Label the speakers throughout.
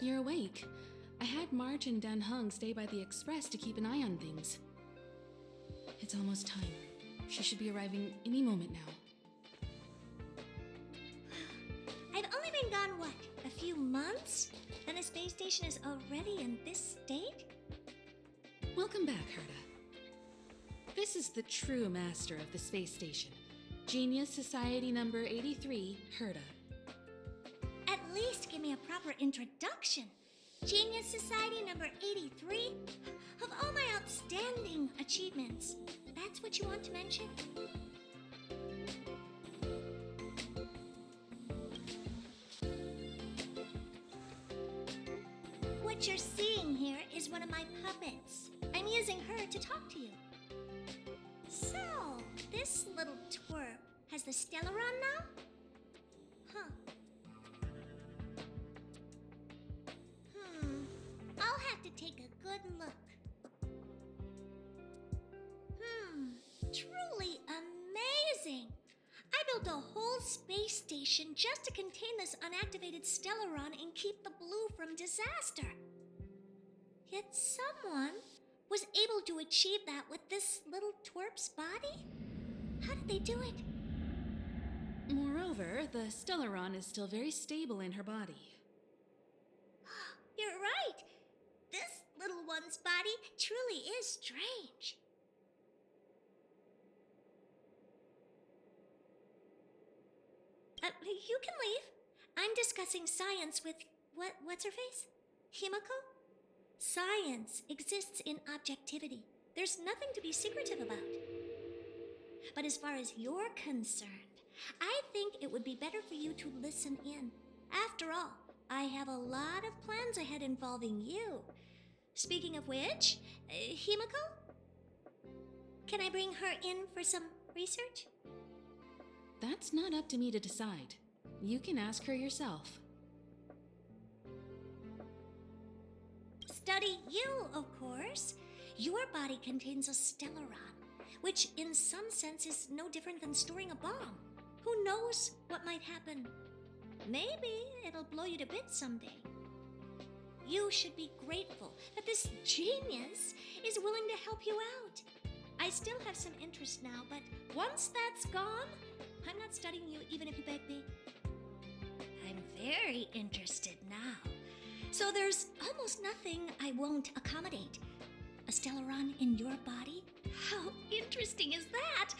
Speaker 1: You're awake. I had March and Dan Hung stay by the express to keep an eye on things. It's almost time. She should be arriving any moment now.
Speaker 2: I've only been gone, what, a few months? And the space station is already in this state?
Speaker 1: Welcome back, Herta. This is the true master of the space station. Genius Society number 83, Herta.
Speaker 2: At least give me a proper introduction. Genius Society number 83? Of all my outstanding achievements, that's what you want to mention? What you're seeing here is one of my puppets. I'm using her to talk to you. So, this little twerp has the Stellaron now? Huh. I'll have to take a good look. Truly amazing! I built a whole space station just to contain this unactivated Stellaron and keep the blue from disaster. Yet someone was able to achieve that with this little twerp's body? How did they do it?
Speaker 1: Moreover, the Stellaron is still very stable in her body.
Speaker 2: You're right. This little one's body truly is strange. You can leave. I'm discussing science with what's her face? Himiko? Science exists in objectivity. There's nothing to be secretive about. But as far as you're concerned, I think it would be better for you to listen in. After all, I have a lot of plans ahead involving you. Speaking of which, Himiko? Can I bring her in for some research?
Speaker 1: That's not up to me to decide. You can ask her yourself.
Speaker 2: Study you, of course. Your body contains a Stellaron, which in some sense is no different than storing a bomb. Who knows what might happen? Maybe it'll blow you to bits someday. You should be grateful that this genius is willing to help you out. I still have some interest now, but once that's gone, I'm not studying you even if you beg me. I'm very interested now. So there's almost nothing I won't accommodate. A Stellaron in your body? How interesting is that?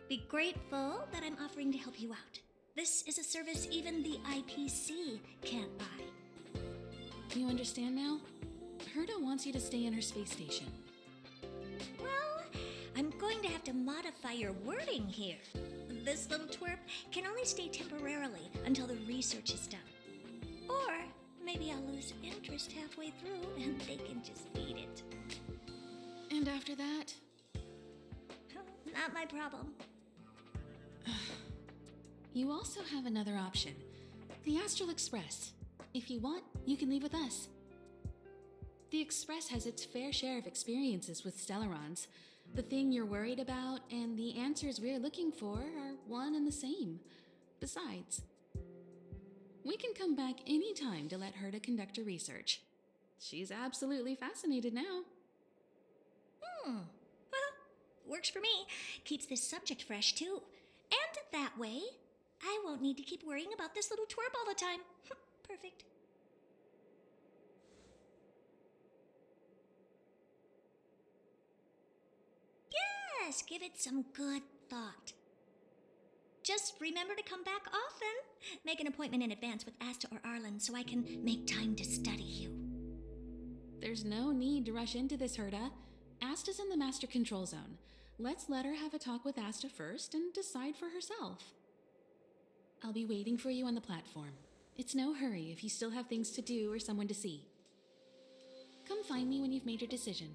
Speaker 2: Be grateful that I'm offering to help you out. This is a service even the IPC can't buy.
Speaker 1: You understand now? Herta wants you to stay in her space station.
Speaker 2: Well, I'm going to have to modify your wording here. This little twerp can only stay temporarily until the research is done. Or maybe I'll lose interest halfway through and they can just beat it.
Speaker 1: And after that?
Speaker 2: Not my problem.
Speaker 1: You also have another option. The Astral Express. If you want, you can leave with us. The Express has its fair share of experiences with Stellarons. The thing you're worried about and the answers we're looking for are one and the same. Besides, we can come back any time to let Herta conduct her research. She's absolutely fascinated now.
Speaker 2: Well, works for me. Keeps this subject fresh, too. And that way, I won't need to keep worrying about this little twerp all the time. Perfect. Yes, give it some good thought. Just remember to come back often. Make an appointment in advance with Asta or Arlen so I can make time to study you.
Speaker 1: There's no need to rush into this, Herta. Asta's in the Master Control Zone. Let's let her have a talk with Asta first and decide for herself. I'll be waiting for you on the platform. It's no hurry if you still have things to do or someone to see. Come find me when you've made your decision.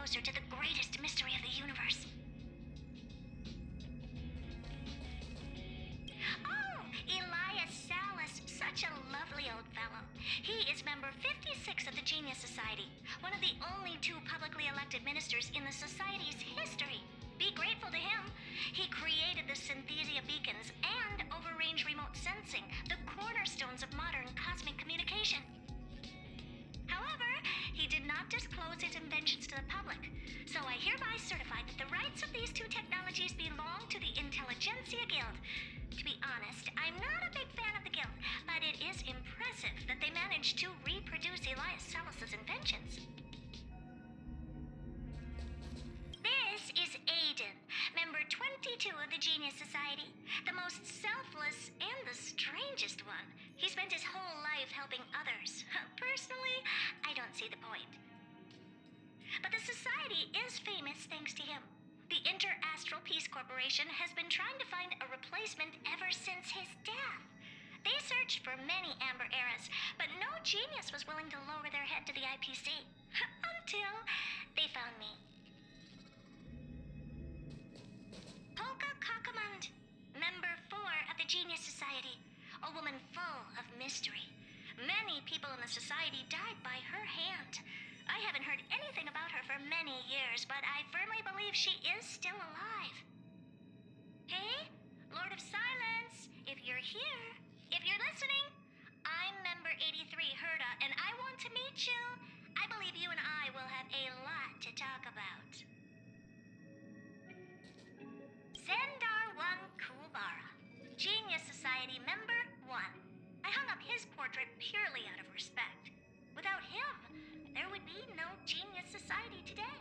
Speaker 2: closer to the greatest mystery of the universe. Oh, Elias Salas, such a lovely old fellow. He is member 56 of the Genius Society, one of the only 2 publicly elected ministers in the Society's history. Be grateful to him. He created the Synthesia beacons and overrange remote sensing, the cornerstones of modern cosmic communication. However, he did not disclose his inventions to the public, so I hereby certify that the rights of these 2 technologies belong to the Intelligentsia Guild. To be honest, I'm not a big fan of the guild, but it is impressive that they managed to reproduce Elias Salas's inventions. This is Aiden, member 22 of the Genius Society, the most selfless and the strangest one. He spent his whole life helping others. Personally, I don't see the point. But the Society is famous thanks to him. The Inter-Astral Peace Corporation has been trying to find a replacement ever since his death. They searched for many Amber Eras, but no genius was willing to lower their head to the IPC. Until they found me. Polka Kakamund, member 4 of the Genius Society, a woman full of mystery. Many people in the Society died by her hand. I haven't heard anything about her for many years, but I firmly believe she is still alive. Hey, Lord of Silence, if you're here, if you're listening, I'm member 83 Herta, and I want to meet you. I believe you and I will have a lot to talk about. Zendar 1 Kulbara, Genius Society member 1. I hung up his portrait purely out of respect. Without him, there would be no Genius Society today.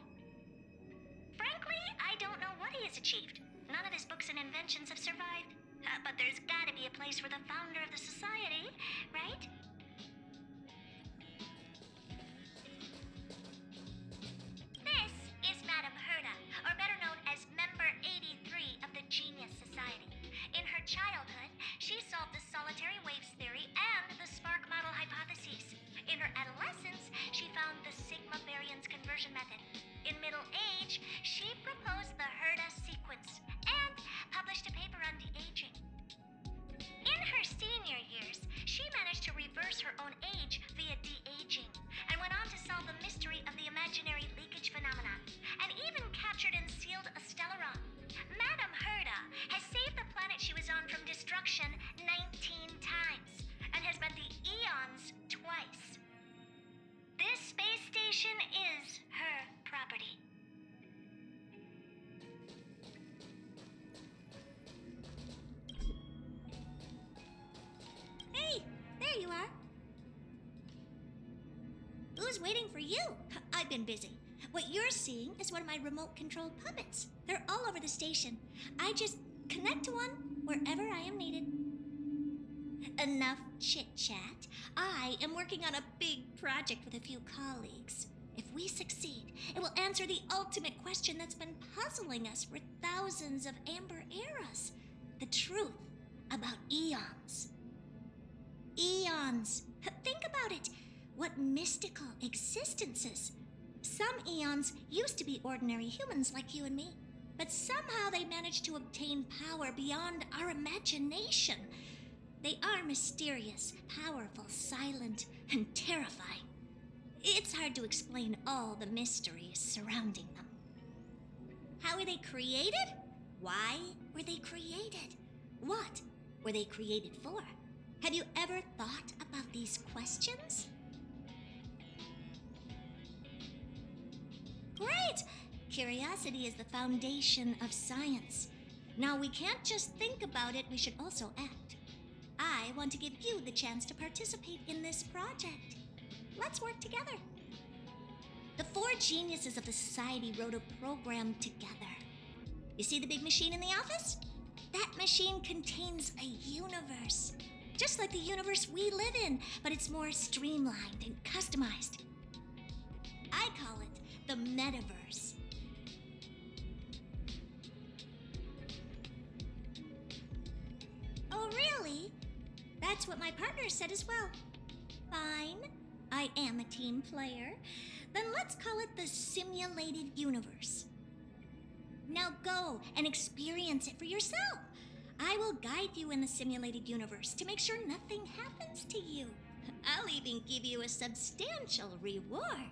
Speaker 2: Frankly, I don't know what he has achieved. None of his books and inventions have survived. But there's gotta be a place for the founder of the Society, right? This is Madame Herta, or better known as member 83 of the Genius Society. In her childhood, she solved the solitary waves theory and the spark model hypotheses. In her adolescence, she found the sigma variance conversion method. In middle age, she proposed the Herta sequence and published a paper on de-aging. In her senior years, she managed to reverse her own age via de-aging and went on to solve the mystery of the imaginary leakage phenomenon, and even captured and sealed a Stellaron. Madame Herta has saved the planet she was on from destruction 19 times and has met the eons twice. This space station is her property. Hey, there you are. Who's waiting for you? I've been busy. What you're seeing is one of my remote-controlled puppets. They're all over the station. I just connect to one wherever I am needed. Enough chit-chat. I am working on a big project with a few colleagues. If we succeed, it will answer the ultimate question that's been puzzling us for thousands of Amber Eras. The truth about eons. Eons. Think about it. What mystical existences. Some eons used to be ordinary humans like you and me, but somehow they managed to obtain power beyond our imagination. They are mysterious, powerful, silent, and terrifying. It's hard to explain all the mysteries surrounding them. How were they created? Why were they created? What were they created for? Have you ever thought about these questions? Great! Curiosity is the foundation of science. Now, we can't just think about it, we should also act. I want to give you the chance to participate in this project. Let's work together. The 4 geniuses of the Society wrote a program together. You see the big machine in the office? That machine contains a universe. Just like the universe we live in, but it's more streamlined and customized. I call it the metaverse. Oh, really? That's what my partner said as well. Fine. I am a team player. Then let's call it the simulated universe. Now go and experience it for yourself. I will guide you in the simulated universe to make sure nothing happens to you. I'll even give you a substantial reward.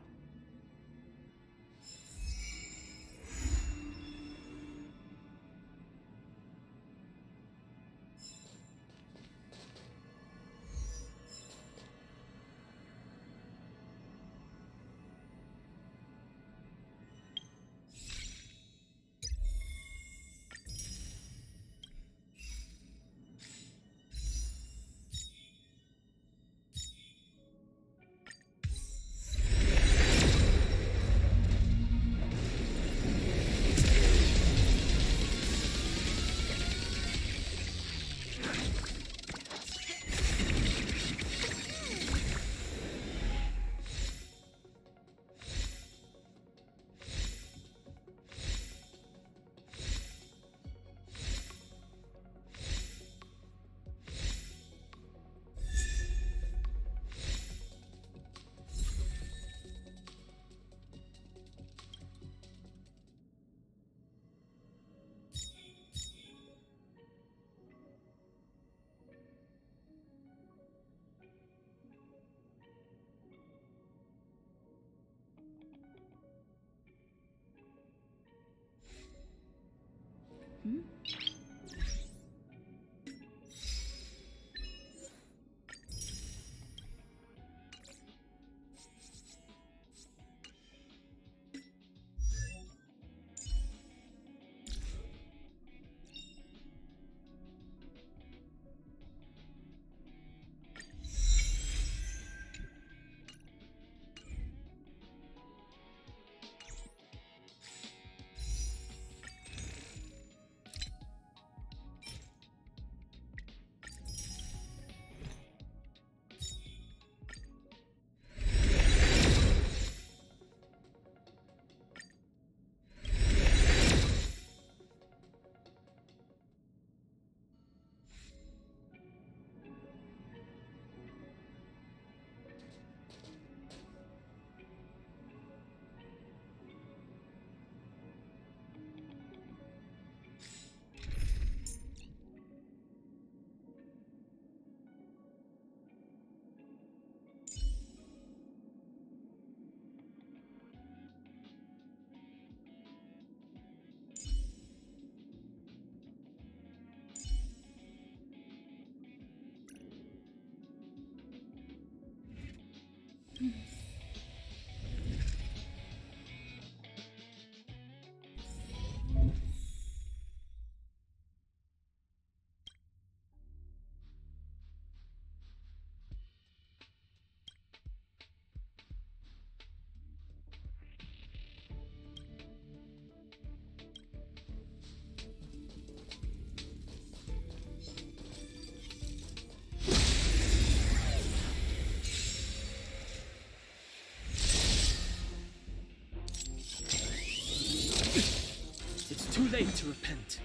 Speaker 3: Too late to repent.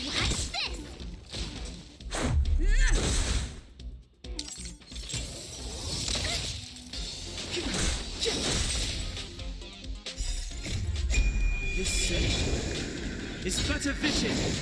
Speaker 2: What's this?
Speaker 3: This is but a vision.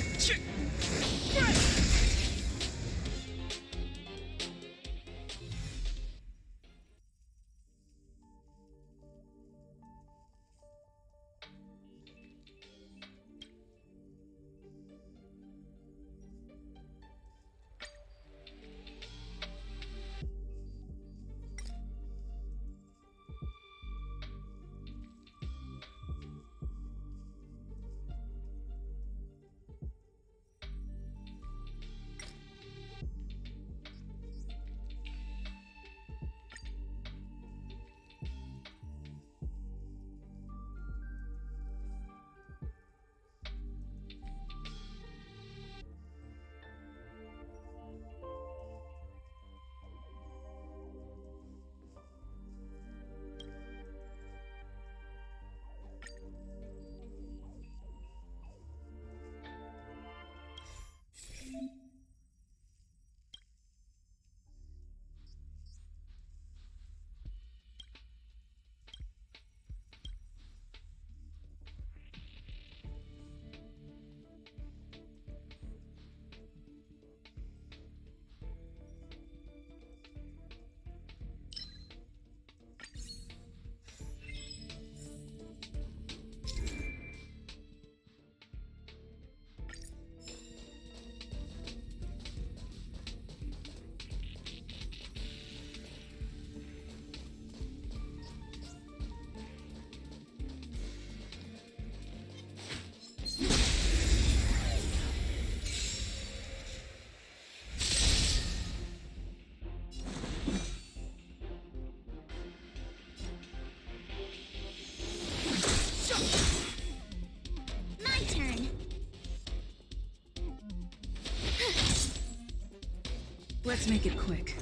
Speaker 4: Let's make it quick.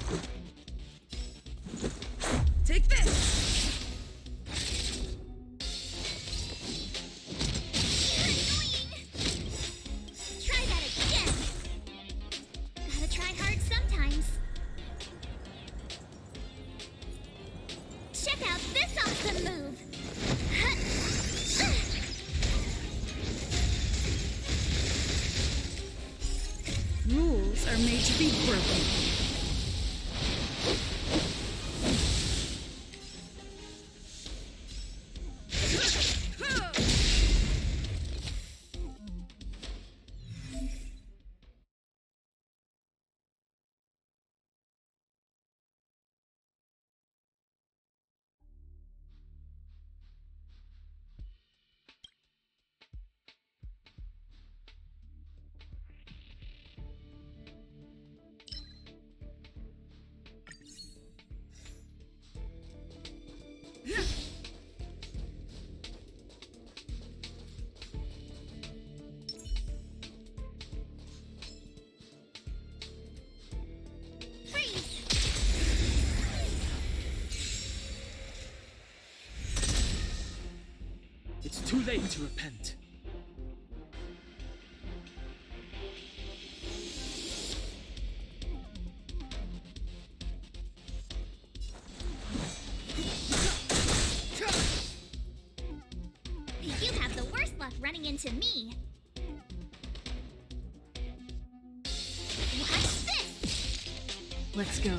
Speaker 4: Take this!
Speaker 5: Try that again! Gotta try hard sometimes. Check out this awesome move!
Speaker 4: Rules are made to be broken.
Speaker 3: It's too late to repent.
Speaker 5: You have the worst luck running into me. Watch this!
Speaker 4: Let's go.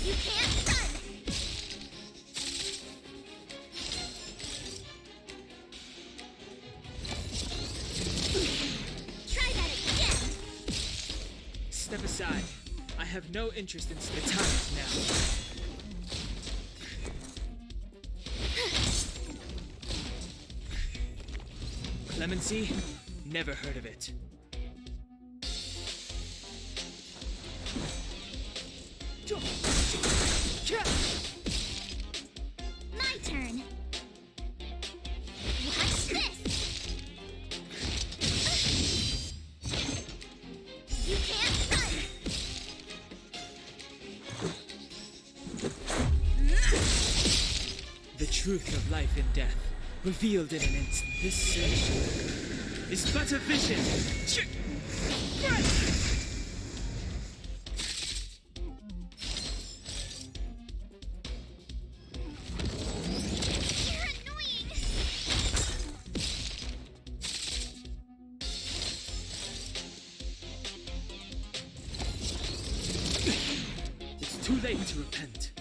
Speaker 5: You can't run! Try that again!
Speaker 3: Step aside. I have no interest in the time is now. Clemency? Never heard of it.
Speaker 5: My turn. Watch this! You can't run!
Speaker 3: The truth of life and death, revealed in an instant. This sensation is but a vision.
Speaker 5: You're annoying!
Speaker 3: It's too late to repent.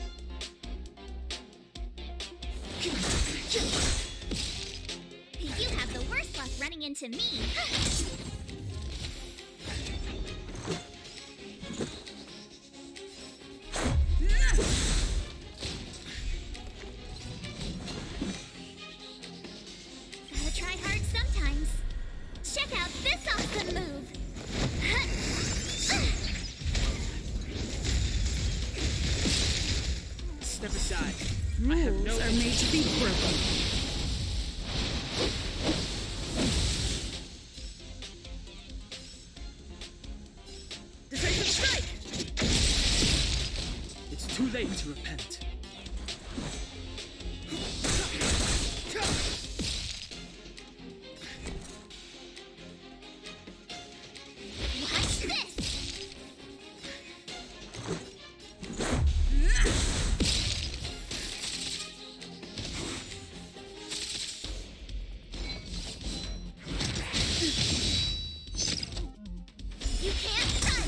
Speaker 5: You have the worst luck running into me. Gotta try hard sometimes. Check out this awesome move.
Speaker 3: Step aside. I have no
Speaker 4: Rules are made to be broken. Decisive strike!
Speaker 3: It's too late to repent.
Speaker 5: Watch this. You can't run!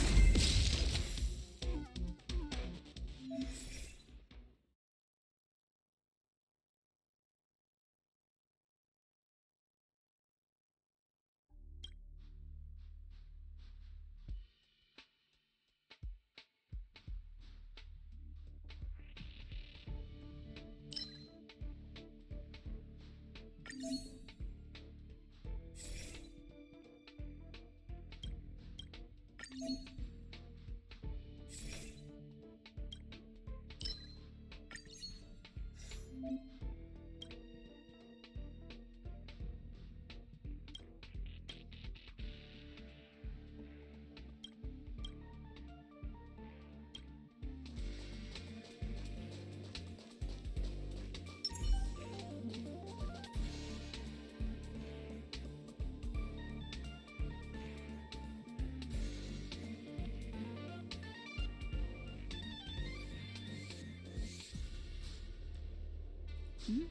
Speaker 4: Noise.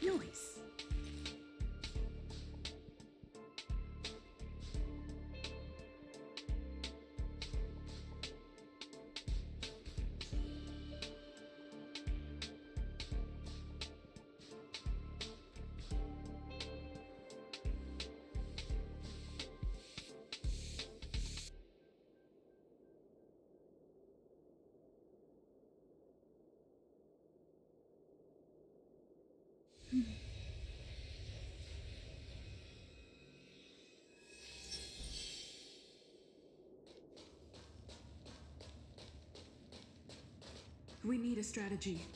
Speaker 4: Noise. We need a strategy.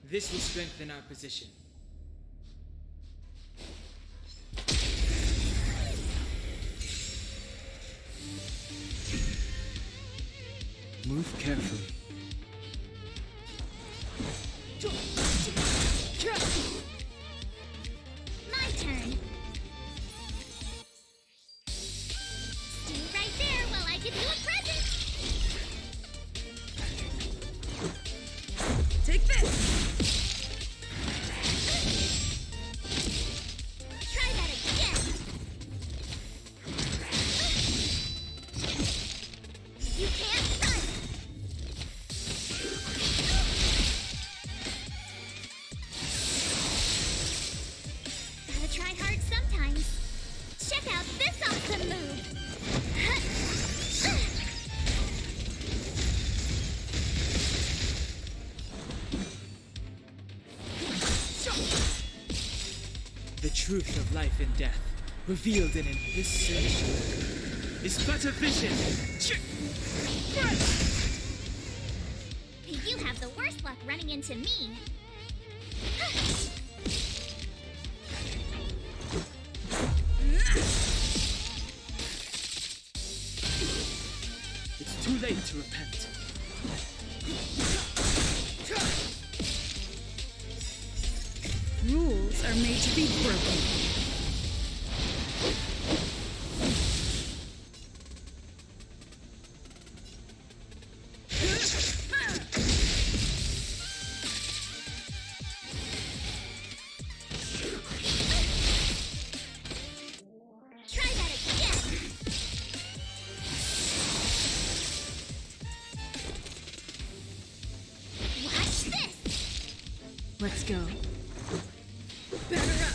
Speaker 3: This will strengthen our position. Move carefully.
Speaker 5: My turn. Stay right there while I give you a present.
Speaker 4: Take this!
Speaker 5: Try that again. You can't run. Gotta try hard sometimes. Check out this awesome move.
Speaker 3: The truth of life and death, revealed in this search, is but a vision.
Speaker 5: You have the worst luck running into me.
Speaker 3: It's too late to repent.
Speaker 4: Rules are made to be broken.
Speaker 5: Try that again. Watch this.
Speaker 4: Let's go. Batter up!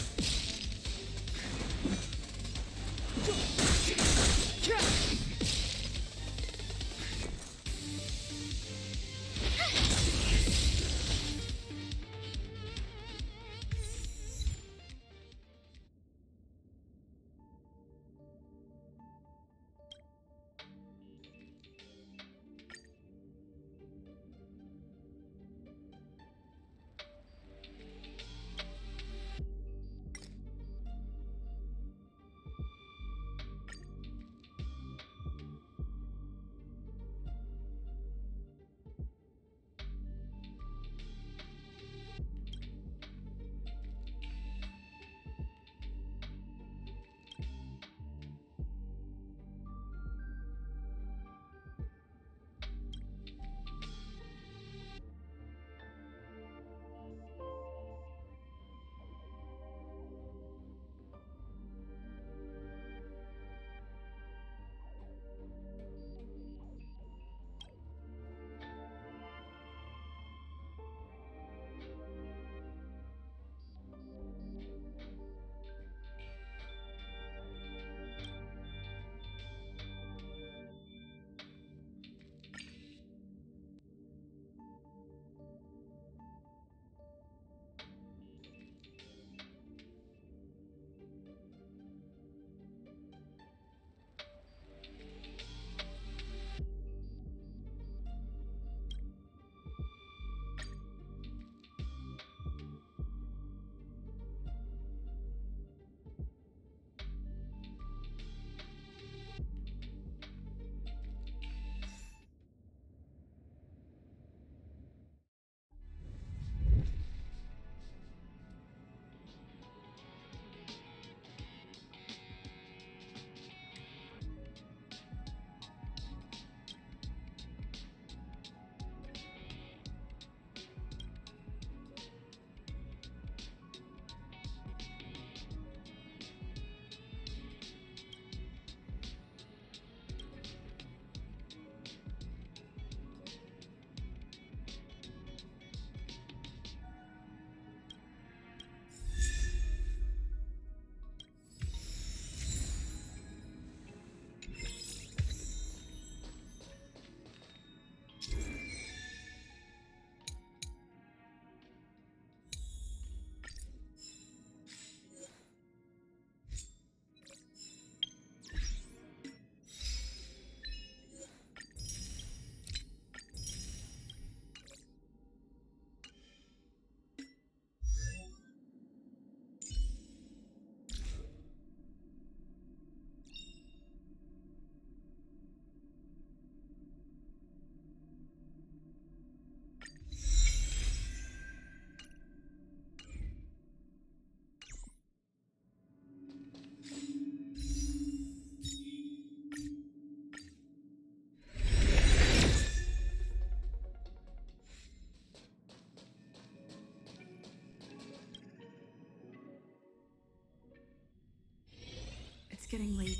Speaker 4: getting late.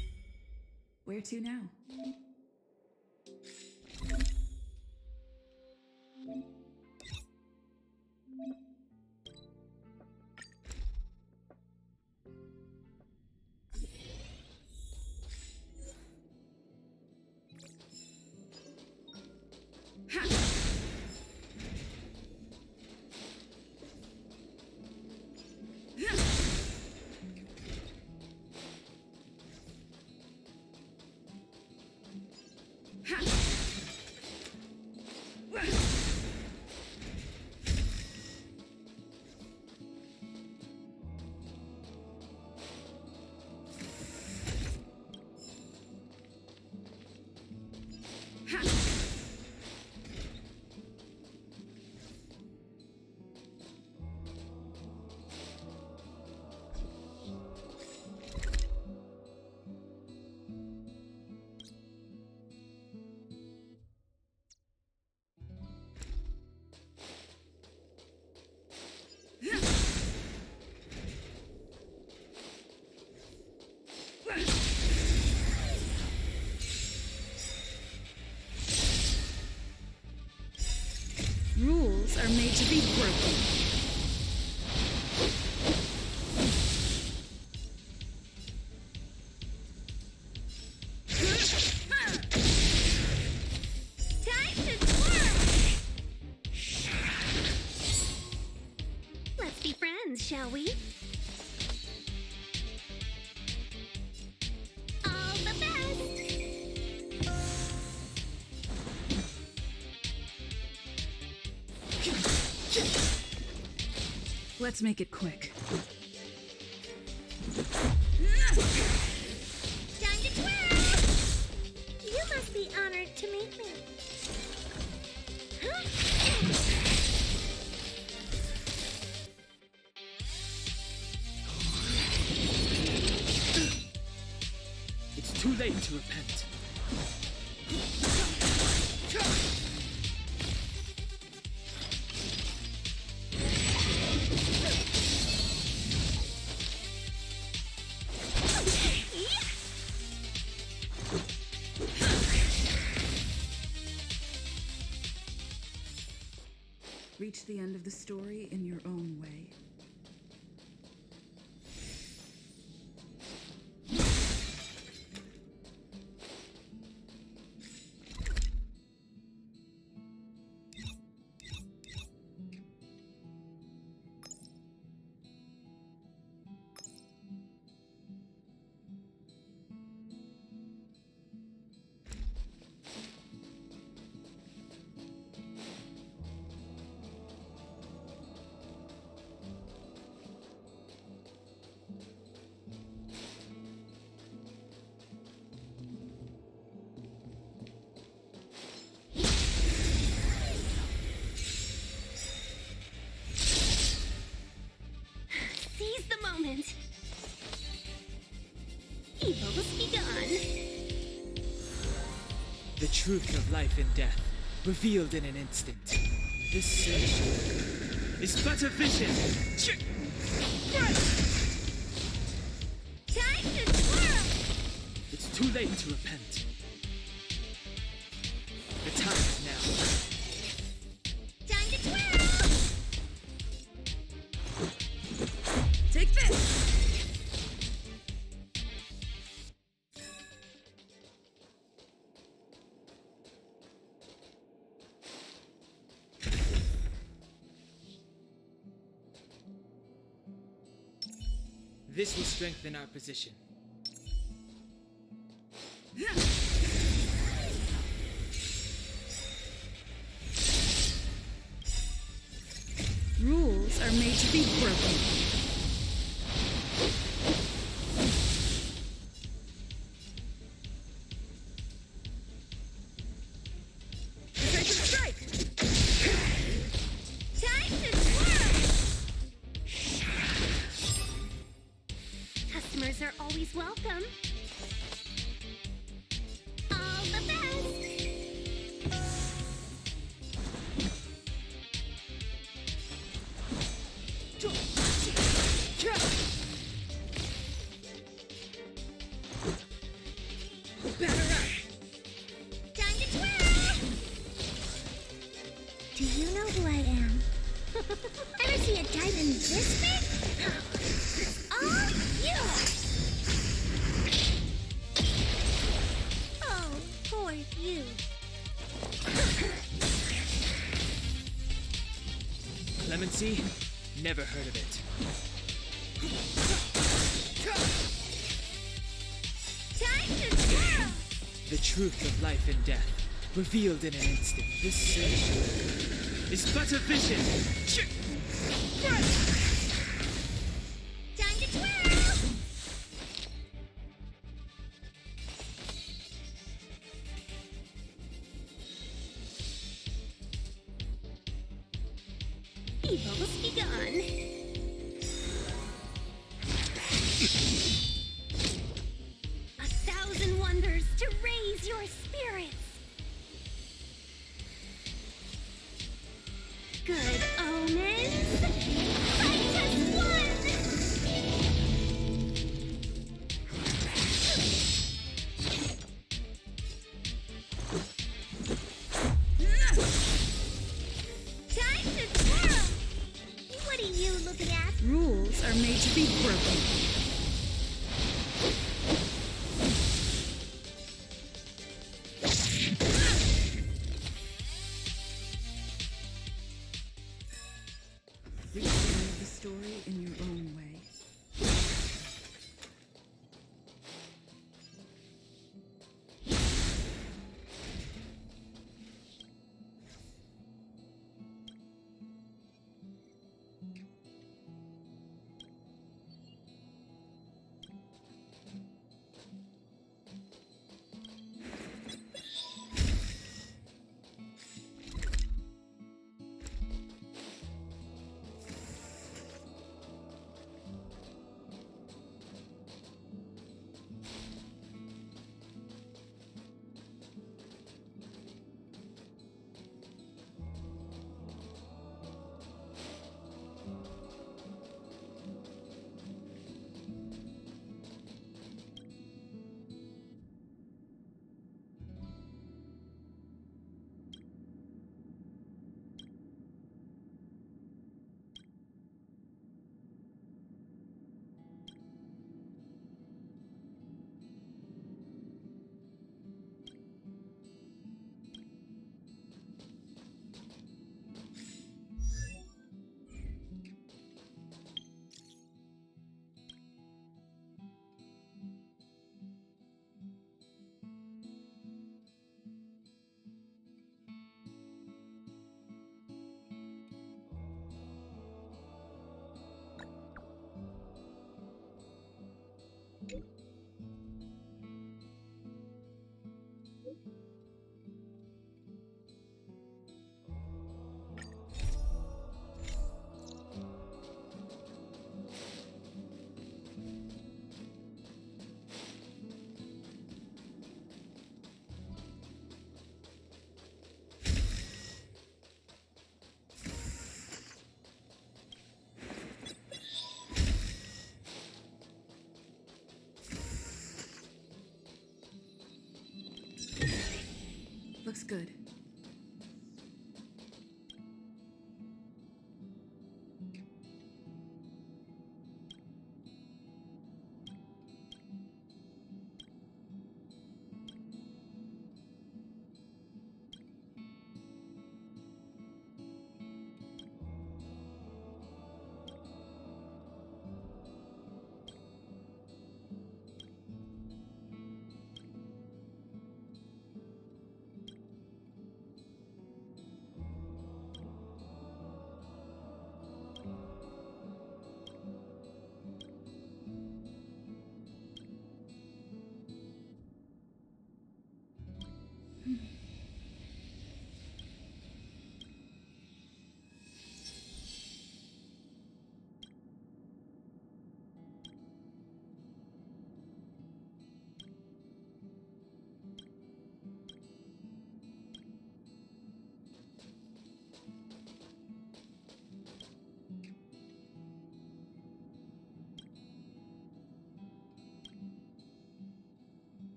Speaker 4: Where to now? Rules are made to be broken.
Speaker 5: Time to twirl! Let's be friends, shall we? All the best!
Speaker 4: Let's make it quick.
Speaker 5: Time to twirl! You must be honored to meet me. Huh?
Speaker 3: It's too late to repent.
Speaker 4: Reach the end of the story in your own way.
Speaker 5: Seize the moment. Evil's begun.
Speaker 3: The truth of life and death, revealed in an instant. This search is but a vision.
Speaker 5: Time to twirl!
Speaker 3: It's too late to repent. The time is now.
Speaker 5: Time to twirl!
Speaker 4: Take this!
Speaker 3: This will strengthen our position.
Speaker 4: Rules are made to be broken. Precision strike!
Speaker 5: Time to twirl! Customers are always welcome. All the best! Do you know who I am? Ever see a diamond this big? It's all yours! Oh, poor you.
Speaker 3: Clemency? Never heard of it.
Speaker 5: Time to twirl!
Speaker 3: The truth of life and death, revealed in an instant. This search is but a vision.
Speaker 5: Time to twirl! Evil's begun. A thousand wonders to raise your spirits. Good omens. Fight as one. Time to twirl. What are you looking at?
Speaker 4: Rules are made to be broken. Retell the story in your own way. Looks good.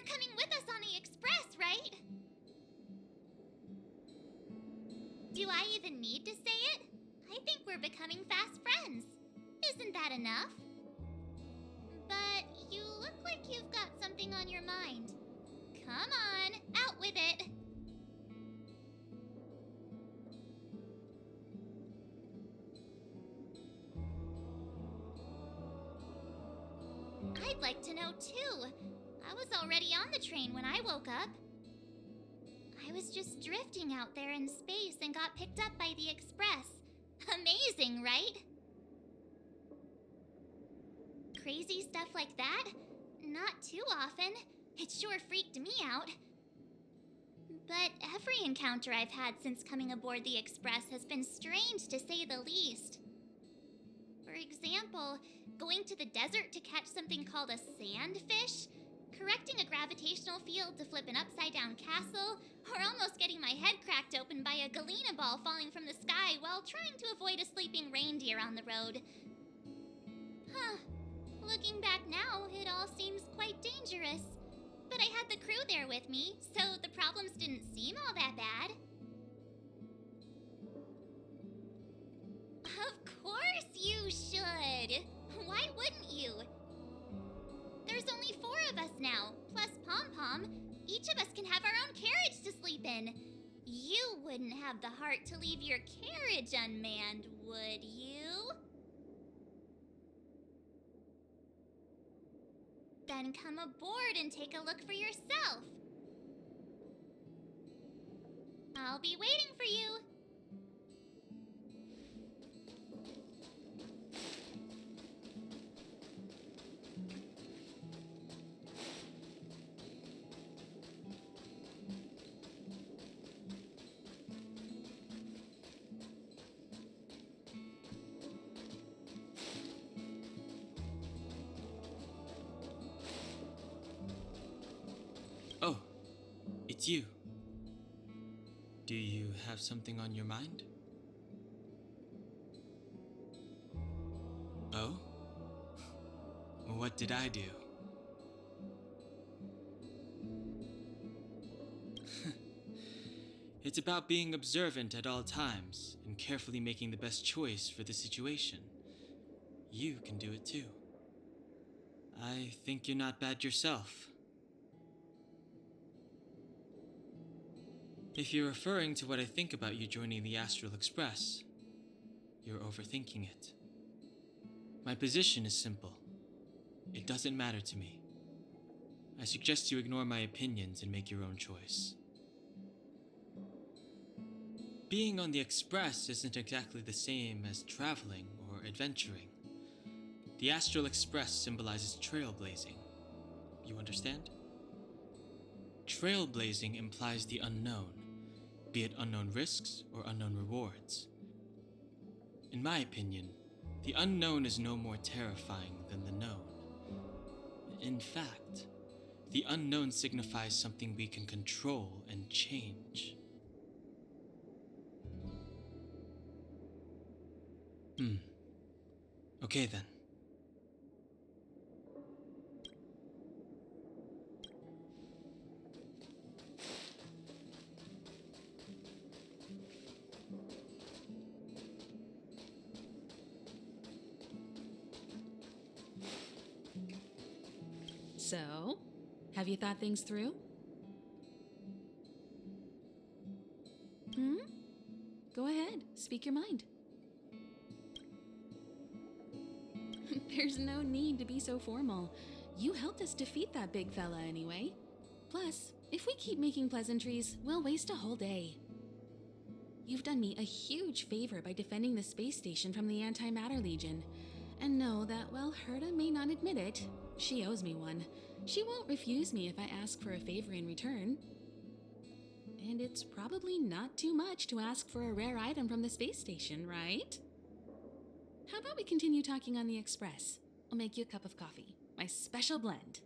Speaker 5: You're coming with us on the express, right? Do I even need to say it? I think we're becoming fast friends. Isn't that enough? But you look like you've got something on your mind. Come on, out with it. I'd like to know too. I was already on the train when I woke up. I was just drifting out there in space and got picked up by the express. Amazing, right? Crazy stuff like that? Not too often. It sure freaked me out. But every encounter I've had since coming aboard the express has been strange to say the least. For example, going to the desert to catch something called a sandfish, correcting a gravitational field to flip an upside-down castle, or almost getting my head cracked open by a galena ball falling from the sky while trying to avoid a sleeping reindeer on the road. Huh. Looking back now, it all seems quite dangerous. But I had the crew there with me, so the problems didn't seem all that bad. Of course you should! Why wouldn't you? There's only 4 of us now, plus Pom-Pom. Each of us can have our own carriage to sleep in. You wouldn't have the heart to leave your carriage unmanned, would you? Then come aboard and take a look for yourself. I'll be waiting for you.
Speaker 3: Oh, it's you. Do you have something on your mind? Oh? What did I do? It's about being observant at all times and carefully making the best choice for the situation. You can do it too. I think you're not bad yourself. If you're referring to what I think about you joining the Astral Express, you're overthinking it. My position is simple. It doesn't matter to me. I suggest you ignore my opinions and make your own choice. Being on the Express isn't exactly the same as traveling or adventuring. The Astral Express symbolizes trailblazing. You understand? Trailblazing implies the unknown, be it unknown risks or unknown rewards. In my opinion, the unknown is no more terrifying than the known. In fact, the unknown signifies something we can control and change. Okay then.
Speaker 1: So, have you thought things through? Go ahead, speak your mind. There's no need to be so formal. You helped us defeat that big fella anyway. Plus, if we keep making pleasantries, we'll waste a whole day. You've done me a huge favor by defending the space station from the Antimatter Legion. And know that while Herta may not admit it, she owes me one. She won't refuse me if I ask for a favor in return. And it's probably not too much to ask for a rare item from the space station, right? How about we continue talking on the Express? I'll make you a cup of coffee, my special blend.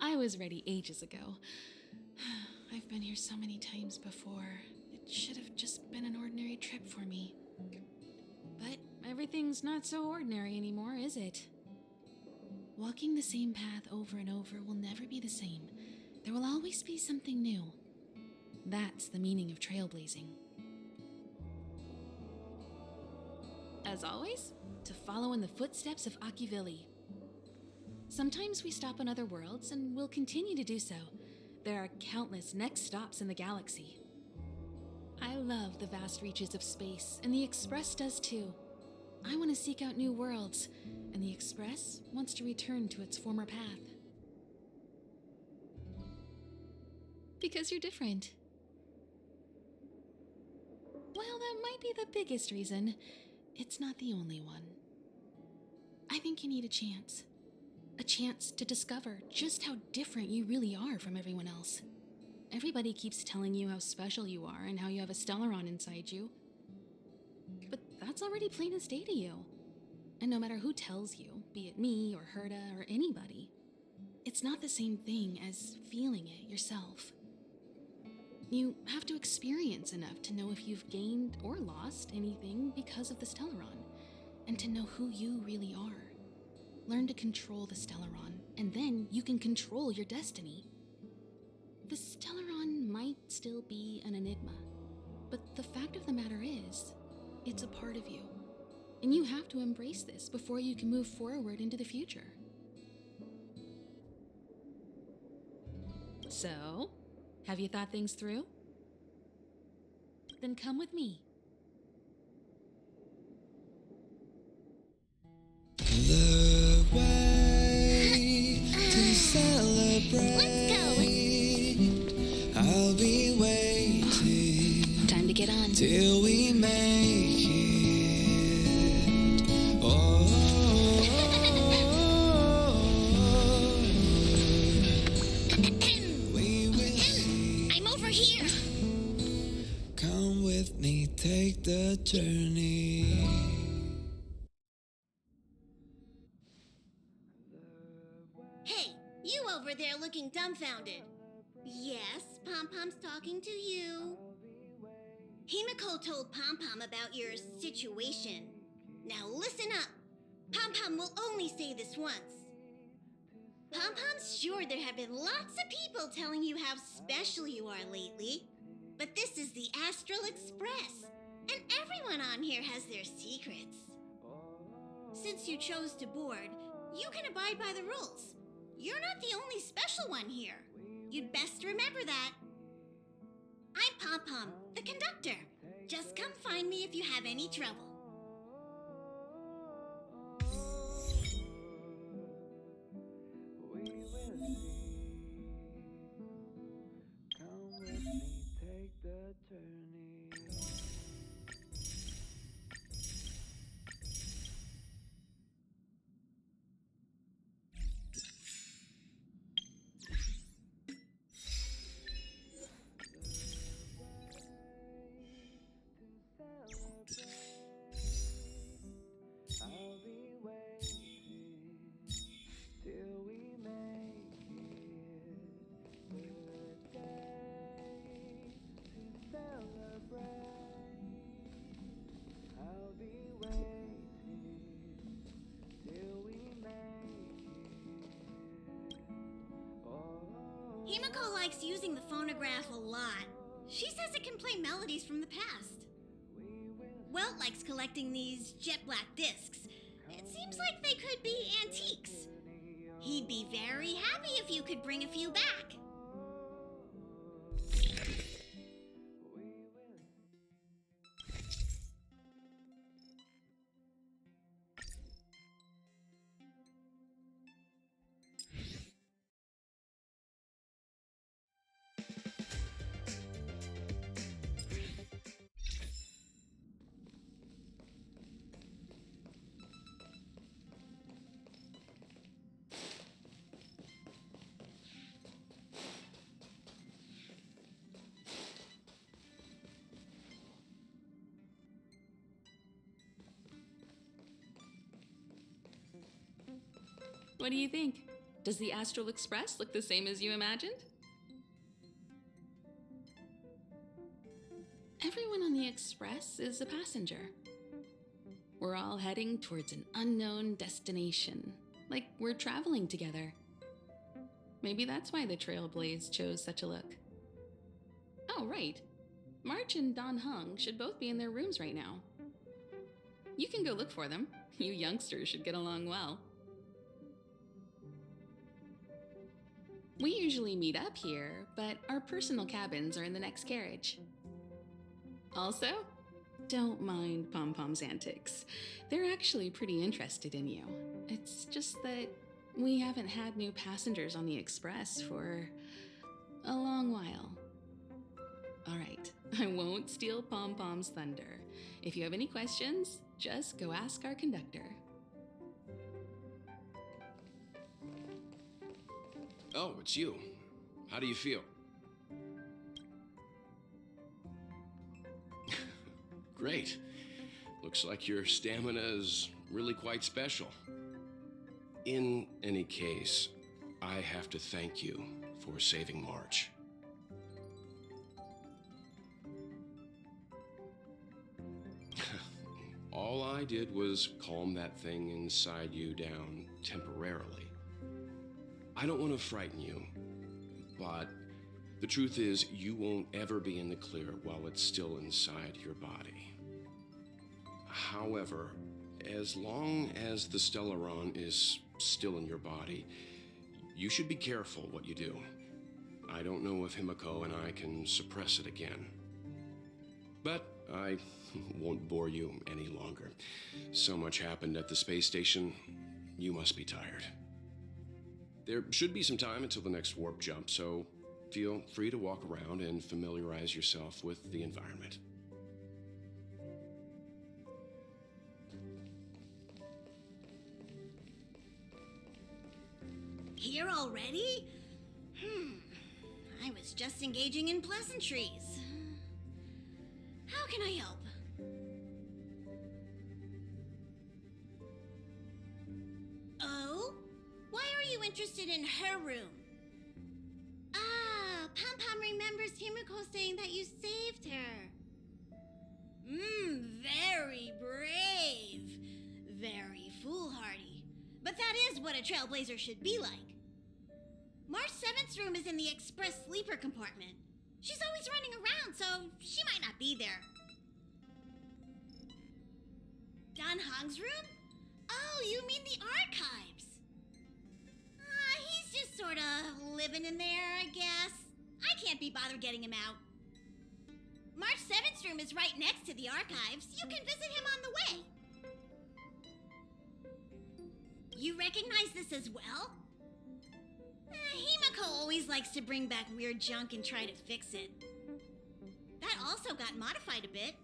Speaker 1: I was ready ages ago. I've been here so many times before. It should have just been an ordinary trip for me. But everything's Everything's not so ordinary anymore, is it? Walking the same path over and over will never be the same. There will always be something new. That's the meaning of trailblazing. As always, to follow in the footsteps of Akivili. Sometimes we stop on other worlds, and we'll continue to do so. There are countless next stops in the galaxy. I love the vast reaches of space, and the Express does too. I want to seek out new worlds, and the Express wants to return to its former path. Because you're different. Well, that might be the biggest reason. It's not the only one. I think you need a chance. A chance to discover just how different you really are from everyone else. Everybody keeps telling you how special you are and how you have a Stellaron inside you. But that's already plain as day to you. And no matter who tells you, be it me or Herta or anybody, it's not the same thing as feeling it yourself. You have to experience enough to know if you've gained or lost anything because of the Stellaron, and to know who you really are. Learn to control the Stellaron, and then you can control your destiny. The Stellaron might still be an enigma, but the fact of the matter is, it's a part of you. And you have to embrace this before you can move forward into the future. So, have you thought things through? Then come with me.
Speaker 6: The way to celebrate.
Speaker 5: Let's go.
Speaker 6: I'll be waiting.
Speaker 1: Time to get on.
Speaker 6: Till we make it. Oh. We will see.
Speaker 5: I'm over here.
Speaker 6: Come with me, take the journey.
Speaker 7: Hey, you over there looking dumbfounded. Yes, Pom-Pom's talking to you. Himiko told Pom-Pom about your situation. Now listen up. Pom-Pom will only say this once. Pom-Pom's sure there have been lots of people telling you how special you are lately. But this is the Astral Express, and everyone on here has their secrets. Since you chose to board, you can abide by the rules. You're not the only special one here. You'd best remember that. I'm Pom-Pom, the conductor. Just come find me if you have any trouble.
Speaker 6: We will see. Come with me, take the journey. I'll be waiting till we make it the day to celebrate. I'll be waiting till we make it. Oh.
Speaker 7: Himiko likes using the phonograph a lot. She says it can play melodies from the past. Welt likes collecting these jet black discs. It seems like they could be antiques. He'd be very happy if you could bring a few back.
Speaker 1: What do you think? Does the Astral Express look the same as you imagined? Everyone on the Express is a passenger. We're all heading towards an unknown destination, like we're traveling together. Maybe that's why the Trailblaze chose such a look. Oh, right. March and Don Hung should both be in their rooms right now. You can go look for them. You youngsters should get along well. We usually meet up here, but our personal cabins are in the next carriage. Also, don't mind Pom Pom's antics. They're actually pretty interested in you. It's just that we haven't had new passengers on the Express for a long while. All right, I won't steal Pom Pom's thunder. If you have any questions, just go ask our conductor.
Speaker 8: Oh, it's you. How do you feel? Great. Looks like your stamina is really quite special. In any case, I have to thank you for saving March. All I did was calm that thing inside you down temporarily. I don't want to frighten you, but the truth is you won't ever be in the clear while it's still inside your body. However, as long as the Stellaron is still in your body, you should be careful what you do. I don't know if Himiko and I can suppress it again. But I won't bore you any longer. So much happened at the space station, you must be tired. There should be some time until the next warp jump, so feel free to walk around and familiarize yourself with the environment.
Speaker 7: Here already? I was just engaging in pleasantries. How can I help? Oh? Why are you interested in her room? Ah, Pom Pom remembers Himiko saying that you saved her. Very brave. Very foolhardy. But that is what a trailblazer should be like. March 7th's room is in the express sleeper compartment. She's always running around, so she might not be there. Don Hong's room? Oh, you mean the archives. He's just sort of living in there, I guess. I can't be bothered getting him out. March 7th's room is right next to the archives. You can visit him on the way. You recognize this as well? Himiko always likes to bring back weird junk and try to fix it. That also got modified a bit.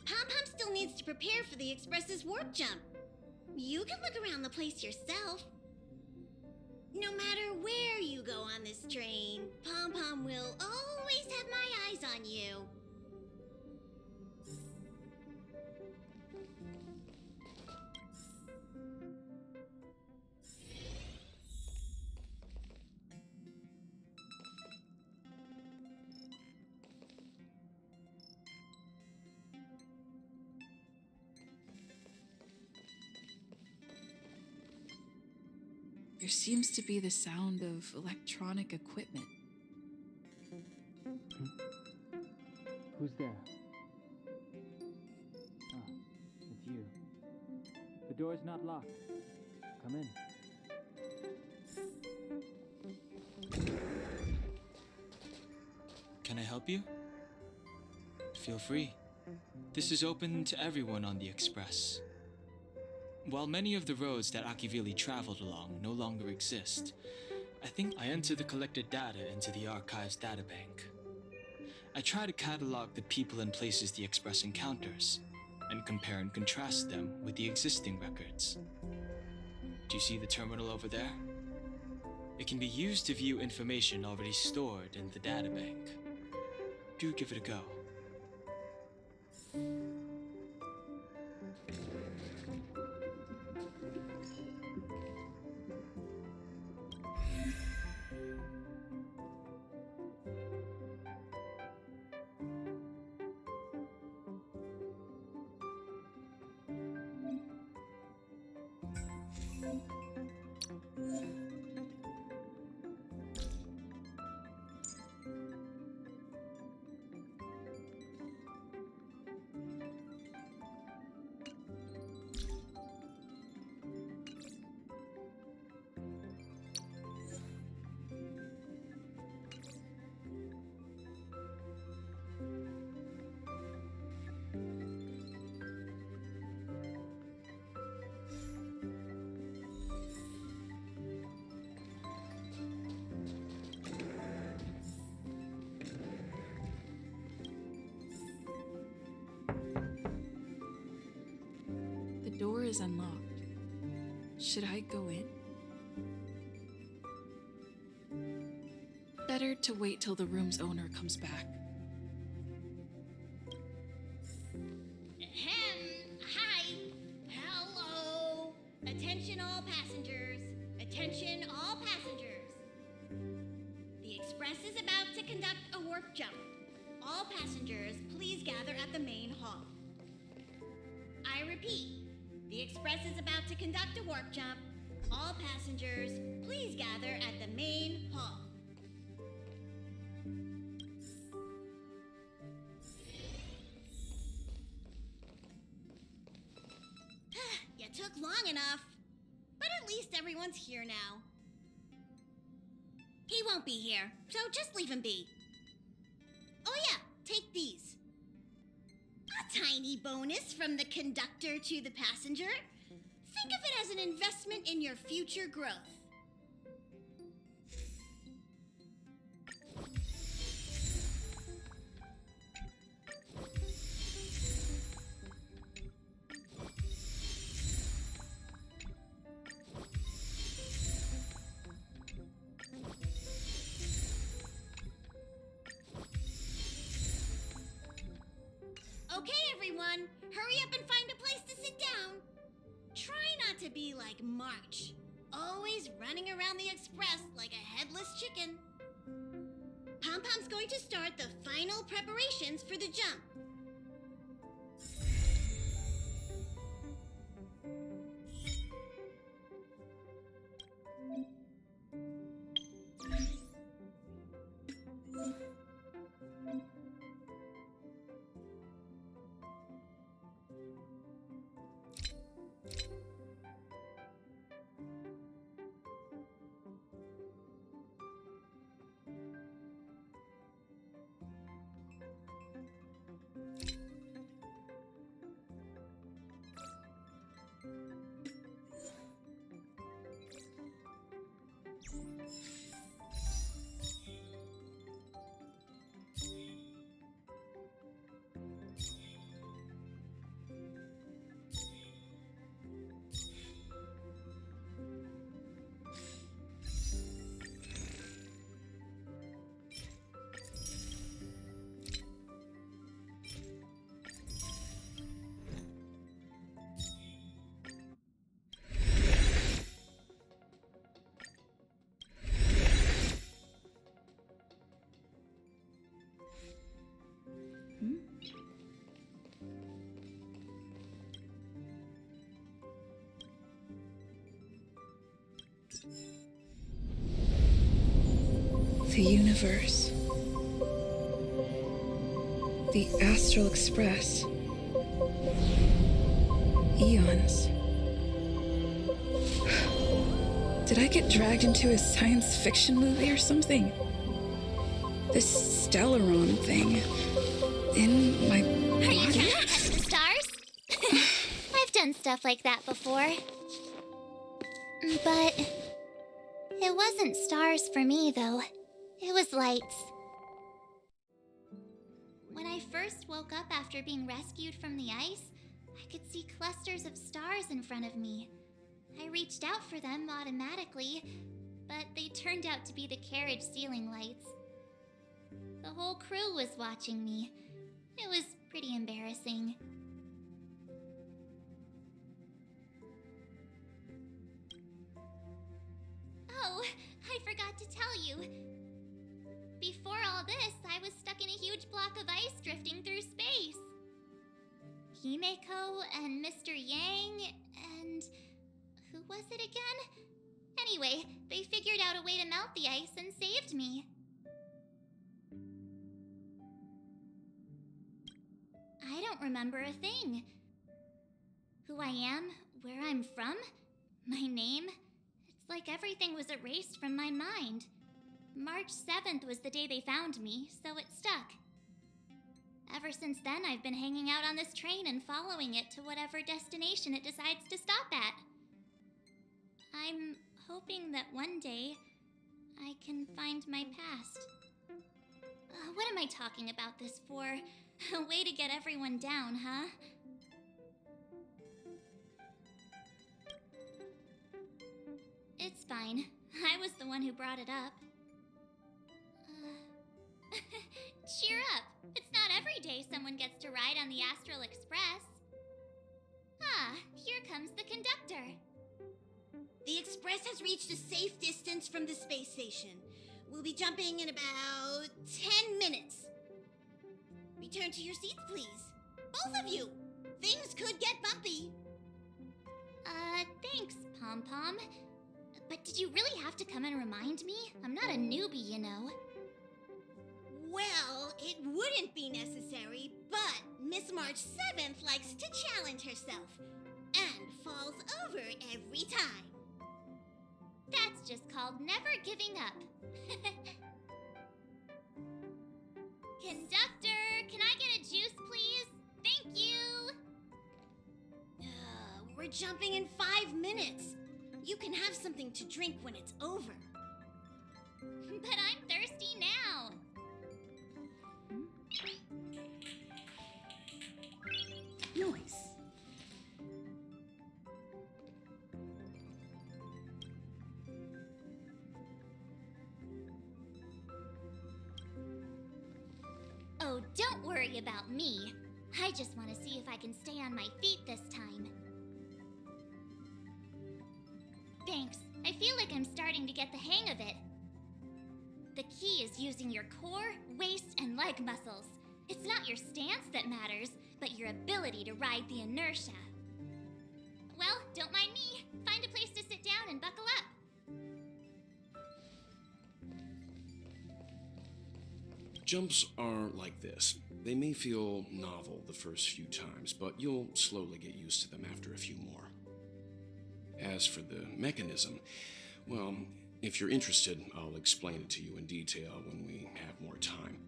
Speaker 7: Pom Pom still needs to prepare for the Express's warp jump. You can look around the place yourself. No matter where you go on this train, Pom Pom will always have my eyes on you.
Speaker 4: There seems to be the sound of electronic equipment.
Speaker 6: Who's there? Ah, it's you. The door's not locked. Come in.
Speaker 3: Can I help you? Feel free. This is open to everyone on the Express. While many of the roads that Akivili traveled along no longer exist, I think I entered the collected data into the Archives databank. I try to catalog the people and places the Express encounters, and compare and contrast them with the existing records. Do you see the terminal over there? It can be used to view information already stored in the databank. Do give it a go.
Speaker 4: The door is unlocked. Should I go in? Better to wait till the room's owner comes back.
Speaker 7: Hi. Hello. Attention all passengers. Attention all passengers. The express is about to conduct a warp jump. All passengers, please gather at the main hall. I repeat, the express is about to conduct a warp jump. All passengers, please gather at the main hall. You took long enough, but at least everyone's here now. He won't be here, so just leave him be. Oh yeah, take these. A tiny bonus from the conductor to the passenger. Think of it as an investment in your future growth. Okay, everyone, hurry up and find a place to sit down. Try not to be like March, always running around the express like a headless chicken. Pom-Pom's going to start the final preparations for the jump.
Speaker 4: The universe. The Astral Express. Eons. Did I get dragged into a science fiction movie or something? This Stellaron thing in my
Speaker 5: Are you
Speaker 4: body?
Speaker 5: counting up the stars? I've done stuff like that before. But it wasn't stars for me, though. It was lights. When I first woke up after being rescued from the ice, I could see clusters of stars in front of me. I reached out for them automatically, but they turned out to be the carriage ceiling lights. The whole crew was watching me. It was pretty embarrassing. Oh, I forgot to tell you. Before all this, I was stuck in a huge block of ice drifting through space. Himeko and Mr. Yang and... who was it again? Anyway, they figured out a way to melt the ice and saved me. I don't remember a thing. Who I am, where I'm from, my name. It's like everything was erased from my mind. March 7th was the day they found me, so it stuck. Ever since then, I've been hanging out on this train and following it to whatever destination it decides to stop at. I'm hoping that one day I can find my past. What am I talking about this for? A way to get everyone down, huh? It's fine. I was the one who brought it up. Cheer up! It's not every day someone gets to ride on the Astral Express. Ah, here comes the conductor.
Speaker 7: The Express has reached a safe distance from the space station. We'll be jumping in about 10 minutes. Return to your seats, please. Both of you! Things could get bumpy.
Speaker 5: Thanks, Pom Pom. But did you really have to come and remind me? I'm not a newbie, you know.
Speaker 7: Well, it wouldn't be necessary, but Miss March 7th likes to challenge herself and falls over every time.
Speaker 5: That's just called never giving up. Conductor, can I get a juice, please? Thank you!
Speaker 7: We're jumping in 5 minutes. You can have something to drink when it's over.
Speaker 5: But I'm thirsty now.
Speaker 7: Noise.
Speaker 5: Oh, don't worry about me. I just want to see if I can stay on my feet this time. Thanks. I feel like I'm starting to get the hang of it. The key is using your core, waist, and leg muscles. It's not your stance that matters, but your ability to ride the inertia. Well, don't mind me. Find a place to sit down and buckle up.
Speaker 8: Jumps are like this. They may feel novel the first few times, but you'll slowly get used to them after a few more. As for the mechanism, well, if you're interested, I'll explain it to you in detail when we have more time.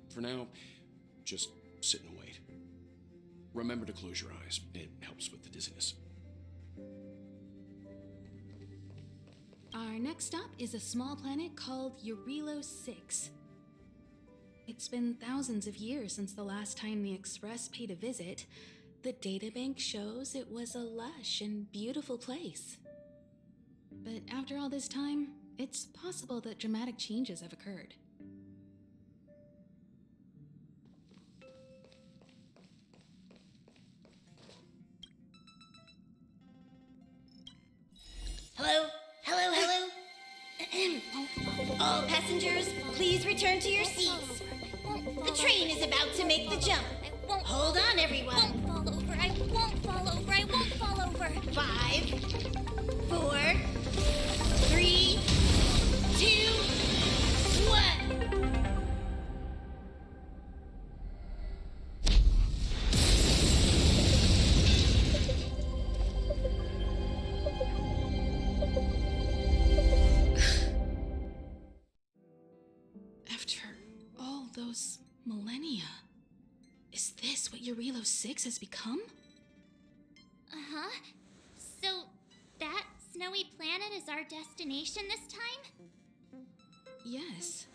Speaker 8: For now, just sit and wait. Remember to close your eyes. It helps with the dizziness.
Speaker 1: Our next stop is a small planet called Jarilo-VI. It's been thousands of years since the last time the Express paid a visit. The databank shows it was a lush and beautiful place. But after all this time, it's possible that dramatic changes have occurred.
Speaker 7: Hello? Hello, hello? All passengers, please return to your seats. The train is about to make the jump. Hold on, everyone.
Speaker 5: I won't fall over. I won't fall over. I won't fall over.
Speaker 7: 5, 4, 3, 2, 1.
Speaker 1: After all those millennia, is this what Jarilo-VI has become?
Speaker 5: Uh-huh. So, that snowy planet is our destination this time?
Speaker 1: Yes.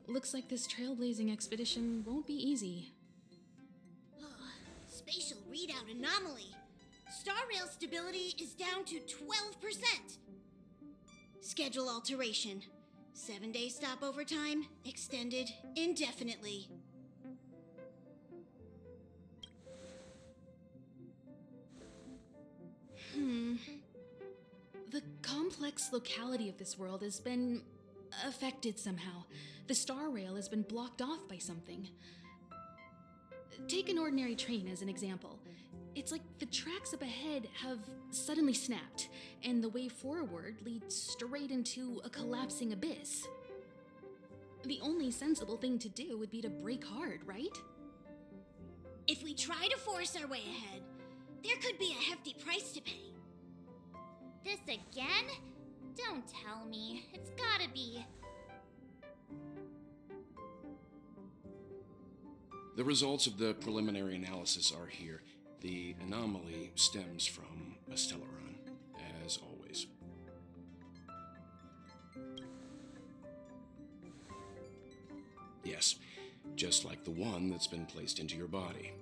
Speaker 1: Looks like this trailblazing expedition won't be easy.
Speaker 7: Spatial readout anomaly. Star rail stability is down to 12%. Schedule alteration. 7-day stopover time extended indefinitely.
Speaker 1: The complex locality of this world has been affected somehow. The star rail has been blocked off by something. Take an ordinary train as an example. It's like the tracks up ahead have suddenly snapped, and the way forward leads straight into a collapsing abyss. The only sensible thing to do would be to brake hard, right?
Speaker 7: If we try to force our way ahead, there could be a hefty price to pay.
Speaker 5: This again? Don't tell me. It's gotta be.
Speaker 8: The results of the preliminary analysis are here. The anomaly stems from a stellaron, as always. just like the one that's been placed into your body.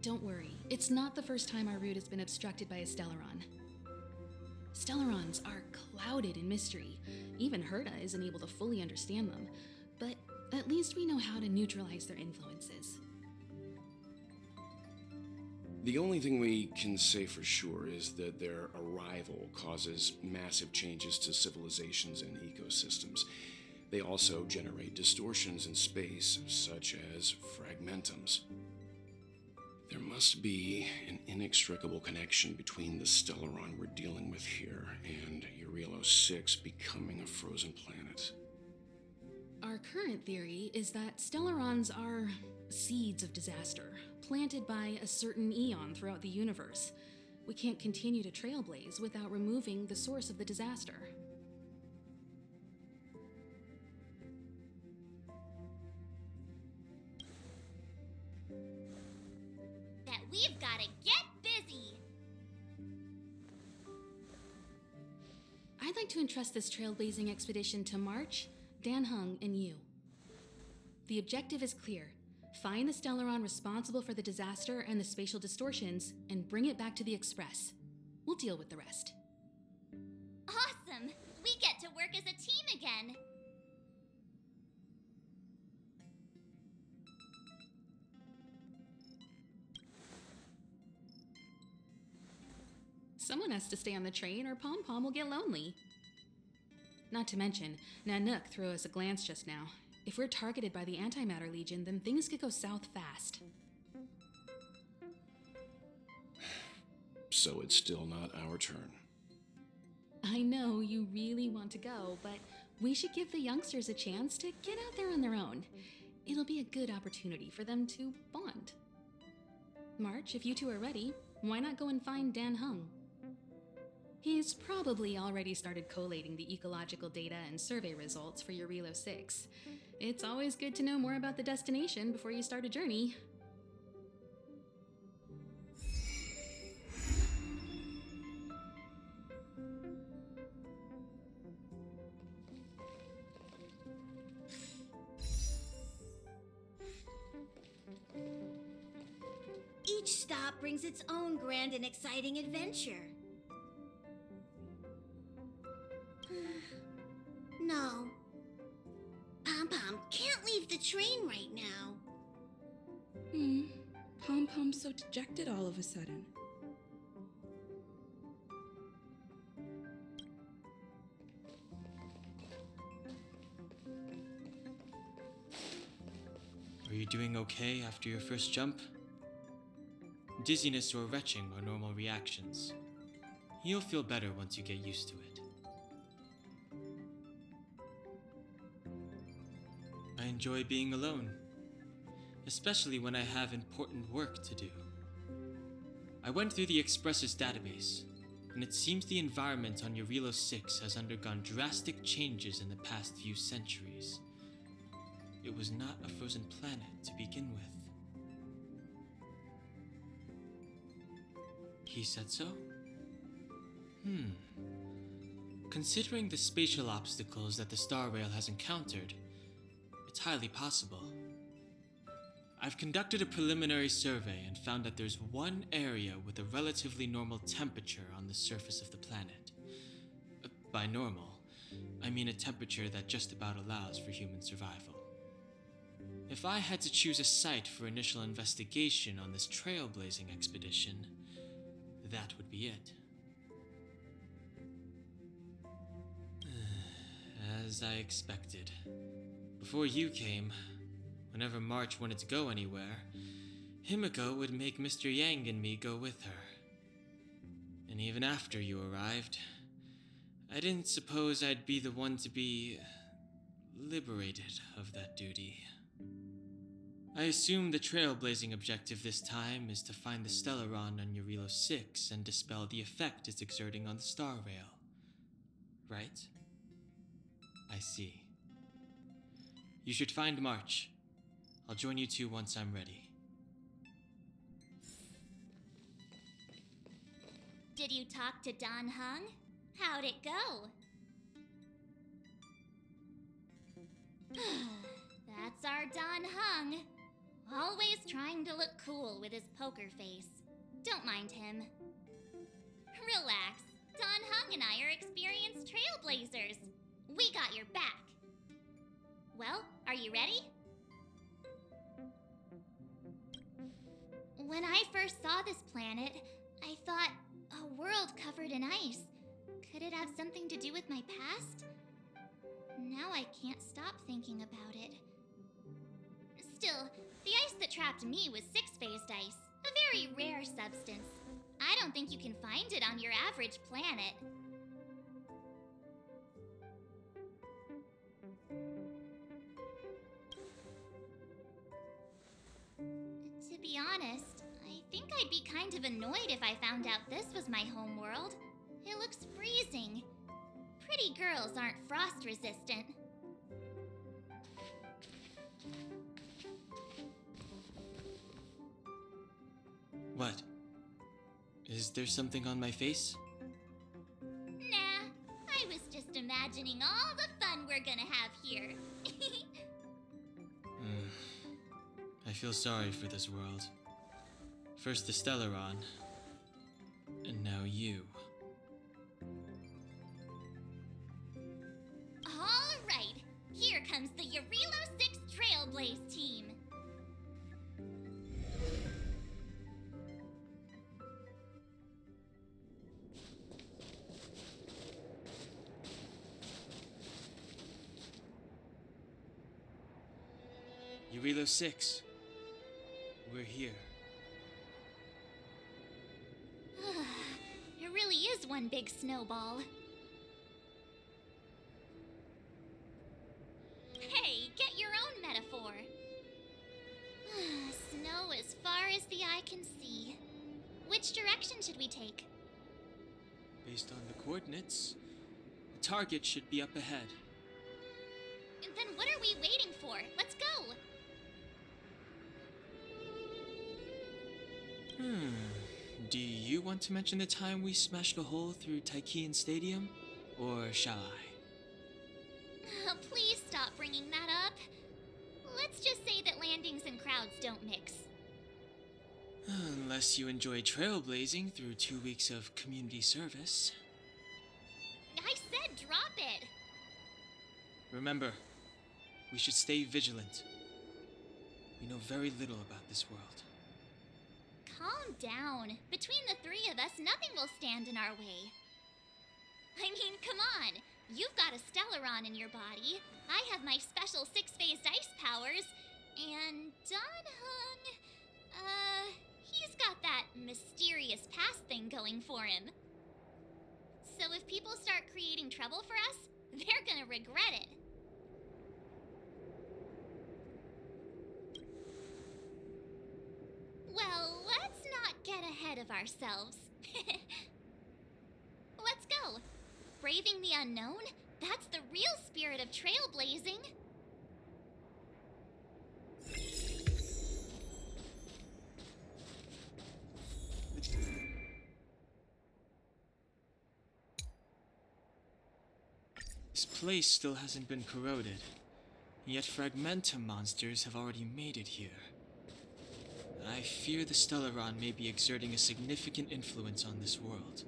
Speaker 1: Don't worry, it's not the first time our route has been obstructed by a Stellaron. Stellarons are clouded in mystery. Even Herta isn't able to fully understand them, but at least we know how to neutralize their influences.
Speaker 8: The only thing we can say for sure is that their arrival causes massive changes to civilizations and ecosystems. They also generate distortions in space, such as fragmentums. There must be an inextricable connection between the Stellaron we're dealing with here and Jarilo-VI becoming a frozen planet.
Speaker 1: Our current theory is that Stellarons are seeds of disaster, planted by a certain eon throughout the universe. We can't continue to trailblaze without removing the source of the disaster.
Speaker 5: That we've gotta get busy!
Speaker 1: I'd like to entrust this trailblazing expedition to March, Dan Hung, and you. The objective is clear. Find the Stellaron responsible for the disaster and the spatial distortions, and bring it back to the Express. We'll deal with the rest.
Speaker 5: Awesome! We get to work as a team again!
Speaker 1: Someone has to stay on the train or Pom Pom will get lonely. Not to mention, Nanook threw us a glance just now. If we're targeted by the Antimatter Legion, then things could go south fast.
Speaker 8: So it's still not our turn.
Speaker 1: I know you really want to go, but we should give the youngsters a chance to get out there on their own. It'll be a good opportunity for them to bond. March, if you two are ready, why not go and find Dan Hung? He's probably already started collating the ecological data and survey results for Jarilo-VI. It's always good to know more about the destination before you start a journey.
Speaker 7: Each stop brings its own grand and exciting adventure. No. Pom Pom can't leave the train right now.
Speaker 4: Pom Pom's so dejected all of a sudden.
Speaker 3: Are you doing okay after your first jump? Dizziness or retching are normal reactions. You'll feel better once you get used to it. I enjoy being alone, especially when I have important work to do. I went through the Express's database, and it seems the environment on Jarilo-VI has undergone drastic changes in the past few centuries. It was not a frozen planet to begin with. He said so? Considering the spatial obstacles that the Star Rail has encountered, it's highly possible. I've conducted a preliminary survey and found that there's one area with a relatively normal temperature on the surface of the planet. By normal, I mean a temperature that just about allows for human survival. If I had to choose a site for initial investigation on this trailblazing expedition, that would be it. As I expected. Before you came, whenever March wanted to go anywhere, Himiko would make Mr. Yang and me go with her. And even after you arrived, I didn't suppose I'd be the one to be liberated of that duty. I assume the trailblazing objective this time is to find the Stellaron on Jarilo-VI and dispel the effect it's exerting on the Star Rail. Right? I see. You should find March. I'll join you two once I'm ready.
Speaker 5: Did you talk to Dan Hung? How'd it go? Always trying to look cool with his poker face. Don't mind him. Relax. Don Hung and I are experienced trailblazers. We got your back. Well, are you ready? When I first saw this planet, I thought, a world covered in ice. Could it have something to do with my past? Now I can't stop thinking about it. Still, the ice that trapped me was six-phased ice, a very rare substance. I don't think you can find it on your average planet. To be honest, I think I'd be kind of annoyed if I found out this was my home world. It looks freezing. Pretty girls aren't frost resistant.
Speaker 3: What? Is there something on my face?
Speaker 5: Nah, I was just imagining all the fun we're gonna have here.
Speaker 3: I feel sorry for this world. First the Stellaron, and now you.
Speaker 5: All right, here comes the Jarilo-VI Trailblaze team.
Speaker 3: Jarilo-VI, we're here.
Speaker 5: It really is one big snowball. Hey, get your own metaphor. Snow as far as the eye can see. Which direction should we take?
Speaker 3: Based on the coordinates, the target should be up ahead.
Speaker 5: Then what are we waiting for? Let's go!
Speaker 3: Do you want to mention the time we smashed a hole through Taikian Stadium? Or shall I?
Speaker 5: Please stop bringing that up. Let's just say that landings and crowds don't mix.
Speaker 3: Unless you enjoy trailblazing through 2 weeks of community service.
Speaker 5: I said drop it!
Speaker 3: Remember, we should stay vigilant. We know very little about this world.
Speaker 5: Calm down. Between the three of us, nothing will stand in our way. I mean, come on. You've got a Stellaron in your body. I have my special six-phased ice powers. And Don Hung, he's got that mysterious past thing going for him. So if people start creating trouble for us, they're gonna regret it. Well, let's not get ahead of ourselves. Let's go. Braving the unknown? That's the real spirit of trailblazing.
Speaker 3: This place still hasn't been corroded, yet Fragmentum monsters have already made it here. I fear the Stellaron may be exerting a significant influence on this world.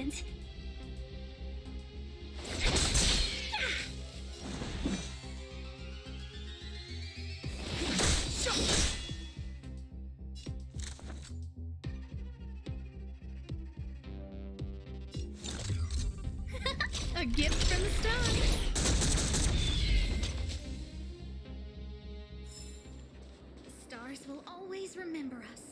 Speaker 5: moment. A gift from the stars. The stars will always remember us.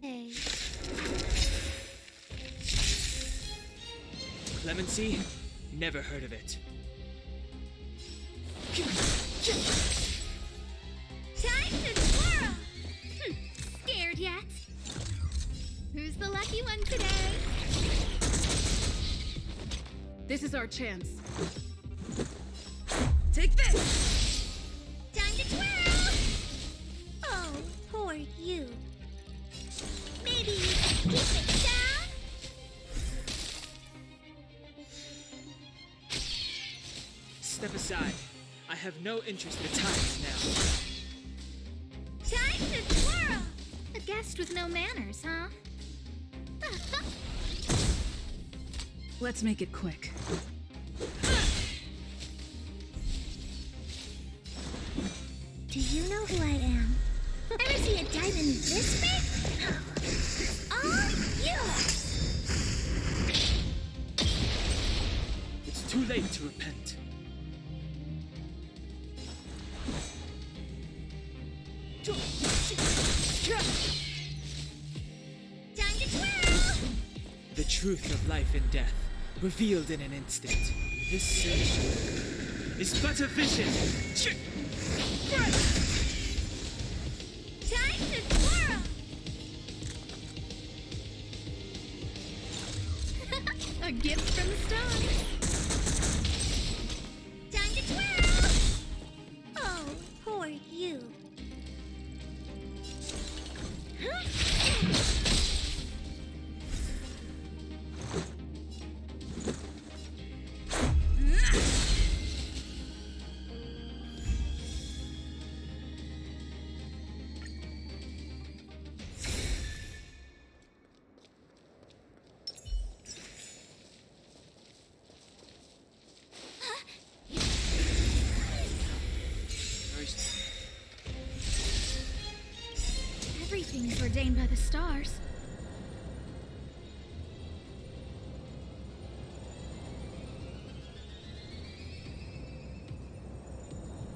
Speaker 5: Hey.
Speaker 6: Clemency? Never heard of it.
Speaker 5: Time to twirl! Scared yet? Who's the lucky one today?
Speaker 4: This is our chance. Take this!
Speaker 2: Time to twirl! Oh, poor you. Maybe keep it down?
Speaker 6: Step aside. I have no interest in times now.
Speaker 2: Time to twirl!
Speaker 5: A guest with no manners, huh?
Speaker 4: Let's make it quick.
Speaker 2: Do you know who I am? Ever see a diamond this big? It's all yours!
Speaker 6: It's too late to repent.
Speaker 2: Time to twirl!
Speaker 6: The truth of life and death, revealed in an instant. This sensation is but a vision.
Speaker 2: Time to twirl!
Speaker 5: A gift from the stars.
Speaker 2: Time to twirl! Oh, poor you.
Speaker 5: Everything is ordained by the stars.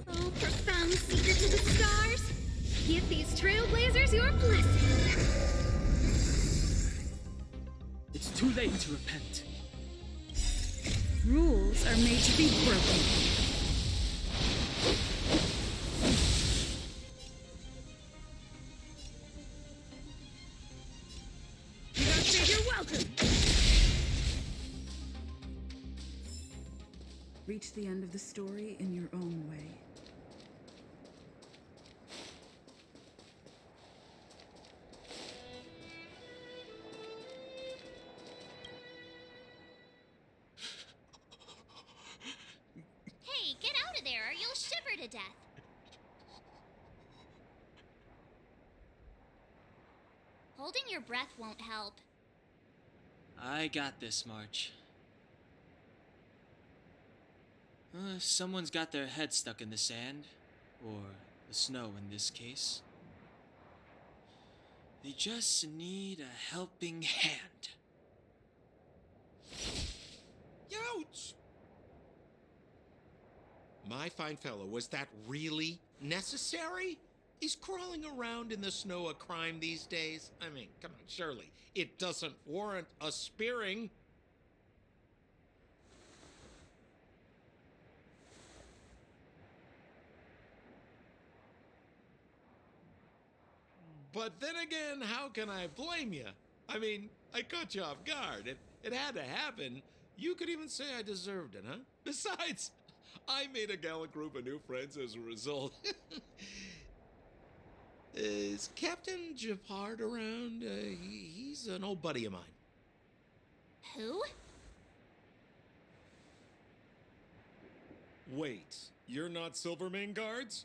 Speaker 5: Oh, profound secrets of the stars! Give these trailblazers your blessing!
Speaker 6: It's too late to repent.
Speaker 4: Rules are made to be broken. You don't say you're welcome! Reach the end of the story in your own way.
Speaker 5: death. Holding your breath won't help.
Speaker 3: I got this, March. If someone's got their head stuck in the sand, or the snow in this case, they just need a helping hand.
Speaker 9: Ouch! My fine fellow, was that really necessary? Is crawling around in the snow a crime these days? I mean, come on, surely it doesn't warrant a spearing. But then again, how can I blame you? I mean, I caught you off guard. It had to happen. You could even say I deserved it, huh? Besides, I made a gallant group of new friends as a result. Is Captain Japard around? He's an old buddy of mine.
Speaker 5: Who?
Speaker 9: Wait, you're not Silvermane Guards?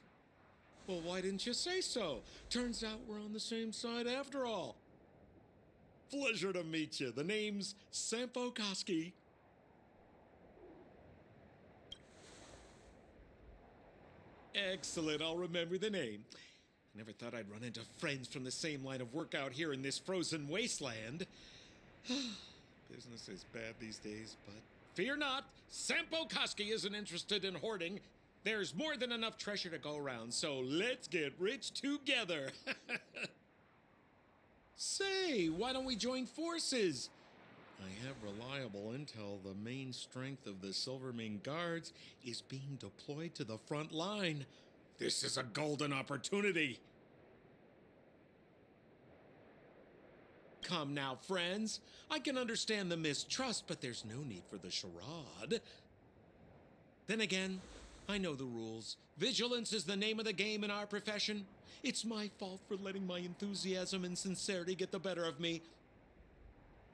Speaker 9: Well, why didn't you say so? Turns out we're on the same side after all. Pleasure to meet you. The name's Sampo Koski. Excellent, I'll remember the name. I never thought I'd run into friends from the same line of work out here in this frozen wasteland. Business is bad these days, but fear not, Sampo Koski isn't interested in hoarding. There's more than enough treasure to go around, so let's get rich together. Say, why don't we join forces? I have reliable intel the main strength of the Silvermane Guards is being deployed to the front line. This is a golden opportunity. Come now, friends. I can understand the mistrust, but there's no need for the charade. Then again, I know the rules. Vigilance is the name of the game in our profession. It's my fault for letting my enthusiasm and sincerity get the better of me.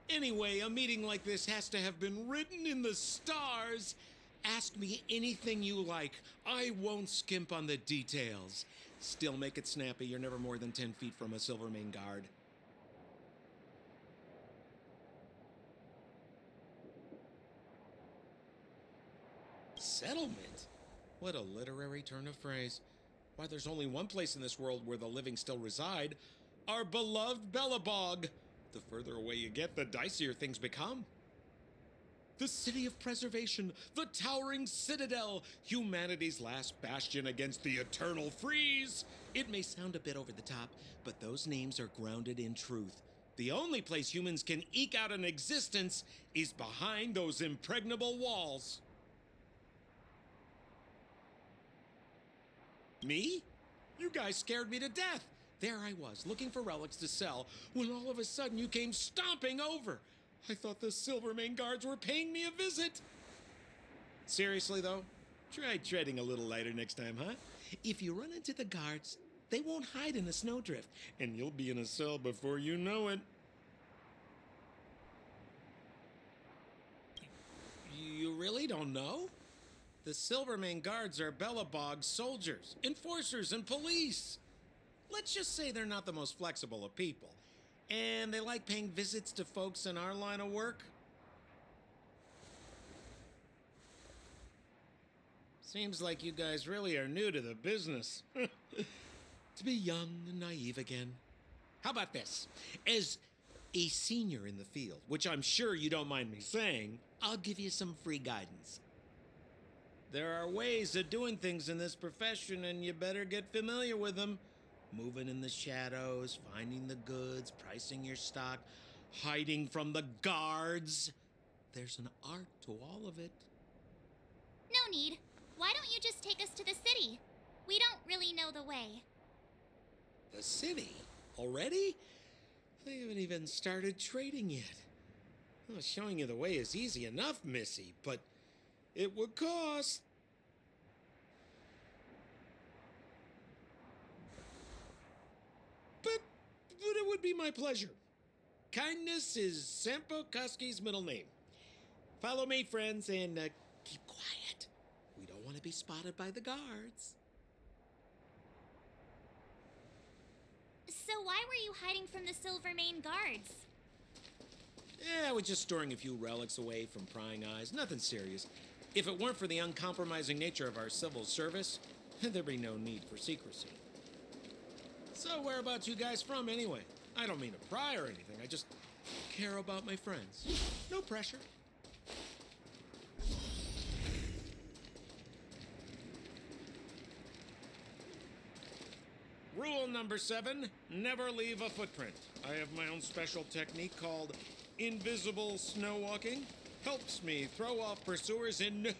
Speaker 9: Anyway, a meeting like this has to have been written in the stars. Ask me anything you like. I won't skimp on the details. Still make it snappy. You're never more than 10 feet from a Silvermane Guard. Settlement? What a literary turn of phrase. Why, there's only one place in this world where the living still reside. Our beloved Bellabog. The further away you get, the dicier things become. The city of preservation, the towering citadel, humanity's last bastion against the eternal freeze. It may sound a bit over the top, but those names are grounded in truth. The only place humans can eke out an existence is behind those impregnable walls. Me? You guys scared me to death. There I was, looking for relics to sell, when all of a sudden you came stomping over. I thought the Silvermane Guards were paying me a visit. Seriously, though, try treading a little lighter next time, huh? If you run into the guards, they won't hide in a snowdrift, and you'll be in a cell before you know it. You really don't know? The Silvermane Guards are Bellabog's soldiers, enforcers, and police. Let's just say they're not the most flexible of people, and they like paying visits to folks in our line of work. Seems like you guys really are new to the business. To be young and naive again. How about this? As a senior in the field, which I'm sure you don't mind me saying, I'll give you some free guidance. There are ways of doing things in this profession, and you better get familiar with them. Moving in the shadows, finding the goods, pricing your stock, hiding from the guards. There's an art to all of it.
Speaker 5: No need. Why don't you just take us to the city? We don't really know the way.
Speaker 9: The city? Already? They haven't even started trading yet. Well, showing you the way is easy enough, Missy, but it would cost. But it would be my pleasure. Kindness is Sampo Koski's middle name. Follow me, friends, and keep quiet. We don't want to be spotted by the guards.
Speaker 5: So why were you hiding from the Silvermane guards?
Speaker 9: Yeah, I was just storing a few relics away from prying eyes. Nothing serious. If it weren't for the uncompromising nature of our civil service, there'd be no need for secrecy. So whereabouts you guys from, anyway? I don't mean to pry or anything. I just care about my friends. No pressure. Rule number 7, never leave a footprint. I have my own special technique called invisible snow walking. Helps me throw off pursuers in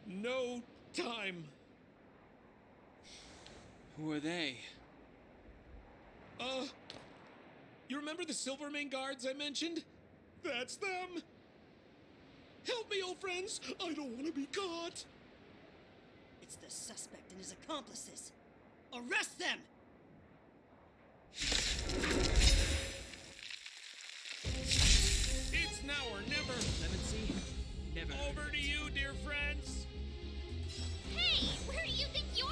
Speaker 9: no time.
Speaker 3: Who are they?
Speaker 9: You remember the Silvermane guards I mentioned? That's them. Help me, old friends. I don't want to be caught.
Speaker 10: It's the suspect and his accomplices. Arrest them!
Speaker 9: It's now or never.
Speaker 6: Clemency, never.
Speaker 9: Over to you, dear friends.
Speaker 5: Hey, where do you think you're...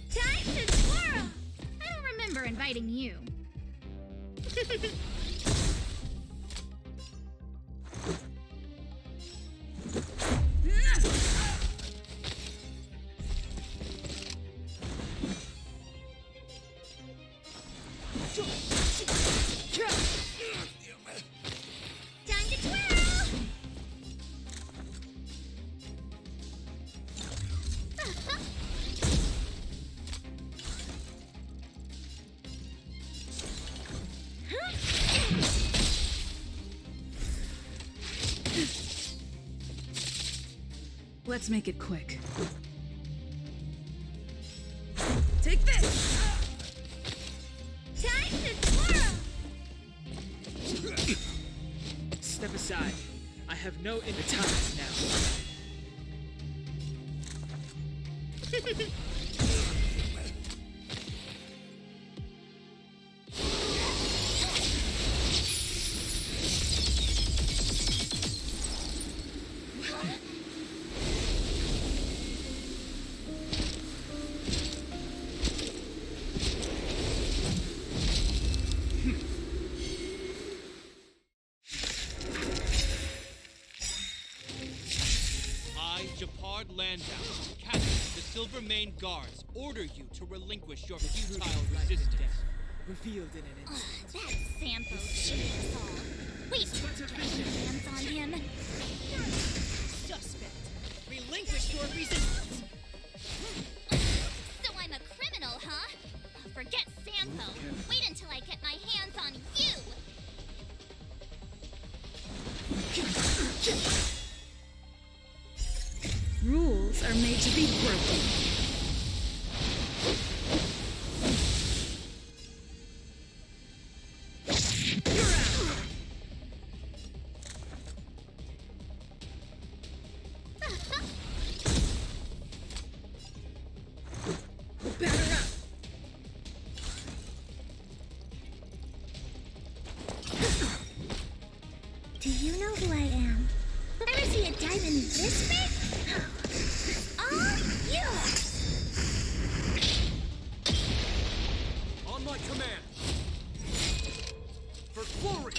Speaker 5: Time to twirl! I don't remember inviting you. Time to twirl!
Speaker 4: Let's make it quick. Take this!
Speaker 5: Time to twirl!
Speaker 6: Step aside. I have no time now.
Speaker 3: Landau, Captain, the Silvermane guards order you to relinquish your futile resistance.
Speaker 6: Revealed in an instant.
Speaker 5: That Sampo cheated us all. Wait, can I get hands on him?
Speaker 10: Suspect! Relinquish your resistance!
Speaker 5: So I'm a criminal, huh? Forget Sampo. Wait until I get my hands on you!
Speaker 4: Rules are made to be broken. Batter up!
Speaker 5: Do you know who I am? Ever see a diamond this big? All yours!
Speaker 9: On my command. For glory!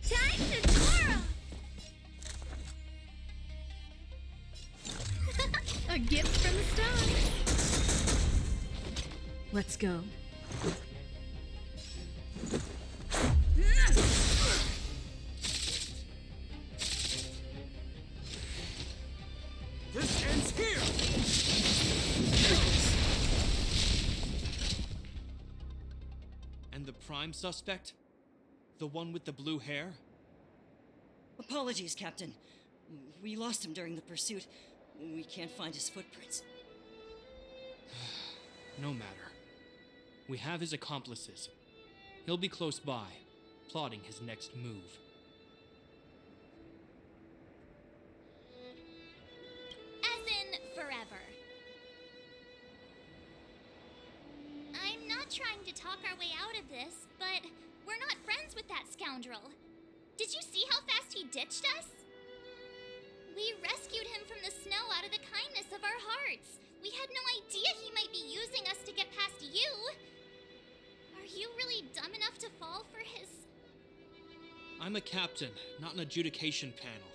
Speaker 5: Time to twirl! A gift from the stars.
Speaker 4: Let's go.
Speaker 9: This ends here!
Speaker 3: And the prime suspect? The one with the blue hair?
Speaker 10: Apologies, Captain. We lost him during the pursuit. We can't find his footprints.
Speaker 3: No matter. We have his accomplices. He'll be close by, plotting his next move.
Speaker 5: As in forever. I'm trying to talk our way out of this, but we're not friends with that scoundrel. Did you see how fast he ditched us? We rescued him from the snow out of the kindness of our hearts. We had no idea he might be using us to get past you. Are you really dumb enough to fall for his...
Speaker 3: I'm a captain, not an adjudication panel.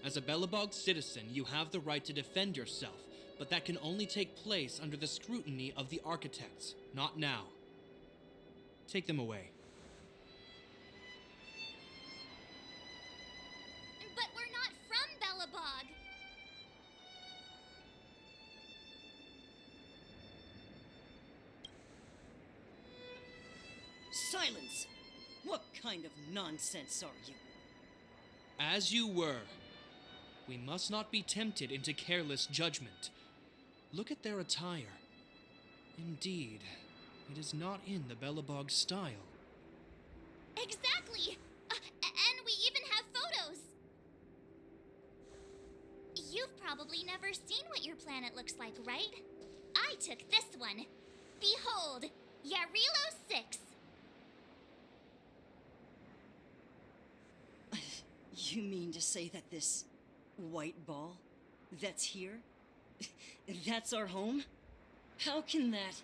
Speaker 3: As a Belobog citizen, you have the right to defend yourself, but that can only take place under the scrutiny of the architects, not now. Take them away.
Speaker 5: But we're not from Belobog.
Speaker 10: Silence! What kind of nonsense are you?
Speaker 3: As you were. We must not be tempted into careless judgment. Look at their attire. Indeed, it is not in the Belobog style.
Speaker 5: Exactly! And we even have photos! You've probably never seen what your planet looks like, right? I took this one. Behold, Jarilo-VI.
Speaker 10: You mean to say that this white ball that's here, that's our home? How can that...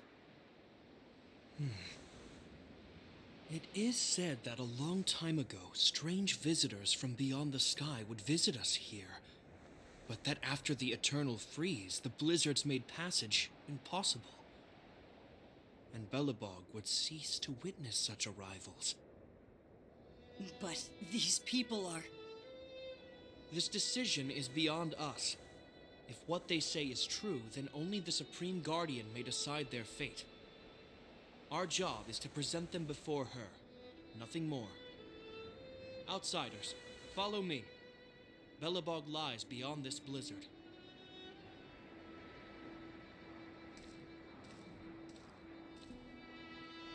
Speaker 3: It is said that a long time ago, strange visitors from beyond the sky would visit us here, but that after the eternal freeze, the blizzards made passage impossible. And Belobog would cease to witness such arrivals.
Speaker 10: But these people are...
Speaker 3: This decision is beyond us. If what they say is true, then only the Supreme Guardian may decide their fate. Our job is to present them before her, nothing more. Outsiders, follow me. Belobog lies beyond this blizzard.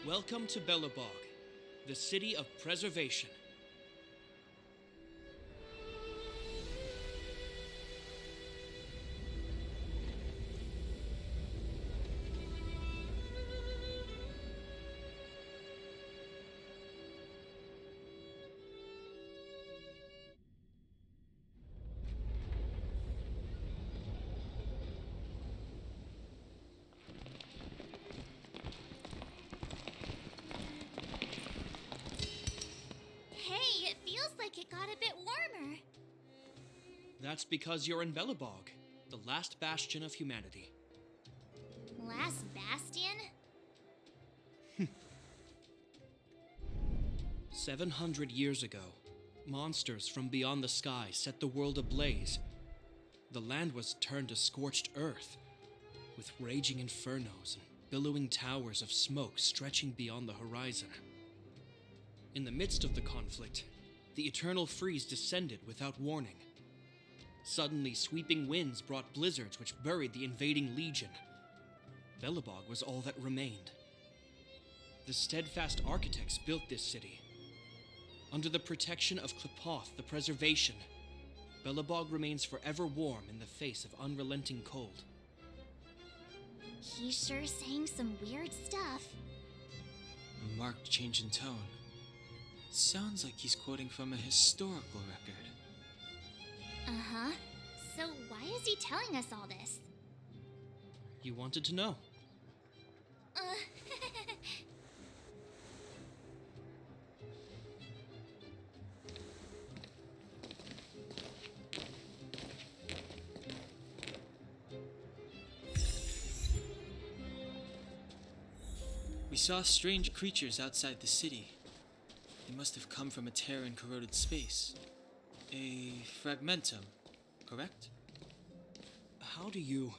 Speaker 3: Welcome to Belobog, the city of preservation.
Speaker 5: Hey, it feels like it got a bit warmer.
Speaker 3: That's because you're in Belobog, the last bastion of humanity.
Speaker 5: Last bastion?
Speaker 3: 700 years ago, monsters from beyond the sky set the world ablaze. The land was turned to scorched earth, with raging infernos and billowing towers of smoke stretching beyond the horizon. In the midst of the conflict, the eternal freeze descended without warning. Suddenly, sweeping winds brought blizzards which buried the invading legion. Belobog was all that remained. The steadfast architects built this city. Under the protection of Klipoth, the preservation, Belobog remains forever warm in the face of unrelenting cold.
Speaker 5: He's sure saying some weird stuff.
Speaker 3: A marked change in tone. Sounds like he's quoting from a historical record.
Speaker 5: Uh-huh. So why is he telling us all this?
Speaker 3: You wanted to know. We saw strange creatures outside the city. They must have come from a Terran-corroded space. A fragmentum, correct? How do you...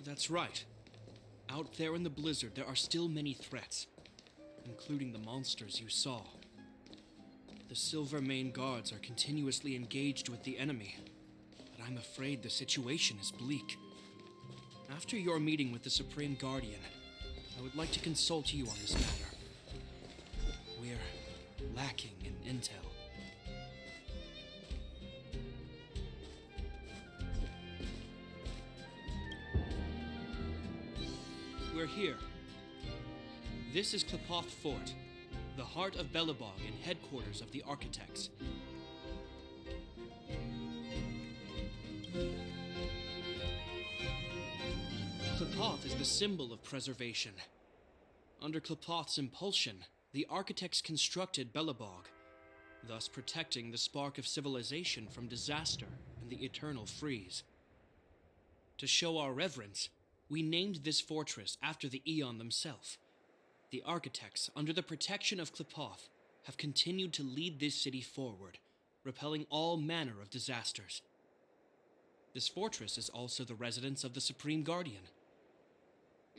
Speaker 3: That's right. Out there in the blizzard, there are still many threats, including the monsters you saw. The Silvermane guards are continuously engaged with the enemy, but I'm afraid the situation is bleak. After your meeting with the Supreme Guardian, I would like to consult you on this matter. We're lacking in intel. We're here. This is Klipoth Fort, the heart of Belobog and headquarters of the Architects. Klipoth is the symbol of preservation. Under Klipoth's impulsion, the Architects constructed Belobog, thus protecting the spark of civilization from disaster and the eternal freeze. To show our reverence, we named this fortress after the Aeon themselves. The Architects, under the protection of Klipoth, have continued to lead this city forward, repelling all manner of disasters. This fortress is also the residence of the Supreme Guardian.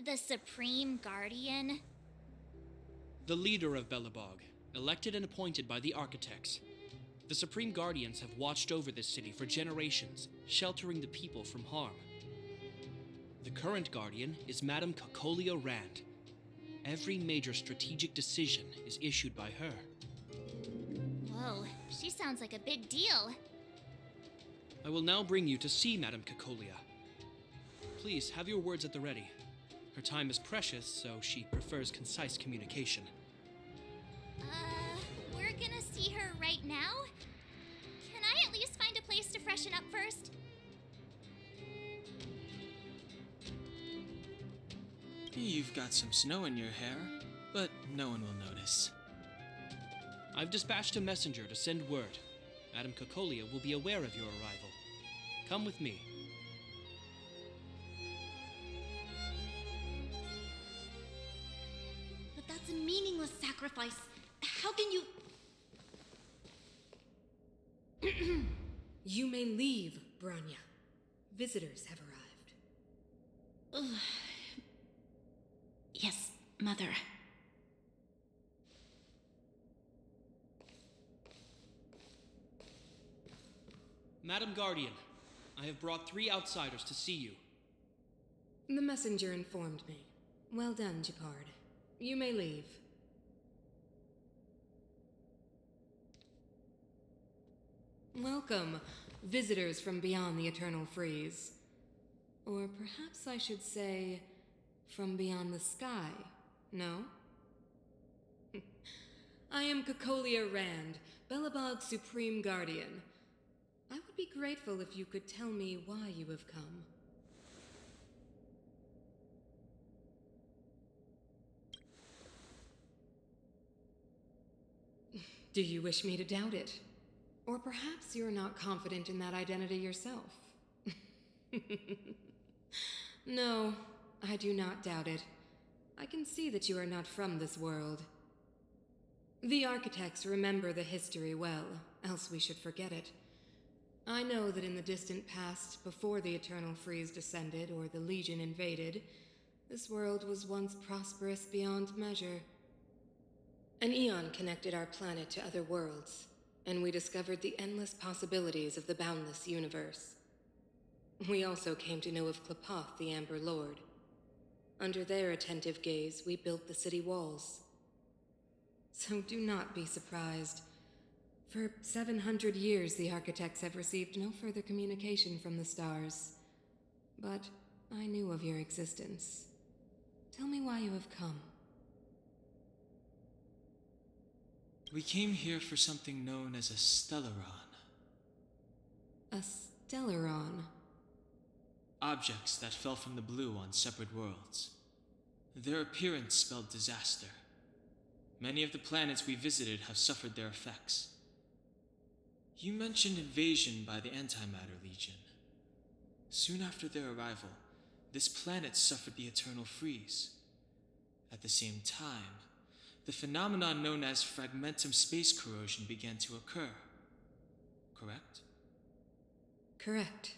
Speaker 5: The Supreme Guardian?
Speaker 3: The leader of Belobog, elected and appointed by the Architects. The Supreme Guardians have watched over this city for generations, sheltering the people from harm. The current Guardian is Madame Cocolia Rand. Every major strategic decision is issued by her.
Speaker 5: Whoa, she sounds like a big deal.
Speaker 3: I will now bring you to see Madame Cocolia. Please have your words at the ready. Her time is precious, so she prefers concise communication.
Speaker 5: We're gonna see her right now? Can I at least find a place to freshen up first?
Speaker 3: You've got some snow in your hair, but no one will notice. I've dispatched a messenger to send word. Madame Cocolia will be aware of your arrival. Come with me.
Speaker 7: But that's a meaningless sacrifice. How can you...
Speaker 11: You may leave, Branya. Visitors have arrived.
Speaker 1: Yes, Mother.
Speaker 3: Madam Guardian, I have brought 3 outsiders to see you.
Speaker 11: The messenger informed me. Well done, Gepard. You may leave. Welcome, visitors from beyond the Eternal Freeze. Or perhaps I should say, from beyond the sky, no? I am Cocolia Rand, Belobog's Supreme Guardian. I would be grateful if you could tell me why you have come. Do you wish me to doubt it? Or perhaps you're not confident in that identity yourself. No, I do not doubt it. I can see that you are not from this world. The Architects remember the history well, else we should forget it. I know that in the distant past, before the Eternal Freeze descended or the Legion invaded, this world was once prosperous beyond measure. An Aeon connected our planet to other worlds, and we discovered the endless possibilities of the boundless universe. We also came to know of Klipoth, the Amber Lord. Under their attentive gaze, we built the city walls. So do not be surprised. For 700 years, the Architects have received no further communication from the stars. But I knew of your existence. Tell me why you have come.
Speaker 3: We came here for something known as a Stellaron.
Speaker 11: A Stellaron?
Speaker 3: Objects that fell from the blue on separate worlds. Their appearance spelled disaster. Many of the planets we visited have suffered their effects. You mentioned invasion by the Antimatter Legion. Soon after their arrival, this planet suffered the Eternal Freeze. At the same time, the phenomenon known as fragmentum space corrosion began to occur. Correct?
Speaker 11: Correct.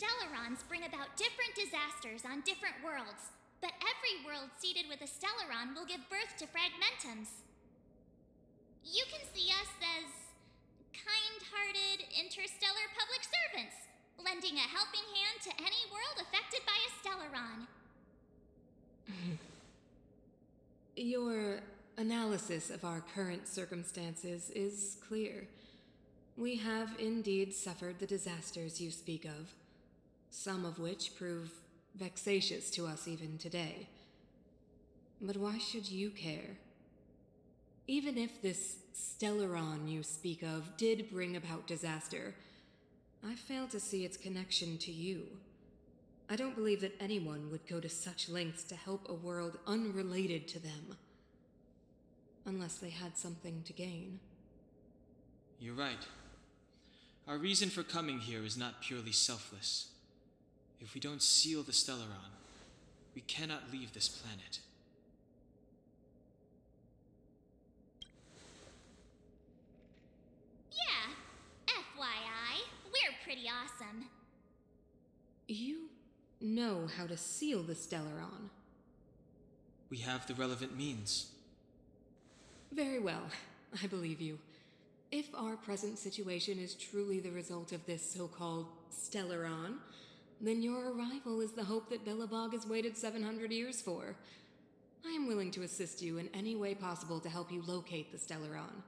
Speaker 5: Stellarons bring about different disasters on different worlds, but every world seeded with a Stellaron will give birth to fragmentums. You can see us as kind-hearted interstellar public servants, lending a helping hand to any world affected by a Stellaron.
Speaker 11: Your analysis of our current circumstances is clear. We have indeed suffered the disasters you speak of, some of which prove vexatious to us even today. But why should you care? Even if this Stellaron you speak of did bring about disaster, I fail to see its connection to you. I don't believe that anyone would go to such lengths to help a world unrelated to them, unless they had something to gain.
Speaker 3: You're right. Our reason for coming here is not purely selfless. If we don't seal the Stellaron, we cannot leave this planet.
Speaker 5: Yeah, FYI, we're pretty awesome.
Speaker 11: You know how to seal the Stellaron.
Speaker 3: We have the relevant means.
Speaker 11: Very well, I believe you. If our present situation is truly the result of this so-called Stellaron, then your arrival is the hope that Belobog has waited 700 years for. I am willing to assist you in any way possible to help you locate the Stellaron.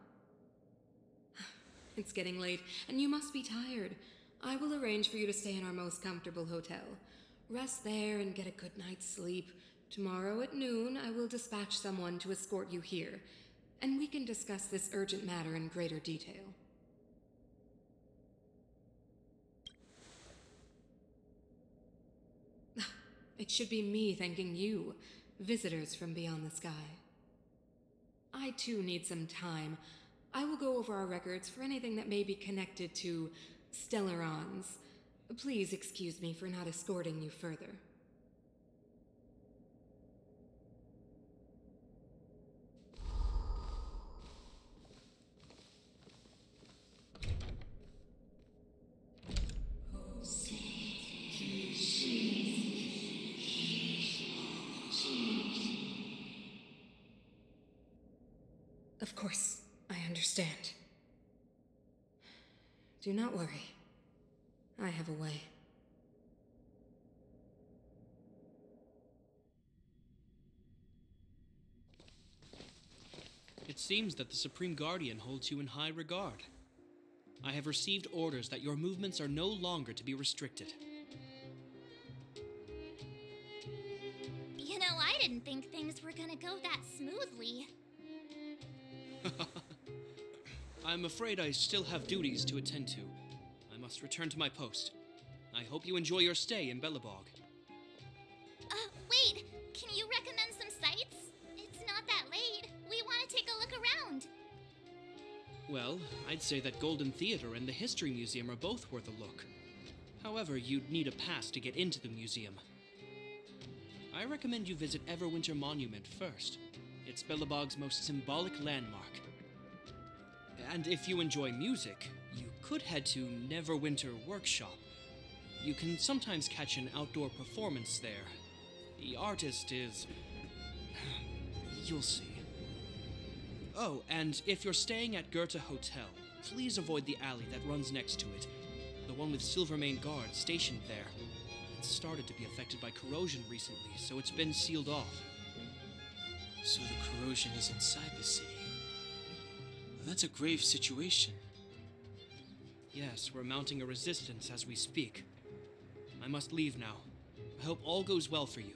Speaker 11: It's getting late, and you must be tired. I will arrange for you to stay in our most comfortable hotel. Rest there and get a good night's sleep. Tomorrow at noon, I will dispatch someone to escort you here, and we can discuss this urgent matter in greater detail. It should be me thanking you, visitors from beyond the sky. I too need some time. I will go over our records for anything that may be connected to Stellarons. Please excuse me for not escorting you further. Of course, I understand. Do not worry. I have a way.
Speaker 12: It seems that the Supreme Guardian holds you in high regard. I have received orders that your movements are no longer to be restricted.
Speaker 5: You know, I didn't think things were gonna go that smoothly.
Speaker 12: I'm afraid I still have duties to attend to. I must return to my post. I hope you enjoy your stay in Belobog.
Speaker 5: Wait, can you recommend some sites? It's not that late. We want to take a look around.
Speaker 12: Well, I'd say that Golden Theater and the History Museum are both worth a look. However, you'd need a pass to get into the museum. I recommend you visit Everwinter Monument first. It's Belobog's most symbolic landmark. And if you enjoy music, you could head to Neverwinter Workshop. You can sometimes catch an outdoor performance there. The artist is... you'll see. Oh, and if you're staying at Herta Hotel, please avoid the alley that runs next to it. The one with Silvermane guards stationed there. It's started to be affected by corrosion recently, so it's been sealed off.
Speaker 3: So the corrosion is inside the city. Well, that's a grave situation.
Speaker 12: Yes, we're mounting a resistance as we speak. I must leave now. I hope all goes well for you.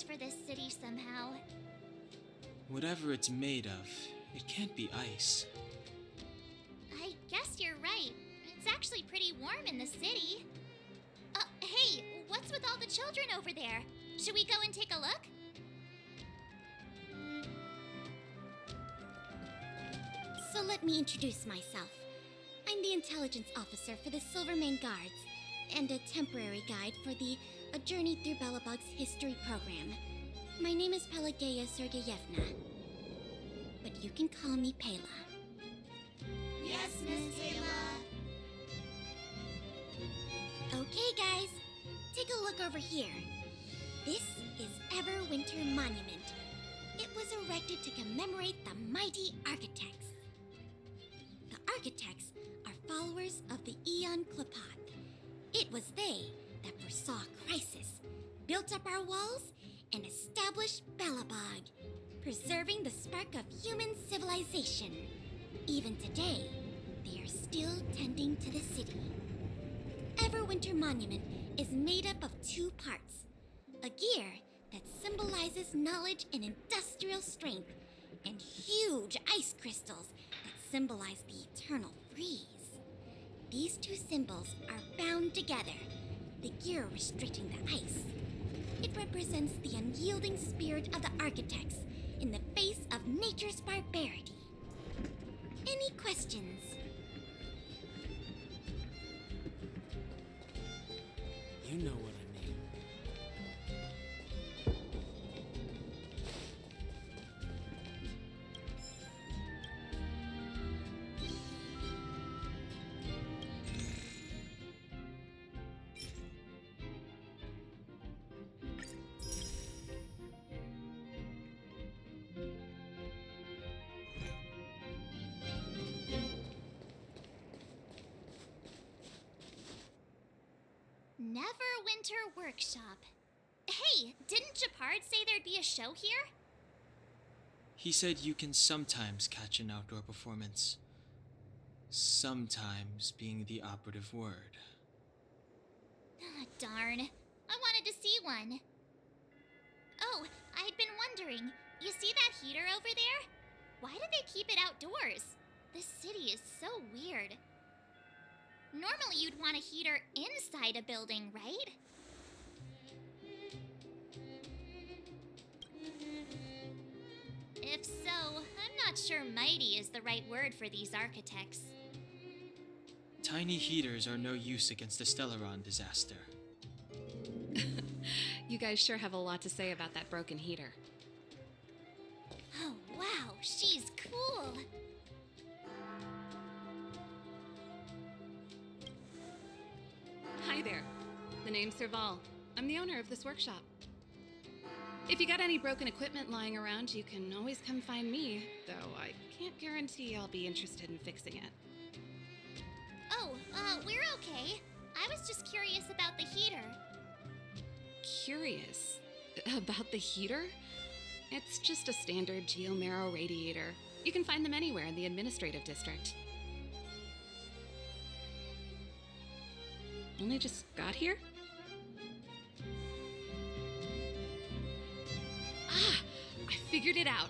Speaker 5: for this city somehow.
Speaker 3: Whatever it's made of, it can't be ice.
Speaker 5: I guess you're right. It's actually pretty warm in the city. Hey, what's with all the children over there? Should we go and take a look?
Speaker 7: So let me introduce myself. I'm the intelligence officer for the Silvermane Guards, and a temporary guide for the A Journey Through Belobog's History program. My name is Pelageya Sergeyevna, but you can call me Pela.
Speaker 2: Yes, Miss Taylor.
Speaker 7: Okay, guys, take a look over here. This is Everwinter Monument. It was erected to commemorate the mighty architects. The architects are followers of the Aeon Klapath. It was they that foresaw crisis, built up our walls, and established Belobog, preserving the spark of human civilization. Even today, they are still tending to the city. Everwinter Monument is made up of two parts. A gear that symbolizes knowledge and industrial strength, and huge ice crystals that symbolize the eternal freeze. These two symbols are bound together, the gear restricting the ice. It represents the unyielding spirit of the architects in the face of nature's barbarity. Any questions?
Speaker 12: You know what I mean.
Speaker 5: Neverwinter Workshop. Hey, didn't Japard say there'd be a show here?
Speaker 3: He said you can sometimes catch an outdoor performance. Sometimes being the operative word.
Speaker 5: Ah, darn. I wanted to see one. Oh, I'd been wondering. You see that heater over there? Why do they keep it outdoors? This city is so weird. Normally you'd want a heater inside a building, right? If so, I'm not sure mighty is the right word for these architects.
Speaker 3: Tiny heaters are no use against a Stellaron disaster.
Speaker 1: You guys sure have a lot to say about that broken heater.
Speaker 5: Oh, wow, she's cool.
Speaker 1: Hi there. The name's Serval. I'm the owner of this workshop. If you got any broken equipment lying around, you can always come find me, though I can't guarantee I'll be interested in fixing it.
Speaker 5: Oh, we're okay. I was just curious about the heater.
Speaker 1: Curious? About the heater? It's just a standard geomarrow radiator. You can find them anywhere in the administrative district. Only just got here? Ah! I figured it out.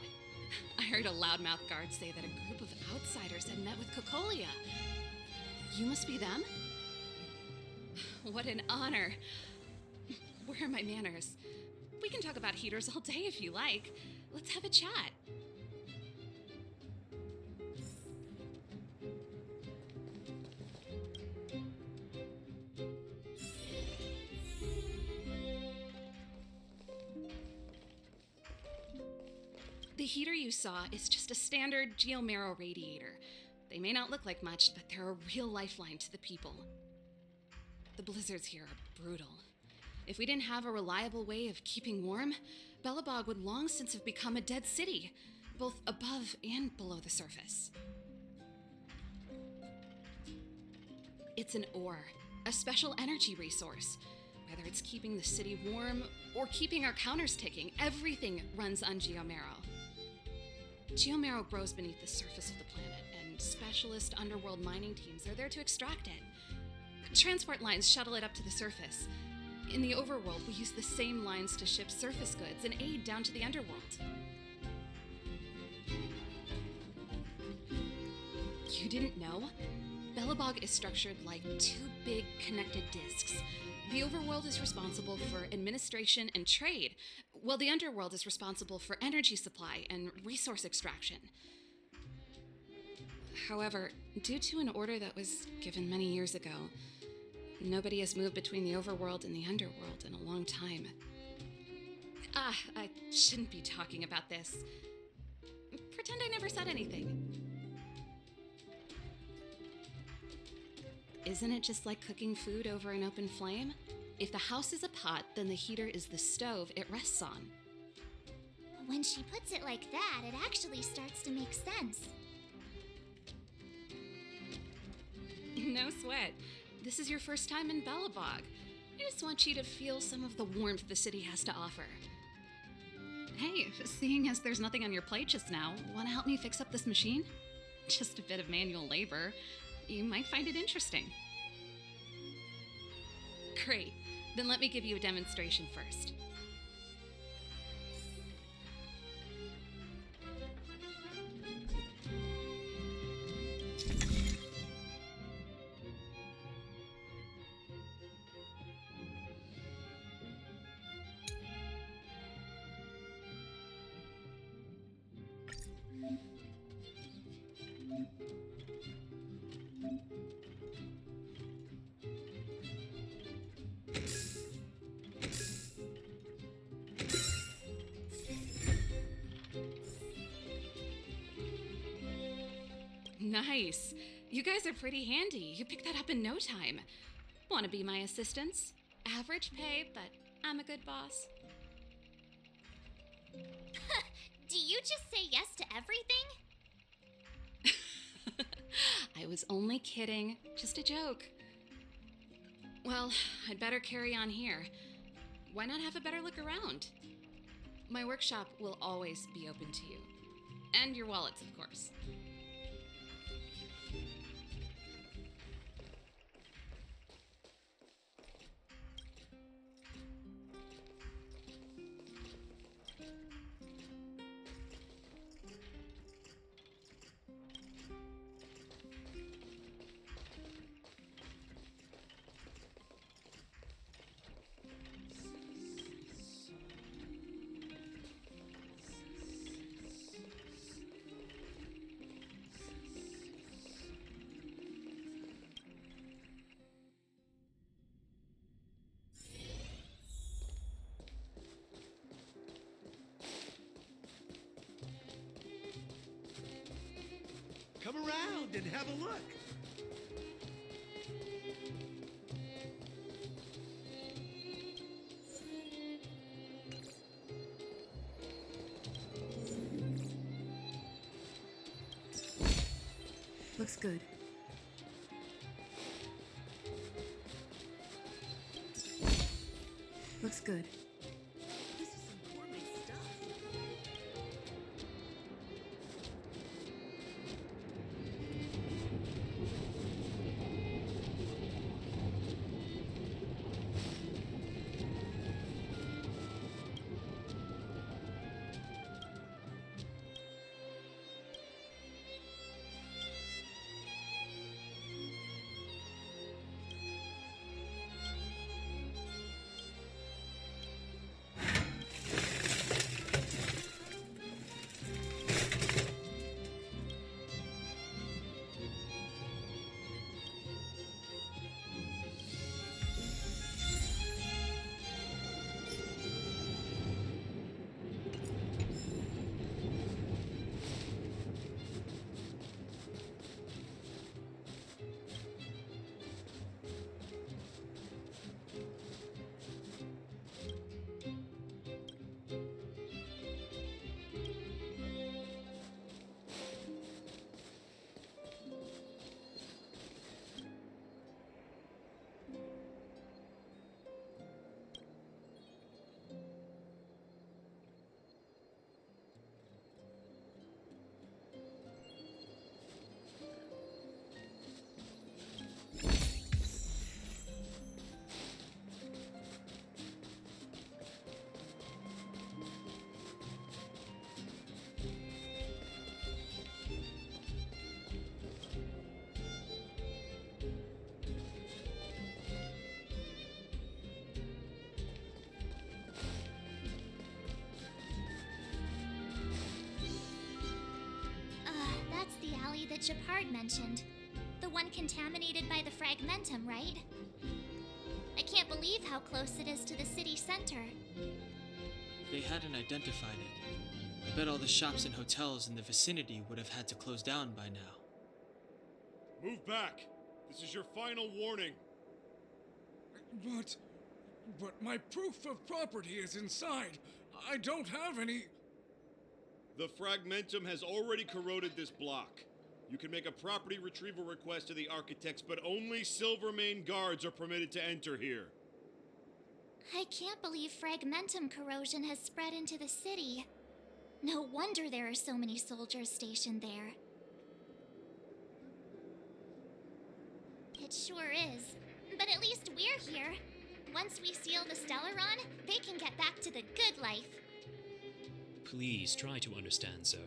Speaker 1: I heard a loudmouth guard say that a group of outsiders had met with Cocolia. You must be them? What an honor. Where are my manners? We can talk about heaters all day if you like. Let's have a chat. The heater you saw is just a standard geomarrow radiator. They may not look like much, but they're a real lifeline to the people. The blizzards here are brutal. If we didn't have a reliable way of keeping warm, Belobog would long since have become a dead city, both above and below the surface. It's an ore, a special energy resource. Whether it's keeping the city warm or keeping our counters ticking, everything runs on geomarrow. Geomarrow grows beneath the surface of the planet, and specialist underworld mining teams are there to extract it. Transport lines shuttle it up to the surface. In the overworld, we use the same lines to ship surface goods and aid down to the underworld. You didn't know? Belobog is structured like two big connected discs. The overworld is responsible for administration and trade, while the underworld is responsible for energy supply and resource extraction. However, due to an order that was given many years ago, nobody has moved between the overworld and the underworld in a long time. I shouldn't be talking about this. Pretend I never said anything. Isn't it just like cooking food over an open flame? If the house is a pot, then the heater is the stove it rests on.
Speaker 5: When she puts it like that, it actually starts to make sense.
Speaker 1: No sweat. This is your first time in Belobog. I just want you to feel some of the warmth the city has to offer. Hey, seeing as there's nothing on your plate just now, want to help me fix up this machine? Just a bit of manual labor. You might find it interesting. Great. Then let me give you a demonstration first. Nice. You guys are pretty handy. You picked that up in no time. Want to be my assistants? Average pay, but I'm a good boss.
Speaker 5: Do you just say yes to everything?
Speaker 1: I was only kidding. Just a joke. Well, I'd better carry on here. Why not have a better look around? My workshop will always be open to you. And your wallets, of course.
Speaker 13: Come around and have a look.
Speaker 11: Looks good. Looks good.
Speaker 10: This is some gourmet stuff.
Speaker 5: Japard mentioned. The one contaminated by the fragmentum, right? I can't believe how close it is to the city center.
Speaker 3: If they hadn't identified it, I bet all the shops and hotels in the vicinity would have had to close down by now.
Speaker 14: Move back! This is your final warning.
Speaker 15: But my proof of property is inside. I don't have any.
Speaker 14: The fragmentum has already corroded this block. You can make a property retrieval request to the architects, but only Silvermane guards are permitted to enter here.
Speaker 5: I can't believe fragmentum corrosion has spread into the city. No wonder there are so many soldiers stationed there. It sure is. But at least we're here. Once we seal the Stellaron, they can get back to the good life.
Speaker 16: Please try to understand, sir.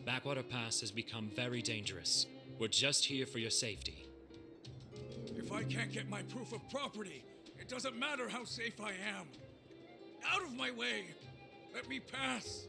Speaker 16: Backwater Pass has become very dangerous. We're just here for your safety.
Speaker 15: If I can't get my proof of property, it doesn't matter how safe I am. Out of my way! Let me pass!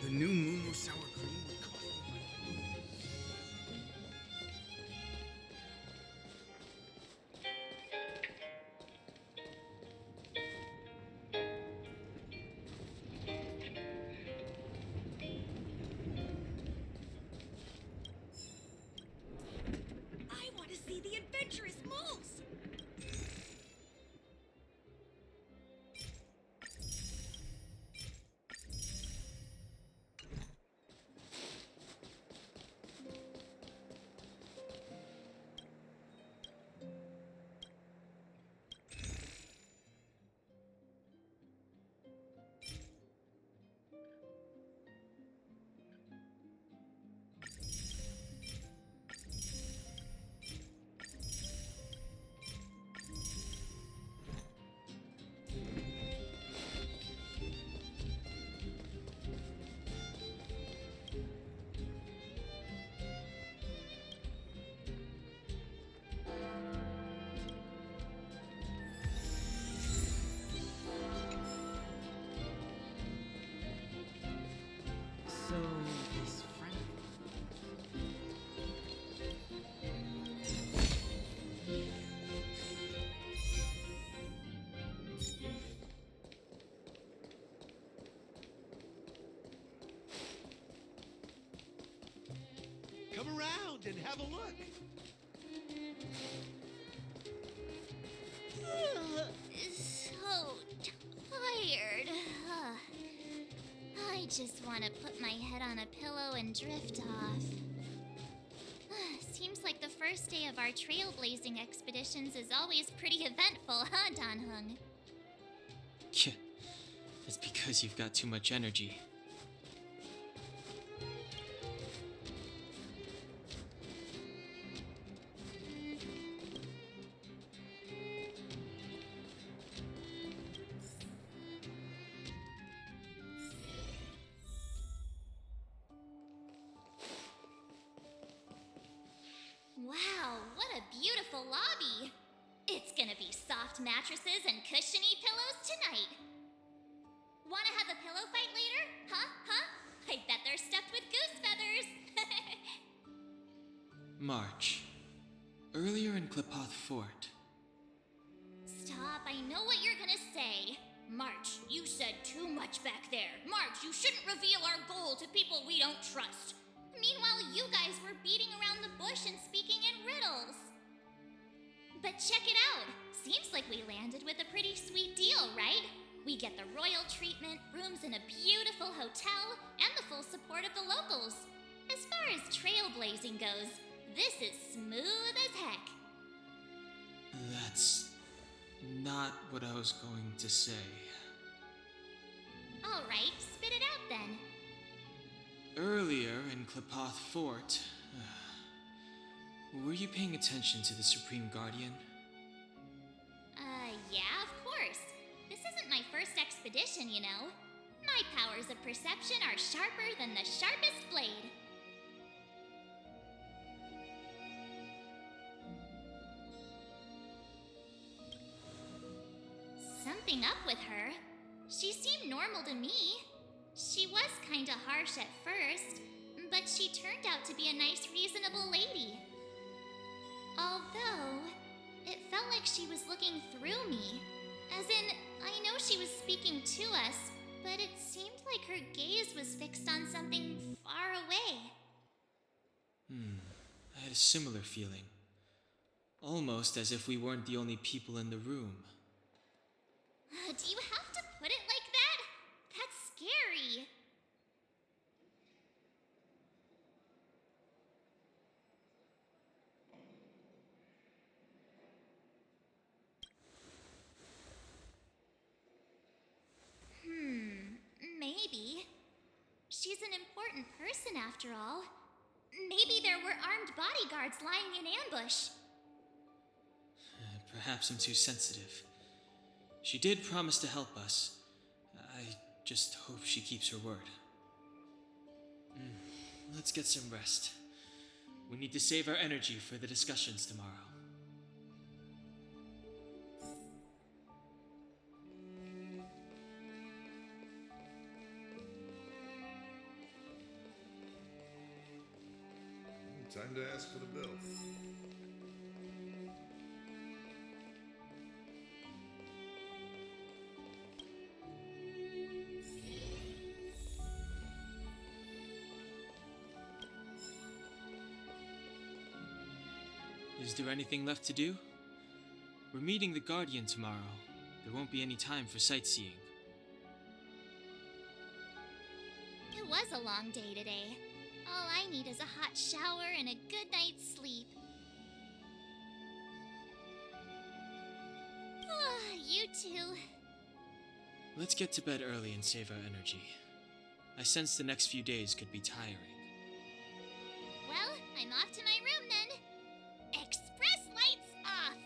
Speaker 17: The new Moo sour cream would cost me
Speaker 2: I want to see the adventurous moles!
Speaker 17: So, this friend.
Speaker 13: Come around and have a look.
Speaker 5: So tired. I just want to put my head on a pillow and drift off. Seems like the first day of our trailblazing expeditions is always pretty eventful, huh, Dan-hung?
Speaker 3: Yeah, it's because you've got too much energy.
Speaker 5: Wow, what a beautiful lobby! It's gonna be soft mattresses and cushiony pillows tonight. Wanna have a pillow fight later? Huh? I bet they're stuffed with goose feathers!
Speaker 3: March. Earlier in Klipoth Fort.
Speaker 5: Stop, I know what you're gonna say. March, you said too much back there. March, you shouldn't reveal our goal to people we don't trust. Meanwhile, you guys were beating around the bush and speaking in riddles. But check it out. Seems like we landed with a pretty sweet deal, right? We get the royal treatment, rooms in a beautiful hotel, and the full support of the locals. As far as trailblazing goes, this is smooth as heck.
Speaker 3: That's not what I was going to say.
Speaker 5: Alright, spit it out then.
Speaker 3: Earlier in Klepoth Fort, were you paying attention to the Supreme Guardian?
Speaker 5: Yeah, of course. This isn't my first expedition, you know. My powers of perception are sharper than the sharpest blade. Something up with her. She seemed normal to me. She was kinda harsh at first, but she turned out to be a nice, reasonable lady. Although, it felt like she was looking through me. As in, I know she was speaking to us, but it seemed like her gaze was fixed on something far away.
Speaker 3: I had a similar feeling. Almost as if we weren't the only people in the room.
Speaker 5: Do you have to put it like that? That's scary. Maybe. She's an important person after all. Maybe there were armed bodyguards lying in ambush.
Speaker 3: Perhaps I'm too sensitive. She did promise to help us. I just hope she keeps her word. Let's get some rest. We need to save our energy for the discussions tomorrow.
Speaker 18: Time to ask for the bill.
Speaker 3: Is there anything left to do? We're meeting the Guardian tomorrow. There won't be any time for sightseeing.
Speaker 5: It was a long day today. All I need is a hot shower and a good night's sleep. You too.
Speaker 3: Let's get to bed early and save our energy. I sense the next few days could be tiring.
Speaker 5: Well, I'm off to my room then. Express lights off!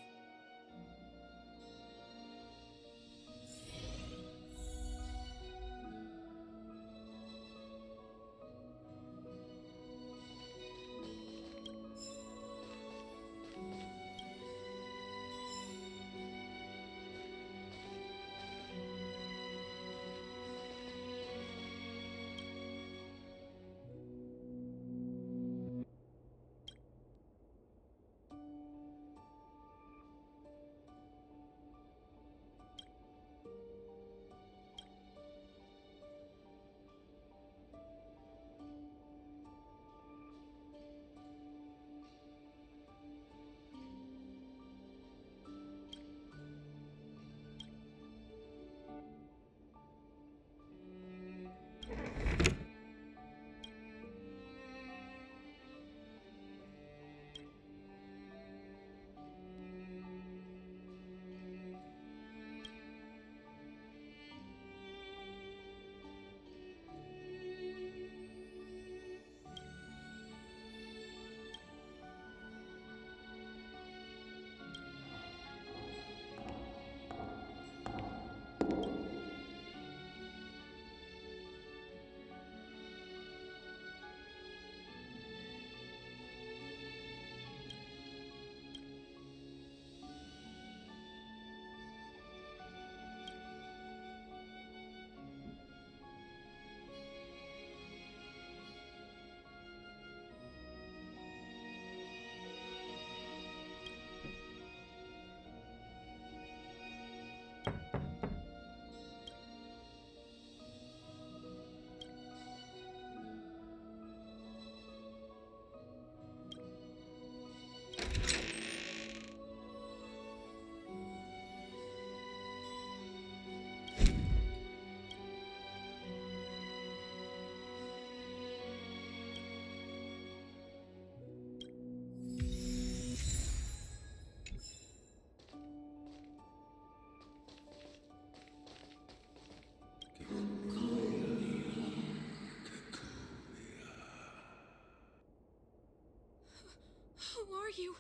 Speaker 11: are you?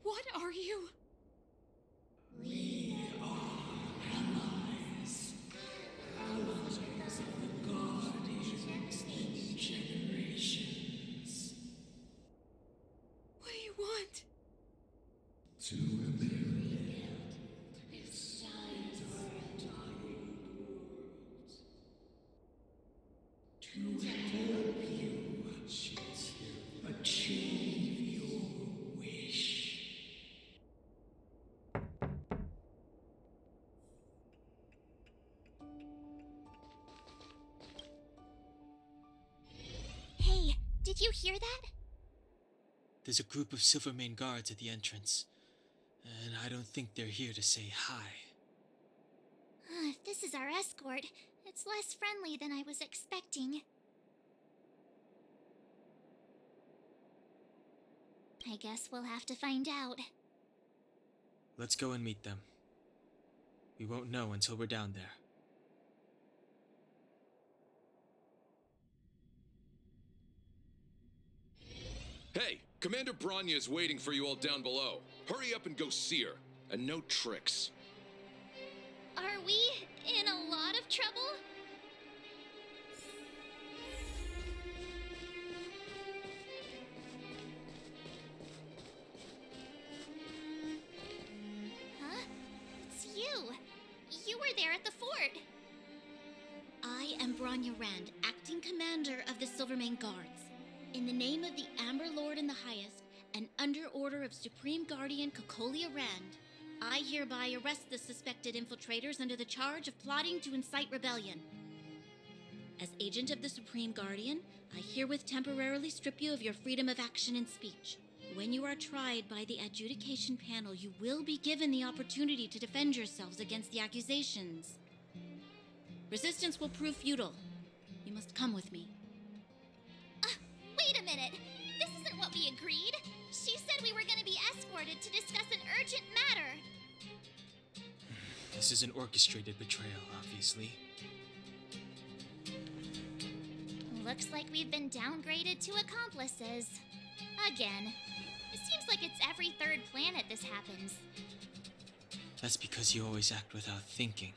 Speaker 11: What are you?
Speaker 15: We are allies. Allies of the Guardians through generations.
Speaker 11: What do you want?
Speaker 15: To rebuild its science for dying world. To help you achieve your wish.
Speaker 5: Hey, did you hear that?
Speaker 3: There's a group of Silvermane guards at the entrance, and I don't think they're here to say hi.
Speaker 5: If this is our escort, it's less friendly than I was expecting. I guess we'll have to find out.
Speaker 3: Let's go and meet them. We won't know until we're down there.
Speaker 19: Hey, Commander Branya is waiting for you all down below. Hurry up and go see her. And no tricks.
Speaker 5: Are we in a lot of trouble? Huh? It's you. You were there at the fort.
Speaker 7: I am Branya Rand, acting commander of the Silvermane Guards. In the name of the Amber Lord in the Highest, and under order of Supreme Guardian Cocolia Rand, I hereby arrest the suspected infiltrators under the charge of plotting to incite rebellion. As agent of the Supreme Guardian, I herewith temporarily strip you of your freedom of action and speech. When you are tried by the adjudication panel, you will be given the opportunity to defend yourselves against the accusations. Resistance will prove futile. You must come with me.
Speaker 5: Wait a minute. This isn't what we agreed. She said we were going to be escorted to discuss an urgent matter.
Speaker 3: This is an orchestrated betrayal, obviously.
Speaker 5: Looks like we've been downgraded to accomplices. Again. It seems like it's every third planet this happens.
Speaker 3: That's because you always act without thinking.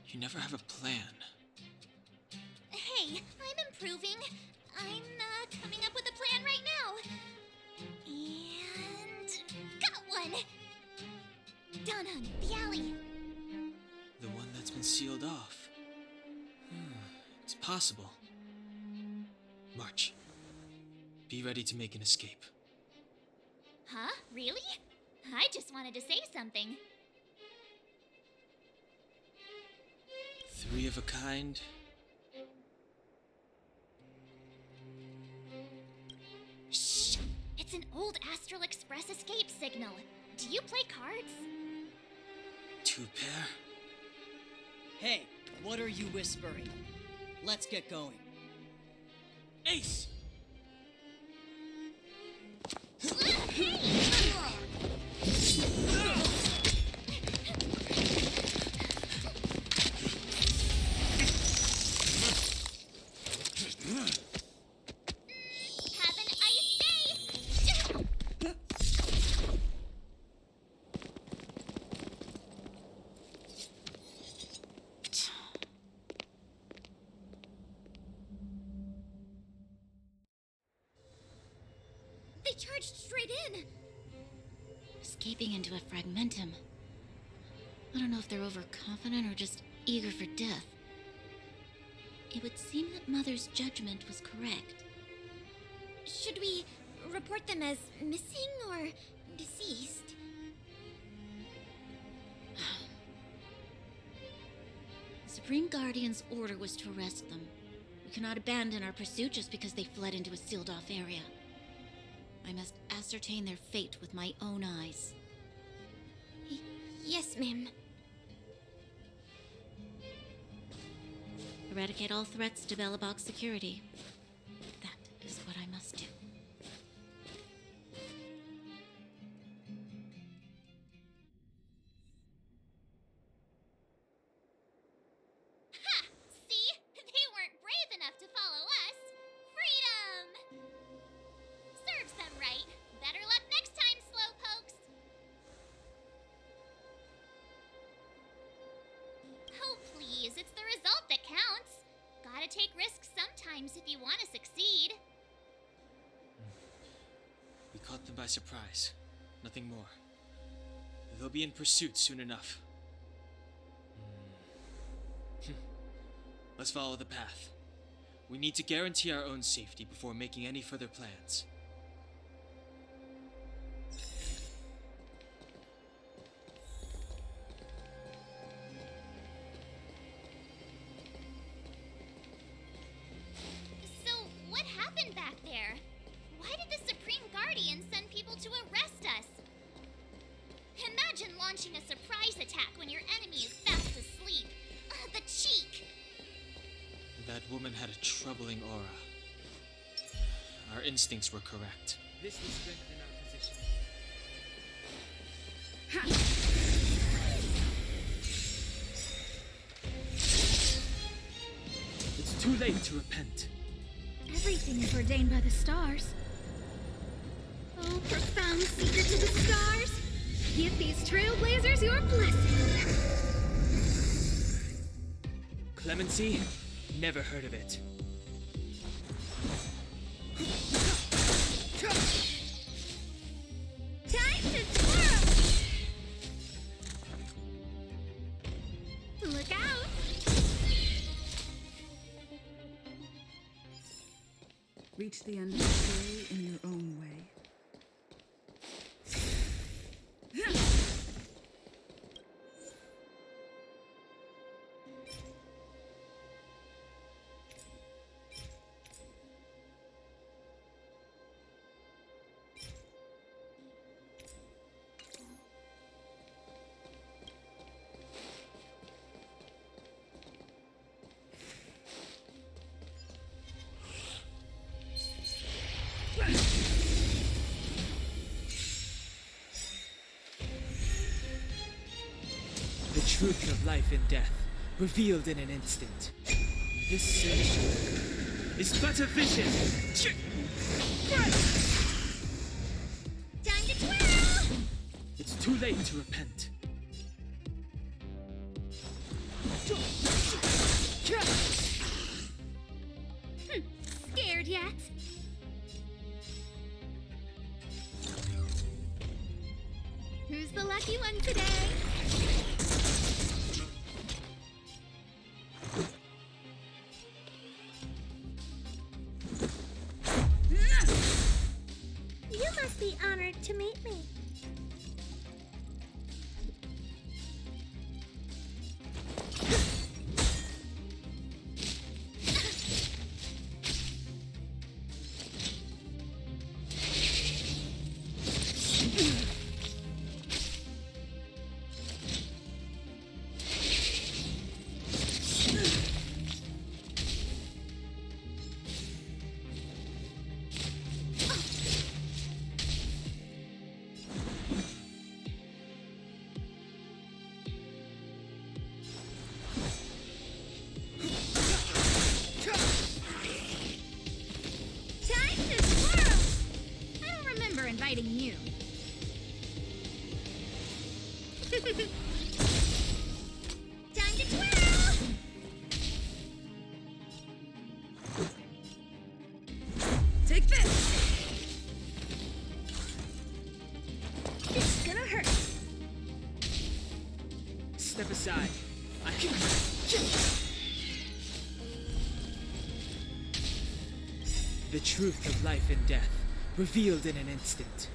Speaker 3: You never have a plan.
Speaker 5: Hey, I'm improving. I'm coming up with a plan right now. And got one! Donhun, the alley.
Speaker 3: The one that's been sealed off. It's possible. March. Be ready to make an escape.
Speaker 5: Huh? Really? I just wanted to say something.
Speaker 3: 3 of a kind.
Speaker 5: Shh! It's an old Astral Express escape signal. Do you play cards?
Speaker 3: 2 pair.
Speaker 10: Hey, what are you whispering? Let's get going.
Speaker 12: Ace!
Speaker 5: Have an ice day! They charged straight in!
Speaker 7: Escaping into a fragmentum. I don't know if they're overconfident or just eager for death. It would seem that Mother's judgment was correct.
Speaker 5: Should we report them as missing or deceased?
Speaker 7: The Supreme Guardian's order was to arrest them. We cannot abandon our pursuit just because they fled into a sealed-off area. I must ascertain their fate with my own eyes.
Speaker 5: Yes, ma'am.
Speaker 7: Eradicate all threats to Bellabog security. That is what I must do.
Speaker 5: Ha! See? They weren't brave enough to follow us. Freedom! Serves them right. Better luck next
Speaker 3: by surprise. Nothing more. They'll be in pursuit soon enough. Let's follow the path. We need to guarantee our own safety before making any further plans.
Speaker 5: So, what happened back there? Why did the Supreme Guardian send people to arrest us? Imagine launching a surprise attack when your enemy is fast asleep. The cheek!
Speaker 3: That woman had a troubling aura. Our instincts were correct.
Speaker 6: This will strengthen our position. It's too late to repent.
Speaker 1: Everything is ordained by the stars. Oh, profound secret to the stars! Give these trailblazers your blessing.
Speaker 6: Clemency? Never heard of it.
Speaker 1: Time to twirl! Look out!
Speaker 4: Reach the end of the story in your own way.
Speaker 6: The truth of life and death, revealed in an instant. This search is but a vision.
Speaker 5: Time to twirl!
Speaker 6: It's too late to repent.
Speaker 1: Scared yet? Who's the lucky one today?
Speaker 2: You must be honored to meet me.
Speaker 1: Inviting you.
Speaker 5: Time to twirl!
Speaker 4: Take this!
Speaker 1: It's gonna hurt.
Speaker 6: Step aside. I can... The truth of life and death, revealed in an instant.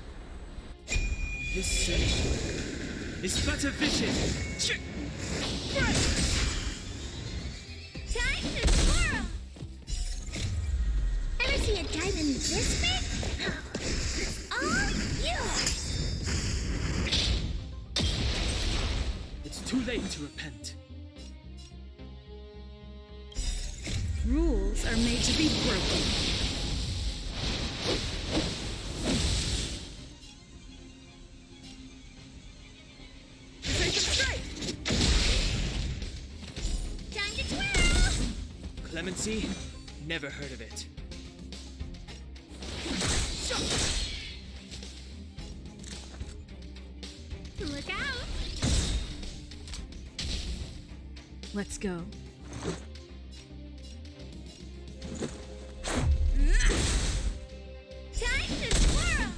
Speaker 6: This search is but a vision.
Speaker 5: Time to twirl! Ever see a diamond this big? It's all yours!
Speaker 6: It's too late to repent.
Speaker 4: Rules are made to be broken.
Speaker 6: Clemency? Never heard of it.
Speaker 1: Look out! Let's go.
Speaker 5: Time to twirl!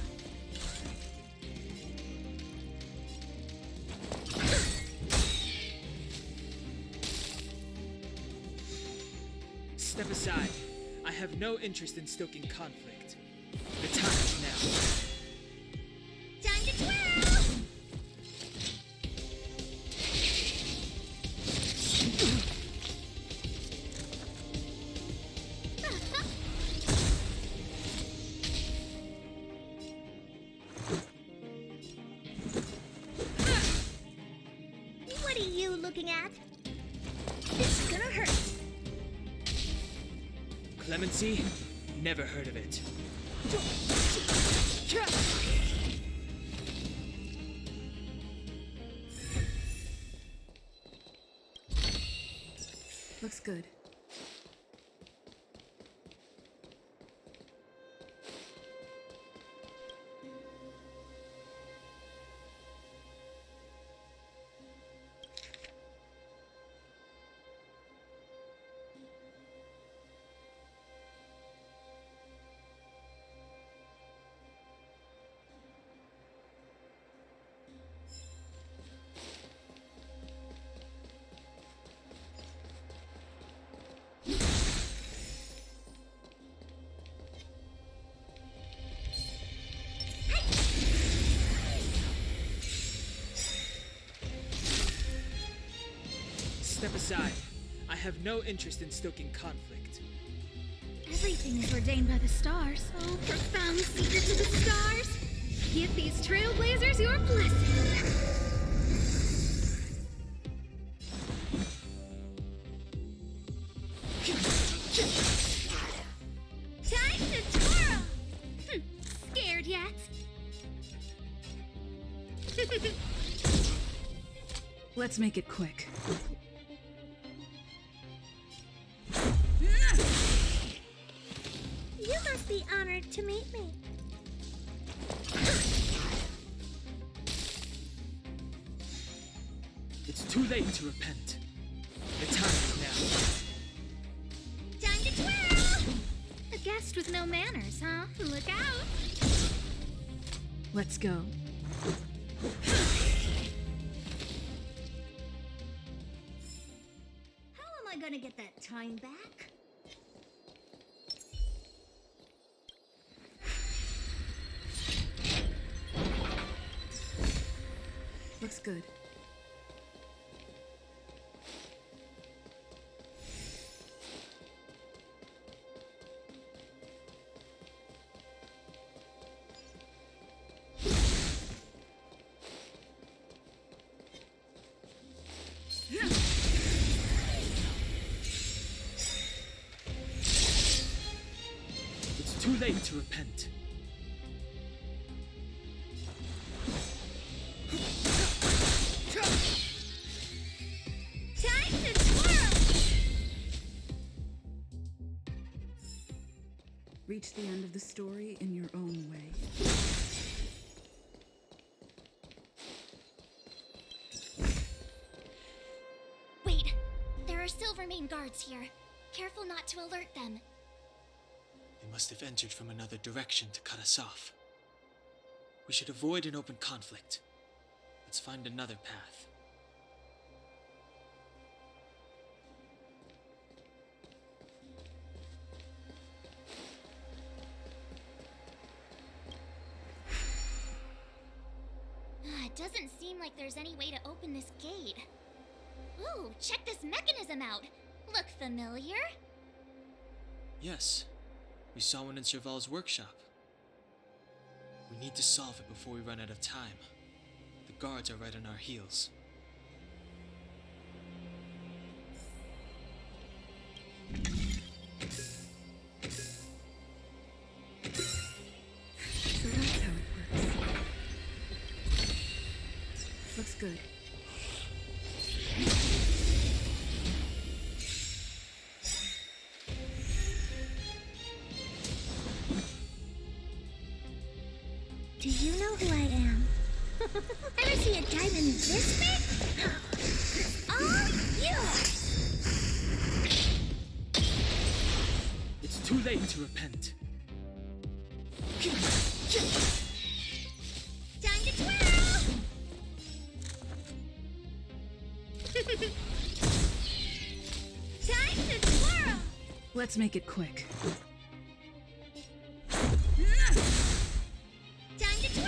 Speaker 6: Step aside. I have no interest in stoking conflict. The time is now.
Speaker 2: Time to twirl! What are you looking at? This is gonna hurt.
Speaker 6: Clemency? Never heard of it.
Speaker 4: Looks good.
Speaker 6: Step aside. I have no interest in stoking conflict.
Speaker 1: Everything is ordained by the stars. So profound secret to the stars. Give these trailblazers your blessing. Time to twirl! Scared yet?
Speaker 4: Let's make it quick.
Speaker 2: You must be honored to meet me.
Speaker 6: It's too late to repent. The time is now.
Speaker 2: Time to twirl!
Speaker 1: A guest with no manners, huh? Look out!
Speaker 4: Let's go.
Speaker 2: How am I gonna get that time back?
Speaker 4: Looks good.
Speaker 6: It's too late to repent.
Speaker 2: Time to twirl!
Speaker 4: Reach the end of the story in your own way.
Speaker 5: Wait, there are Silvermane guards here. Careful not to alert them.
Speaker 3: They must have entered from another direction to cut us off. We should avoid an open conflict. Let's find another path.
Speaker 5: It doesn't seem like there's any way to open this gate. Ooh, check this mechanism out. Look familiar?
Speaker 3: Yes, we saw one in Serval's workshop. We need to solve it before we run out of time. The guards are right on our heels.
Speaker 4: So that's how it works. Looks good.
Speaker 2: Do you know who I am? Ever see a diamond this big? It's all yours!
Speaker 6: It's too late to repent.
Speaker 2: Time to twirl! Time to twirl!
Speaker 4: Let's make it quick.
Speaker 5: Time to twirl!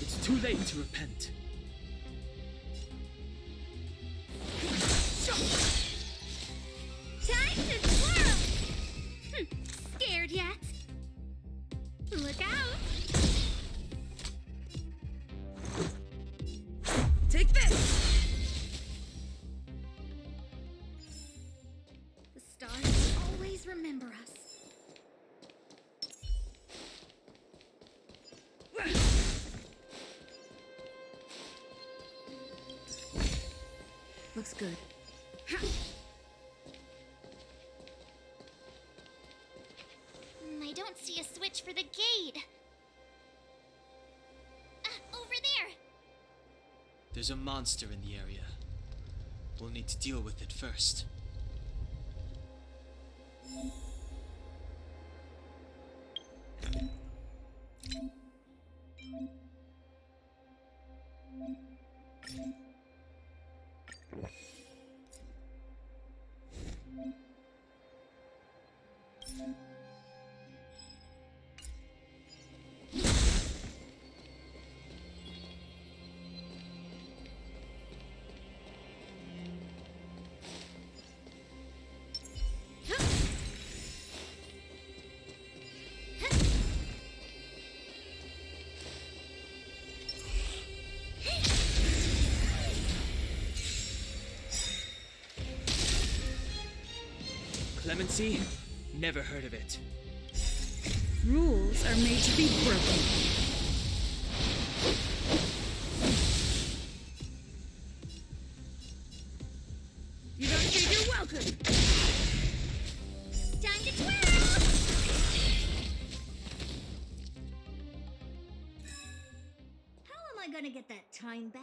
Speaker 6: It's too late to repent.
Speaker 5: Time to twirl! Scared yet? Look out!
Speaker 4: Take this!
Speaker 5: The stars will always remember us.
Speaker 4: Looks good.
Speaker 5: I don't see a switch for the gate. Over there!
Speaker 3: There's a monster in the area. We'll need to deal with it first.
Speaker 6: Clemency? Never heard of it.
Speaker 4: Rules are made to be broken. You don't think you're welcome!
Speaker 5: Time to twirl!
Speaker 2: How am I gonna get that time back?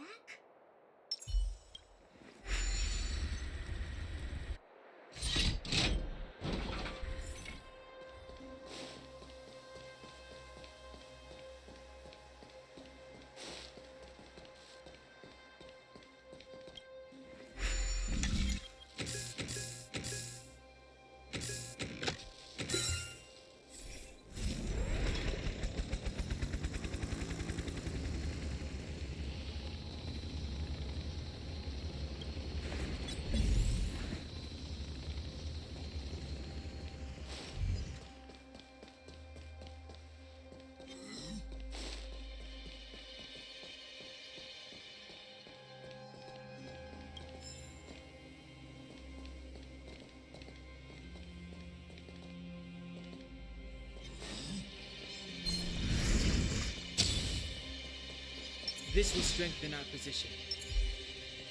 Speaker 6: This will strengthen our position.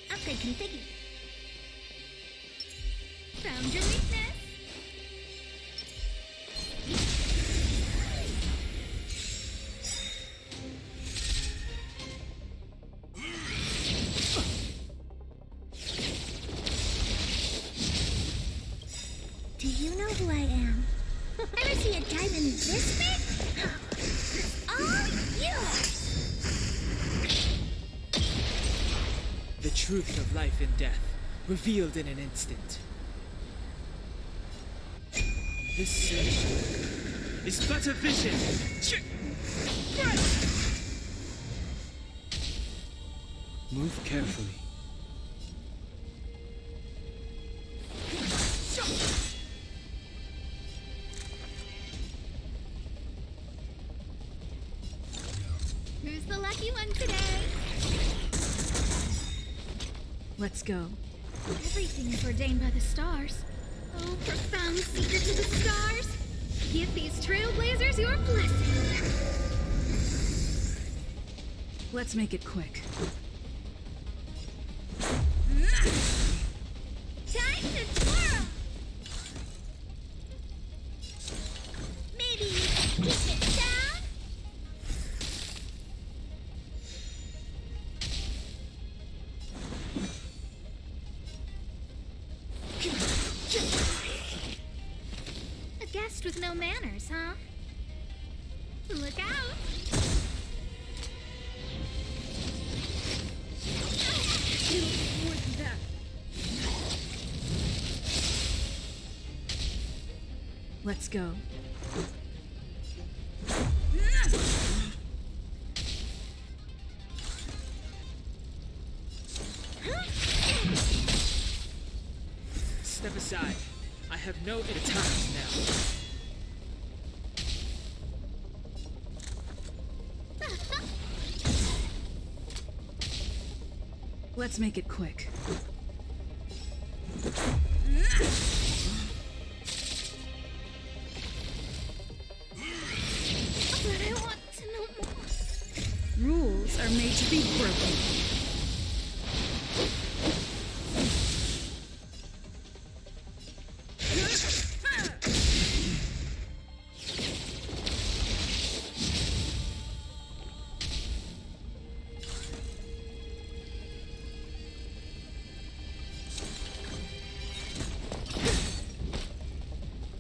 Speaker 2: Upgrade configured.
Speaker 5: Found your weakness!
Speaker 2: Do you know who I am? Ever see a diamond this big? It's all yours!
Speaker 6: The truth of life and death, revealed in an instant. This search is but a vision.
Speaker 3: Move carefully.
Speaker 5: Who's the lucky one today?
Speaker 4: Let's go.
Speaker 5: Everything is ordained by the stars. Oh, profound secrets of the stars! Give these trailblazers your blessing!
Speaker 4: Let's make it quick.
Speaker 2: Time to twirl! Maybe keep it down?
Speaker 5: A guest with no manners, huh? Look out!
Speaker 4: More than that. Let's go.
Speaker 6: Step aside. I have no time now.
Speaker 4: Let's make it quick.
Speaker 5: But I want to know more.
Speaker 4: Rules are made to be broken.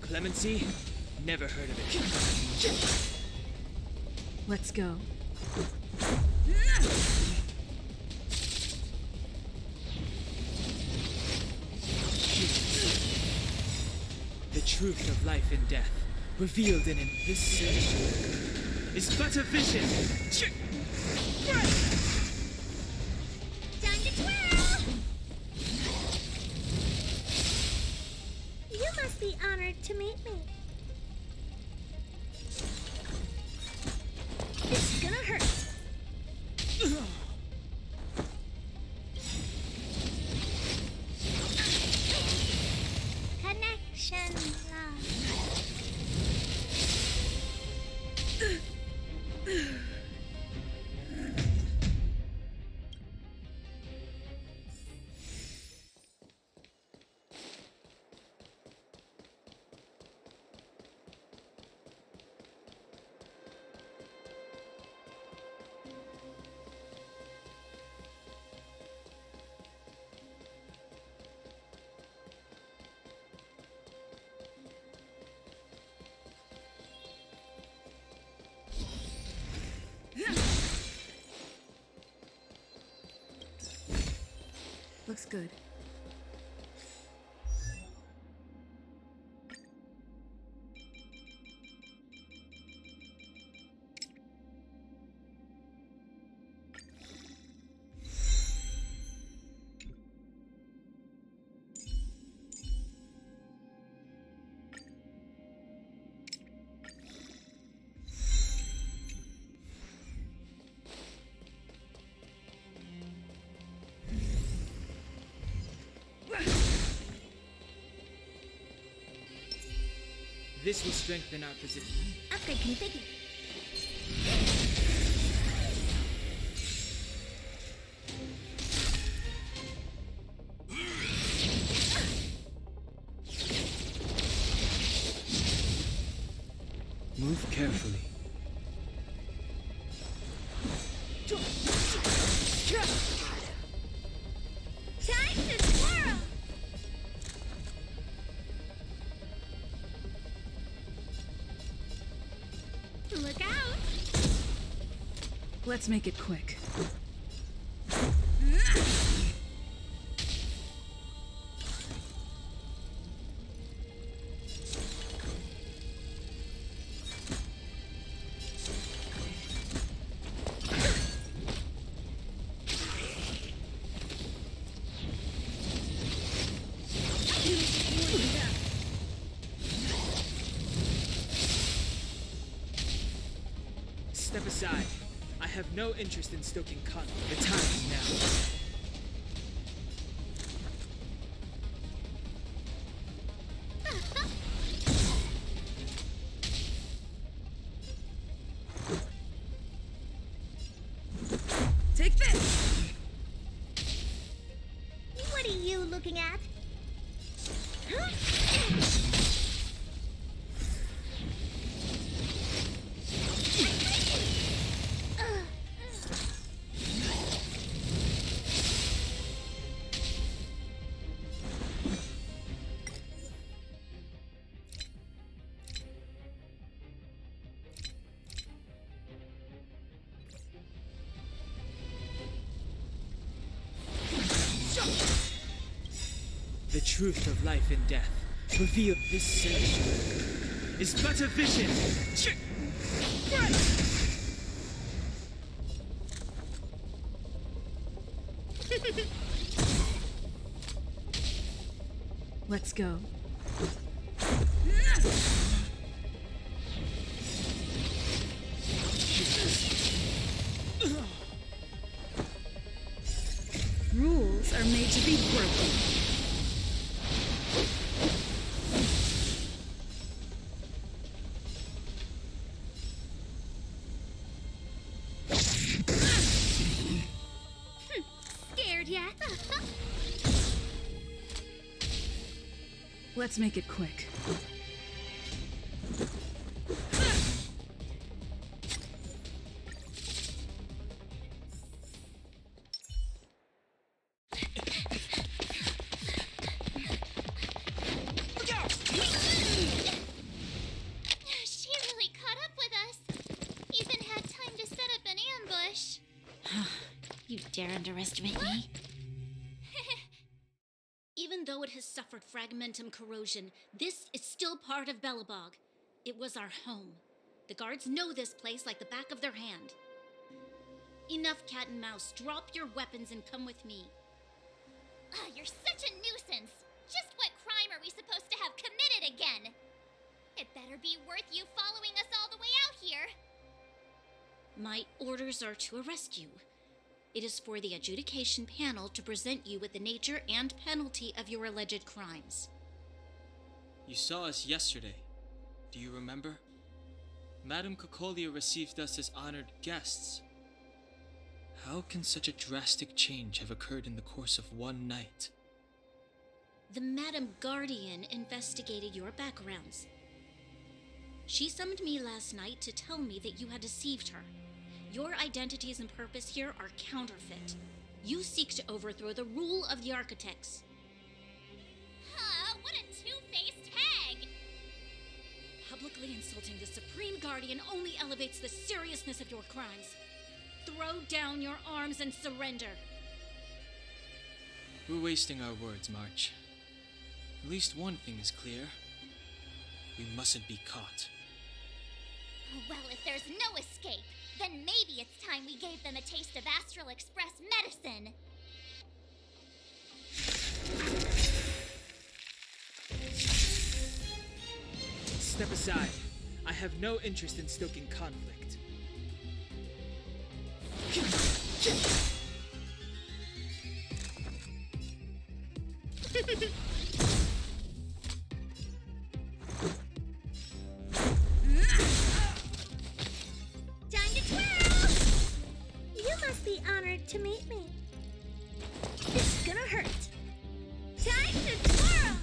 Speaker 6: Clemency? Never heard of it.
Speaker 4: Let's go.
Speaker 6: The truth of life and death, revealed in this sanctuary, is but a vision.
Speaker 2: Time to twirl! You must be honored to meet me. This is gonna hurt.
Speaker 5: Connection, love.
Speaker 4: Looks good.
Speaker 6: This will strengthen our position.
Speaker 2: Upgrade configured.
Speaker 6: Move carefully.
Speaker 2: Time to twirl!
Speaker 5: Look out!
Speaker 4: Let's make it quick.
Speaker 6: Step aside. I have no interest in stoking conflict. The time is now.
Speaker 2: looking at? Huh?
Speaker 6: The truth of life and death revealed this sanctuary is but a vision.
Speaker 1: Let's go. Rules are made to be broken.
Speaker 5: Scared yet?
Speaker 1: Let's make it quick.
Speaker 5: She really caught up with us. Even had time to set up an ambush.
Speaker 2: You dare underestimate me? Even though it has suffered fragmentum corrosion, this is still part of Belobog. It was our home. The guards know this place like the back of their hand. Enough cat and mouse. Drop your weapons and come with me.
Speaker 5: You're such a nuisance. Just what crime are we supposed to have committed again? It better be worth you following us all the way out here.
Speaker 2: My orders are to arrest you. It is for the adjudication panel to present you with the nature and penalty of your alleged crimes.
Speaker 3: You saw us yesterday. Do you remember? Madame Cocolia received us as honored guests. How can such a drastic change have occurred in the course of one night?
Speaker 2: The Madame Guardian investigated your backgrounds. She summoned me last night to tell me that you had deceived her. Your identities and purpose here are counterfeit. You seek to overthrow the rule of the architects.
Speaker 5: What a two-faced hag!
Speaker 2: Publicly insulting the Supreme Guardian only elevates the seriousness of your crimes. Throw down your arms and surrender.
Speaker 3: We're wasting our words, March. At least one thing is clear. We mustn't be caught.
Speaker 5: Well, if there's no escape, then maybe it's time we gave them a taste of Astral Express medicine.
Speaker 6: Step aside. I have no interest in stoking conflict.
Speaker 2: Time to twirl! You must be honored to meet me. This is gonna hurt. Time to twirl!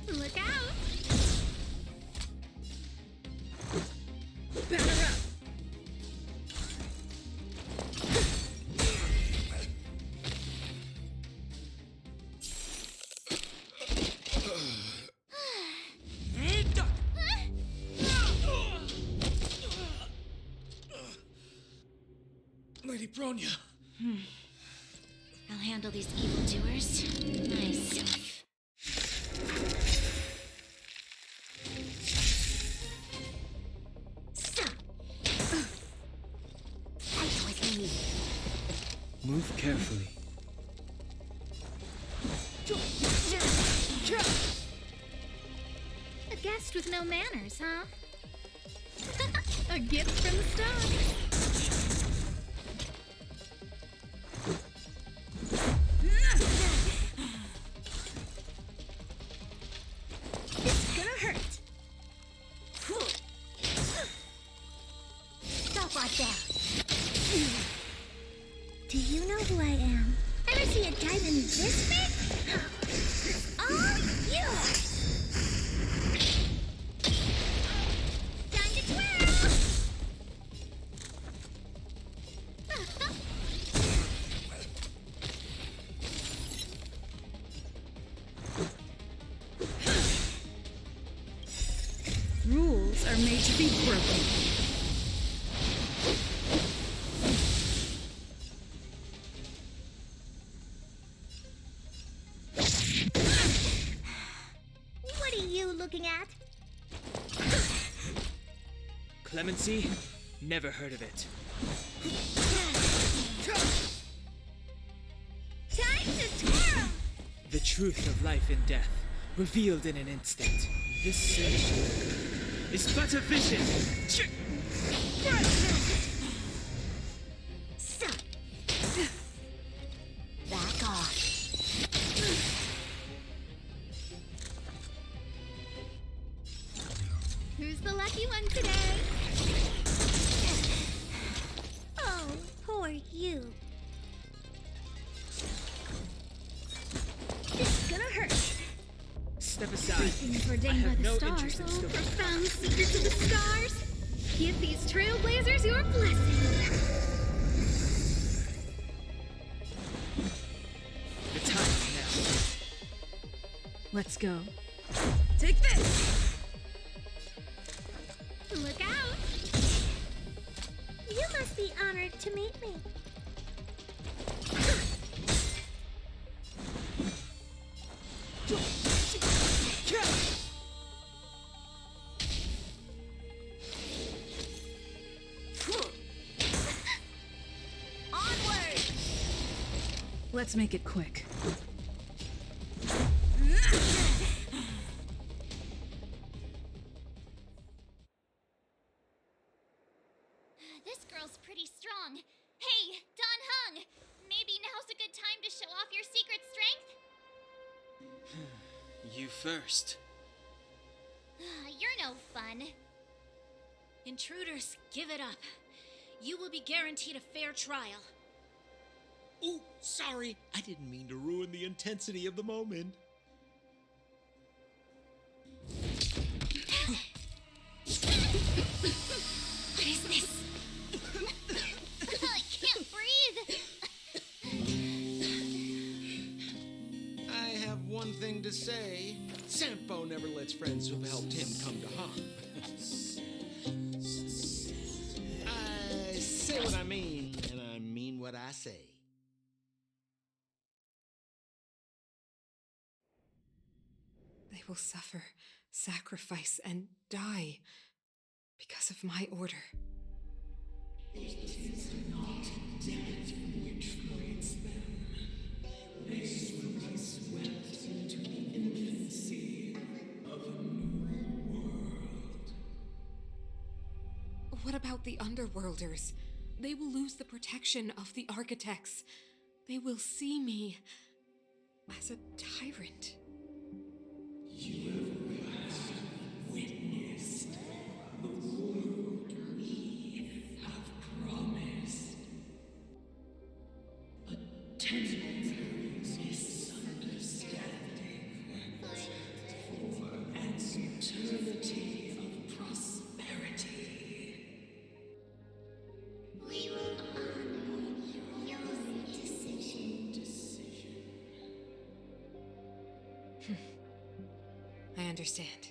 Speaker 2: Look out! Batter up!
Speaker 15: Lady Bronya.
Speaker 2: I'll handle these evildoers myself. Fight with me.
Speaker 3: Move carefully.
Speaker 1: A guest with no manners, huh? A gift from the stars.
Speaker 2: know who I am. Ever see a diamond this big? Huh. It's all yours. Time to twirl.
Speaker 4: Rules are made to be broken.
Speaker 2: What are you looking at?
Speaker 6: Clemency? Never heard of it.
Speaker 2: Time to twirl.
Speaker 6: The truth of life and death, revealed in an instant. This search is but a vision.
Speaker 2: So, back off.
Speaker 5: Who's the lucky one today?
Speaker 2: Oh, poor you. This is gonna hurt.
Speaker 6: Step aside.
Speaker 5: Things
Speaker 6: I
Speaker 5: ordained by
Speaker 6: have
Speaker 5: the
Speaker 6: no
Speaker 5: stars.
Speaker 6: interest in
Speaker 5: Oh,
Speaker 6: stories.
Speaker 5: profound secrets of the stars. Give these trailblazers your blessing.
Speaker 6: The time is now.
Speaker 4: Let's go. Take this!
Speaker 5: Look out!
Speaker 2: You must be honored to meet me.
Speaker 4: Onward! Let's make it quick.
Speaker 5: This girl's pretty strong. Hey, Don Hung! Maybe now's a good time to show off your secret strength?
Speaker 3: You first.
Speaker 5: You're no fun.
Speaker 1: Intruders, give it up. You will be guaranteed a fair trial.
Speaker 9: Ooh, sorry. I didn't mean to ruin the intensity of the moment.
Speaker 5: What is this? I can't breathe.
Speaker 9: I have one thing to say. Sampo never lets friends who've helped him come to harm. I say what I mean, and I mean what I say.
Speaker 11: They will suffer, sacrifice, and die because of my order.
Speaker 20: It is not death which creates them. They will be swept into the infancy of a new world.
Speaker 11: What about the Underworlders? They will lose the protection of the Architects. They will see me as a tyrant.
Speaker 20: You have witnessed the world we have promised. A temporary misunderstanding for an eternity of prosperity.
Speaker 5: We will honor your decision.
Speaker 11: I understand.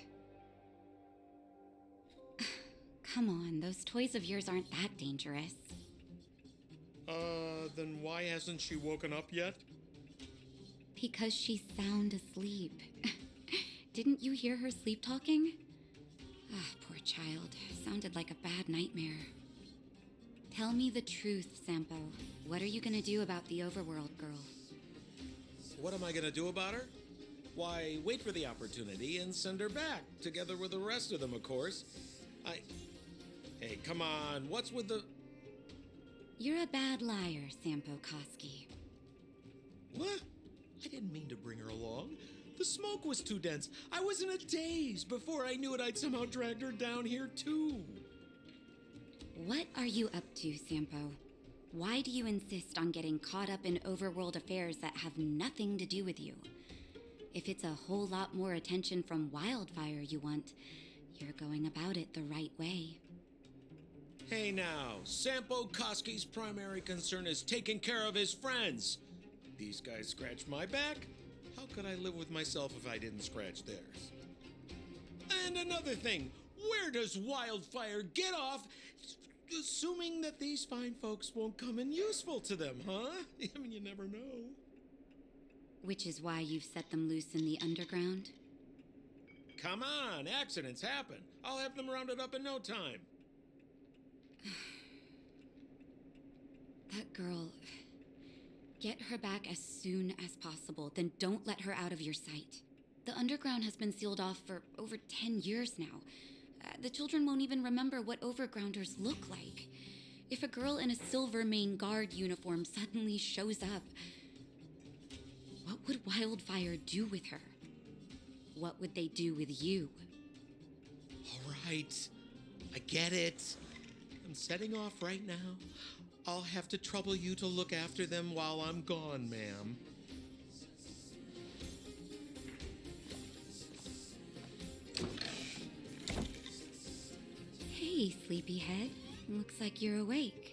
Speaker 21: Come on, those toys of yours aren't that dangerous.
Speaker 9: Then why hasn't she woken up yet?
Speaker 21: Because she's sound asleep. Didn't you hear her sleep talking? Ah, poor child. Sounded like a bad nightmare. Tell me the truth, Sampo. What are you gonna do about the Overworld girl?
Speaker 9: What am I gonna do about her? Why, wait for the opportunity and send her back, together with the rest of them, of course. Hey, come on, what's with the...
Speaker 21: You're a bad liar, Sampo Koski.
Speaker 9: What? I didn't mean to bring her along. The smoke was too dense. I was in a daze. Before I knew it, I'd somehow dragged her down here, too.
Speaker 21: What are you up to, Sampo? Why do you insist on getting caught up in overworld affairs that have nothing to do with you? If it's a whole lot more attention from Wildfire you want, you're going about it the right way.
Speaker 9: Hey now, Sampo Koski's primary concern is taking care of his friends. These guys scratch my back. How could I live with myself if I didn't scratch theirs? And another thing, where does Wildfire get off assuming that these fine folks won't come in useful to them, huh? I mean, you never know.
Speaker 21: Which is why you've set them loose in the underground?
Speaker 9: Come on, accidents happen. I'll have them rounded up in no time.
Speaker 21: That girl... Get her back as soon as possible, then don't let her out of your sight. The underground has been sealed off for over 10 years now. The children won't even remember what overgrounders look like. If a girl in a Silvermane Guard uniform suddenly shows up, what would Wildfire do with her? What would they do with you?
Speaker 9: All right, I get it. I'm setting off right now. I'll have to trouble you to look after them while I'm gone, ma'am.
Speaker 21: Hey, sleepyhead. Looks like you're awake.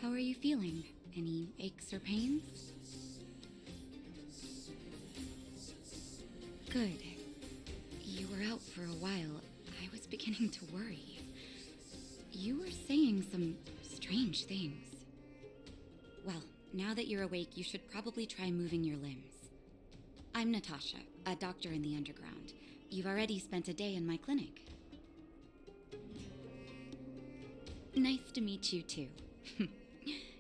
Speaker 21: How are you feeling? Any aches or pains? Good. You were out for a while. I was beginning to worry. You were saying some strange things. Well, now that you're awake, you should probably try moving your limbs. I'm Natasha, a doctor in the underground. You've already spent a day in my clinic. Nice to meet you, too.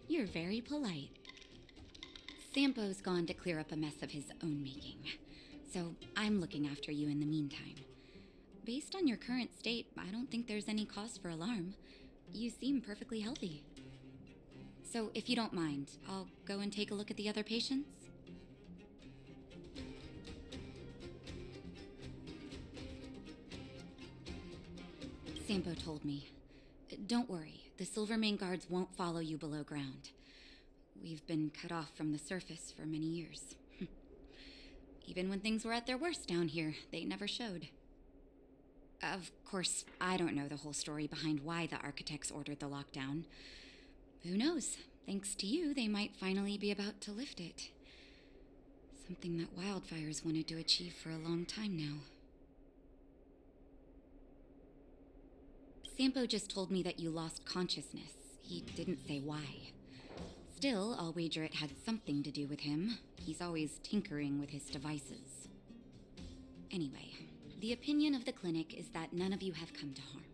Speaker 21: You're very polite. Sampo's gone to clear up a mess of his own making, so I'm looking after you in the meantime. Based on your current state, I don't think there's any cause for alarm. You seem perfectly healthy. So if you don't mind, I'll go and take a look at the other patients. Sampo told me. Don't worry, the Silvermane Guards won't follow you below ground. We've been cut off from the surface for many years. Even when things were at their worst down here, they never showed. Of course, I don't know the whole story behind why the architects ordered the lockdown. Who knows? Thanks to you, they might finally be about to lift it. Something that Wildfire's wanted to achieve for a long time now. Sampo just told me that you lost consciousness. He didn't say why. Still, I'll wager it had something to do with him. He's always tinkering with his devices. Anyway, the opinion of the clinic is that none of you have come to harm.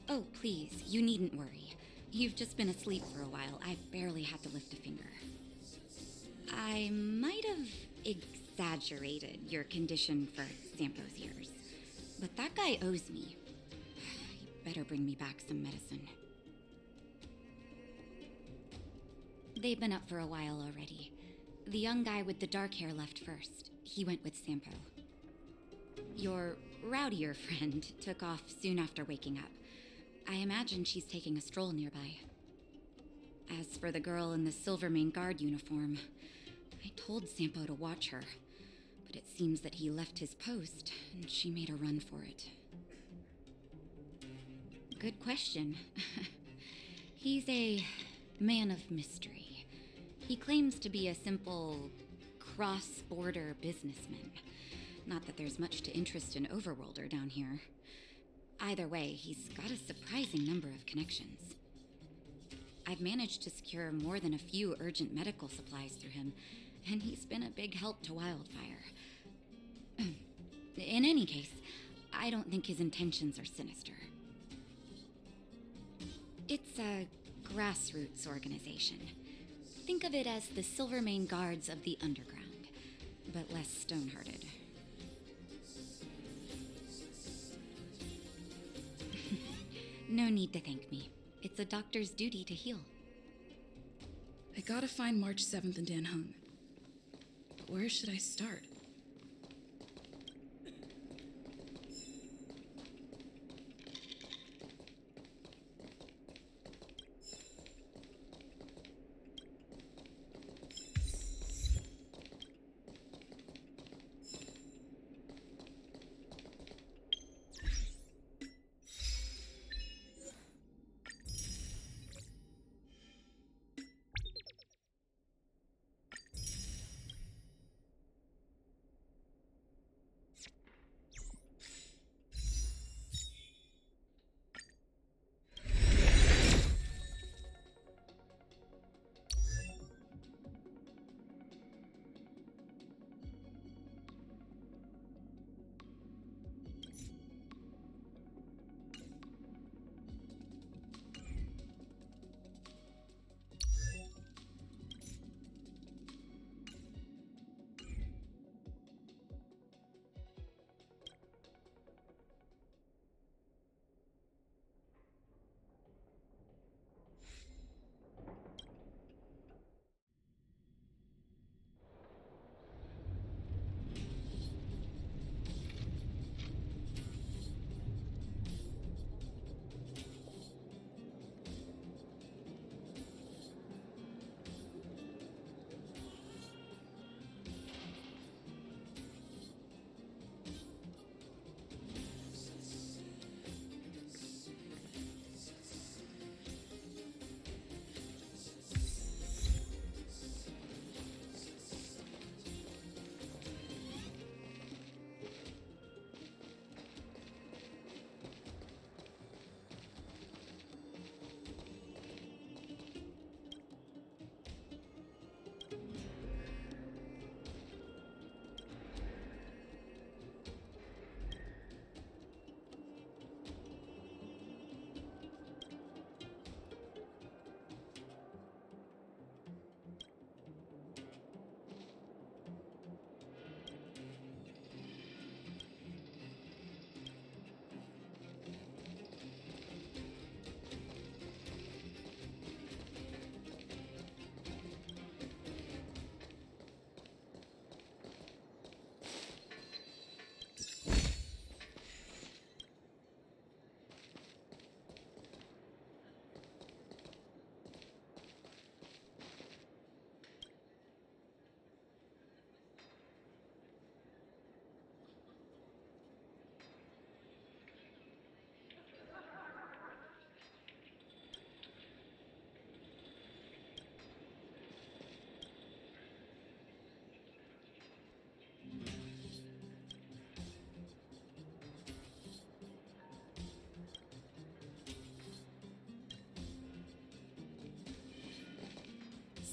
Speaker 21: Oh, please, you needn't worry. You've just been asleep for a while. I barely had to lift a finger. I might have exaggerated your condition for Sampo's ears, but that guy owes me. He better bring me back some medicine. They've been up for a while already. The young guy with the dark hair left first. He went with Sampo. Your rowdier friend took off soon after waking up. I imagine she's taking a stroll nearby. As for the girl in the Silvermane Guard uniform, I told Sampo to watch her, but it seems that he left his post and she made a run for it. Good question. He's a man of mystery. He claims to be a simple cross-border businessman. Not that there's much to interest in Overworlder down here. Either way, he's got a surprising number of connections. I've managed to secure more than a few urgent medical supplies through him, and he's been a big help to Wildfire. In any case, I don't think his intentions are sinister. It's a grassroots organization. Think of it as the Silvermane Guards of the Underground, but less stone-hearted. No need to thank me. It's a doctor's duty to heal.
Speaker 4: I gotta find March 7th and Dan Hung. But where should I start?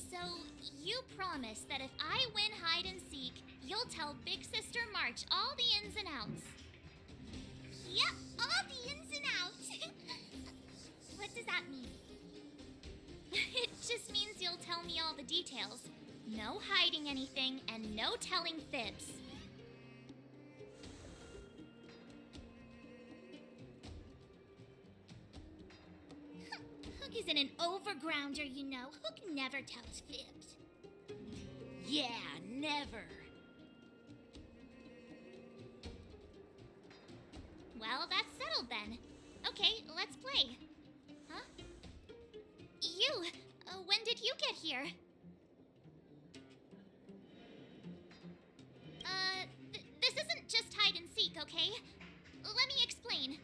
Speaker 5: So, you promise that if I win hide and seek, you'll tell Big Sister March all the ins and outs. Yep, all the ins and outs. What does that mean? It just means you'll tell me all the details. No hiding anything and no telling fibs. Hook isn't an overgrounder, you know. Hook never tells fibs. Yeah, never. Well, that's settled then. Okay, let's play. Huh? You! When did you get here? This isn't just hide and seek, okay? Let me explain.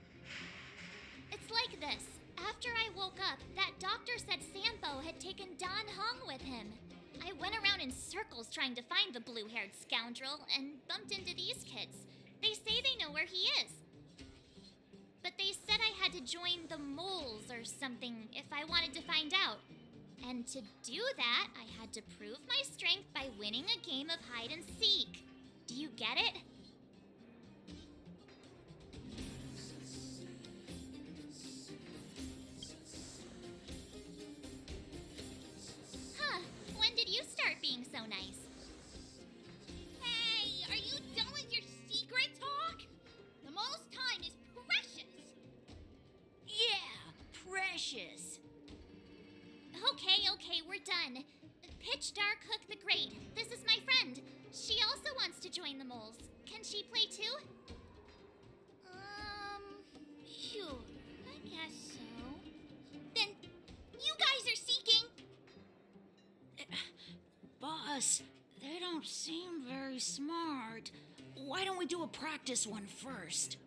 Speaker 5: It's like this. After I woke up, that doctor said Sampo had taken Don Hong with him. I went around in circles trying to find the blue-haired scoundrel and bumped into these kids. They say they know where he is. But they said I had to join the moles or something if I wanted to find out. And to do that, I had to prove my strength by winning a game of hide and seek. Do you get it? done. Pitch Dark Hook the Great. This is my friend. She also wants to join the moles. Can she play too?
Speaker 2: Sure. I guess so. Then, you guys are seeking.
Speaker 8: Boss, they don't seem very smart. Why don't we do a practice one first?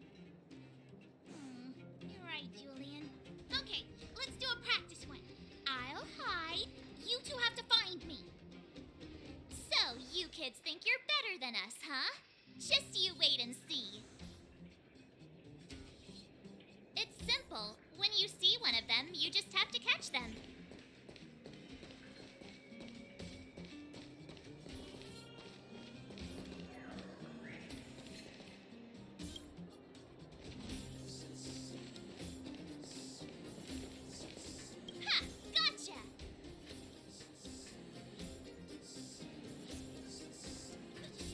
Speaker 5: You're right, Julian. Okay, let's do a practice one. I'll hide. You two have to find me. So, you kids think you're better than us, huh? Just you wait and see. It's simple. When you see one of them, you just have to catch them. Ha! Gotcha!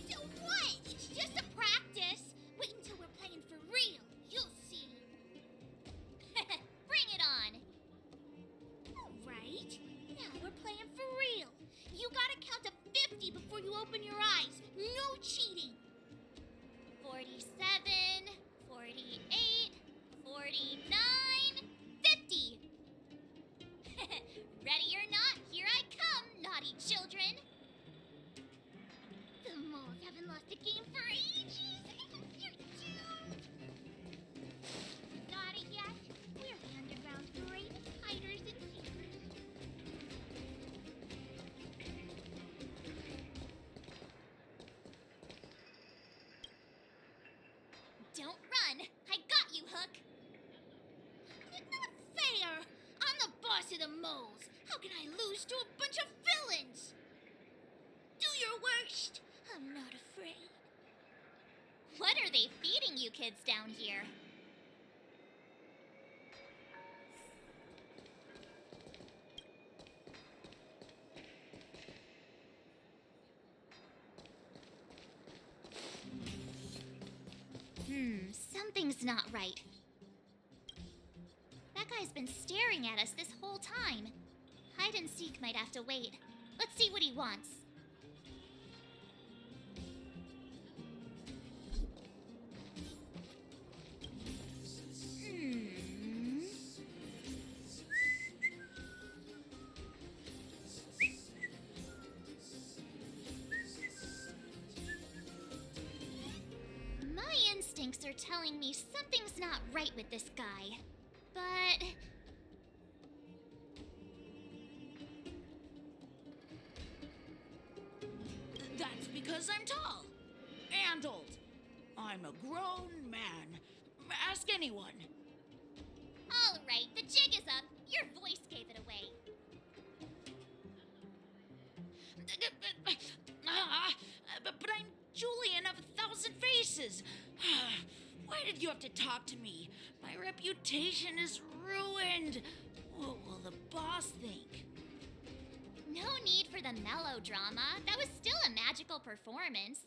Speaker 5: So what? It's just a practice. Wait until we're playing for real. You'll see. Bring it on. All right. Now we're playing for real. You gotta count to 50 before you open your eyes. No cheating. 47, 48, 49, 50. Ready or not, here I come, naughty children. The moles haven't lost a game for ages. You're doomed. Got it yet? We're the underground's greatest hiders and seekers. Don't run! I got you, Hook!
Speaker 2: Not fair! I'm the boss of the moles. How can I lose to a bunch of villains? Do your worst. I'm not afraid.
Speaker 5: What are they feeding you kids down here? Something's not right. That guy's been staring at us this whole time. Hide and seek might have to wait. Let's see what he wants. My instincts are telling me something's not right with this guy. But
Speaker 8: That's because I'm tall and old. I'm a grown man. Ask anyone.
Speaker 5: all right, the jig is up. Your voice gave it away.
Speaker 8: But I'm Julian of 1,000 Faces. Why did you have to talk to me? My reputation is ruined. What will the boss think?
Speaker 5: No need for the melodrama. That was still a magical performance.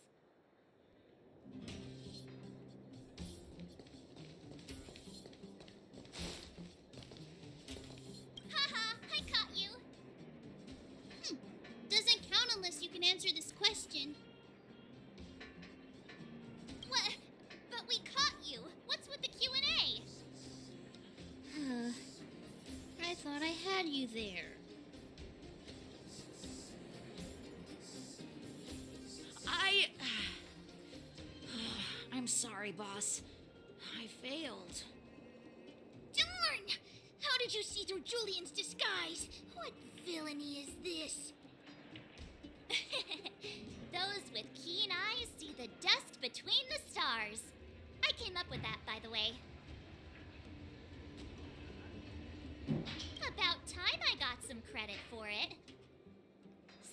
Speaker 5: Haha, I caught you.
Speaker 7: Doesn't count unless you can answer this question.
Speaker 5: What? But we caught you. What's with the Q&A?
Speaker 7: I thought I had you there.
Speaker 8: I'm sorry, boss. I failed.
Speaker 2: Darn! How did you see through Julian's disguise? What villainy is this?
Speaker 5: Those with keen eyes see the dust between the stars. I came up with that, by the way. About time I got some credit for it.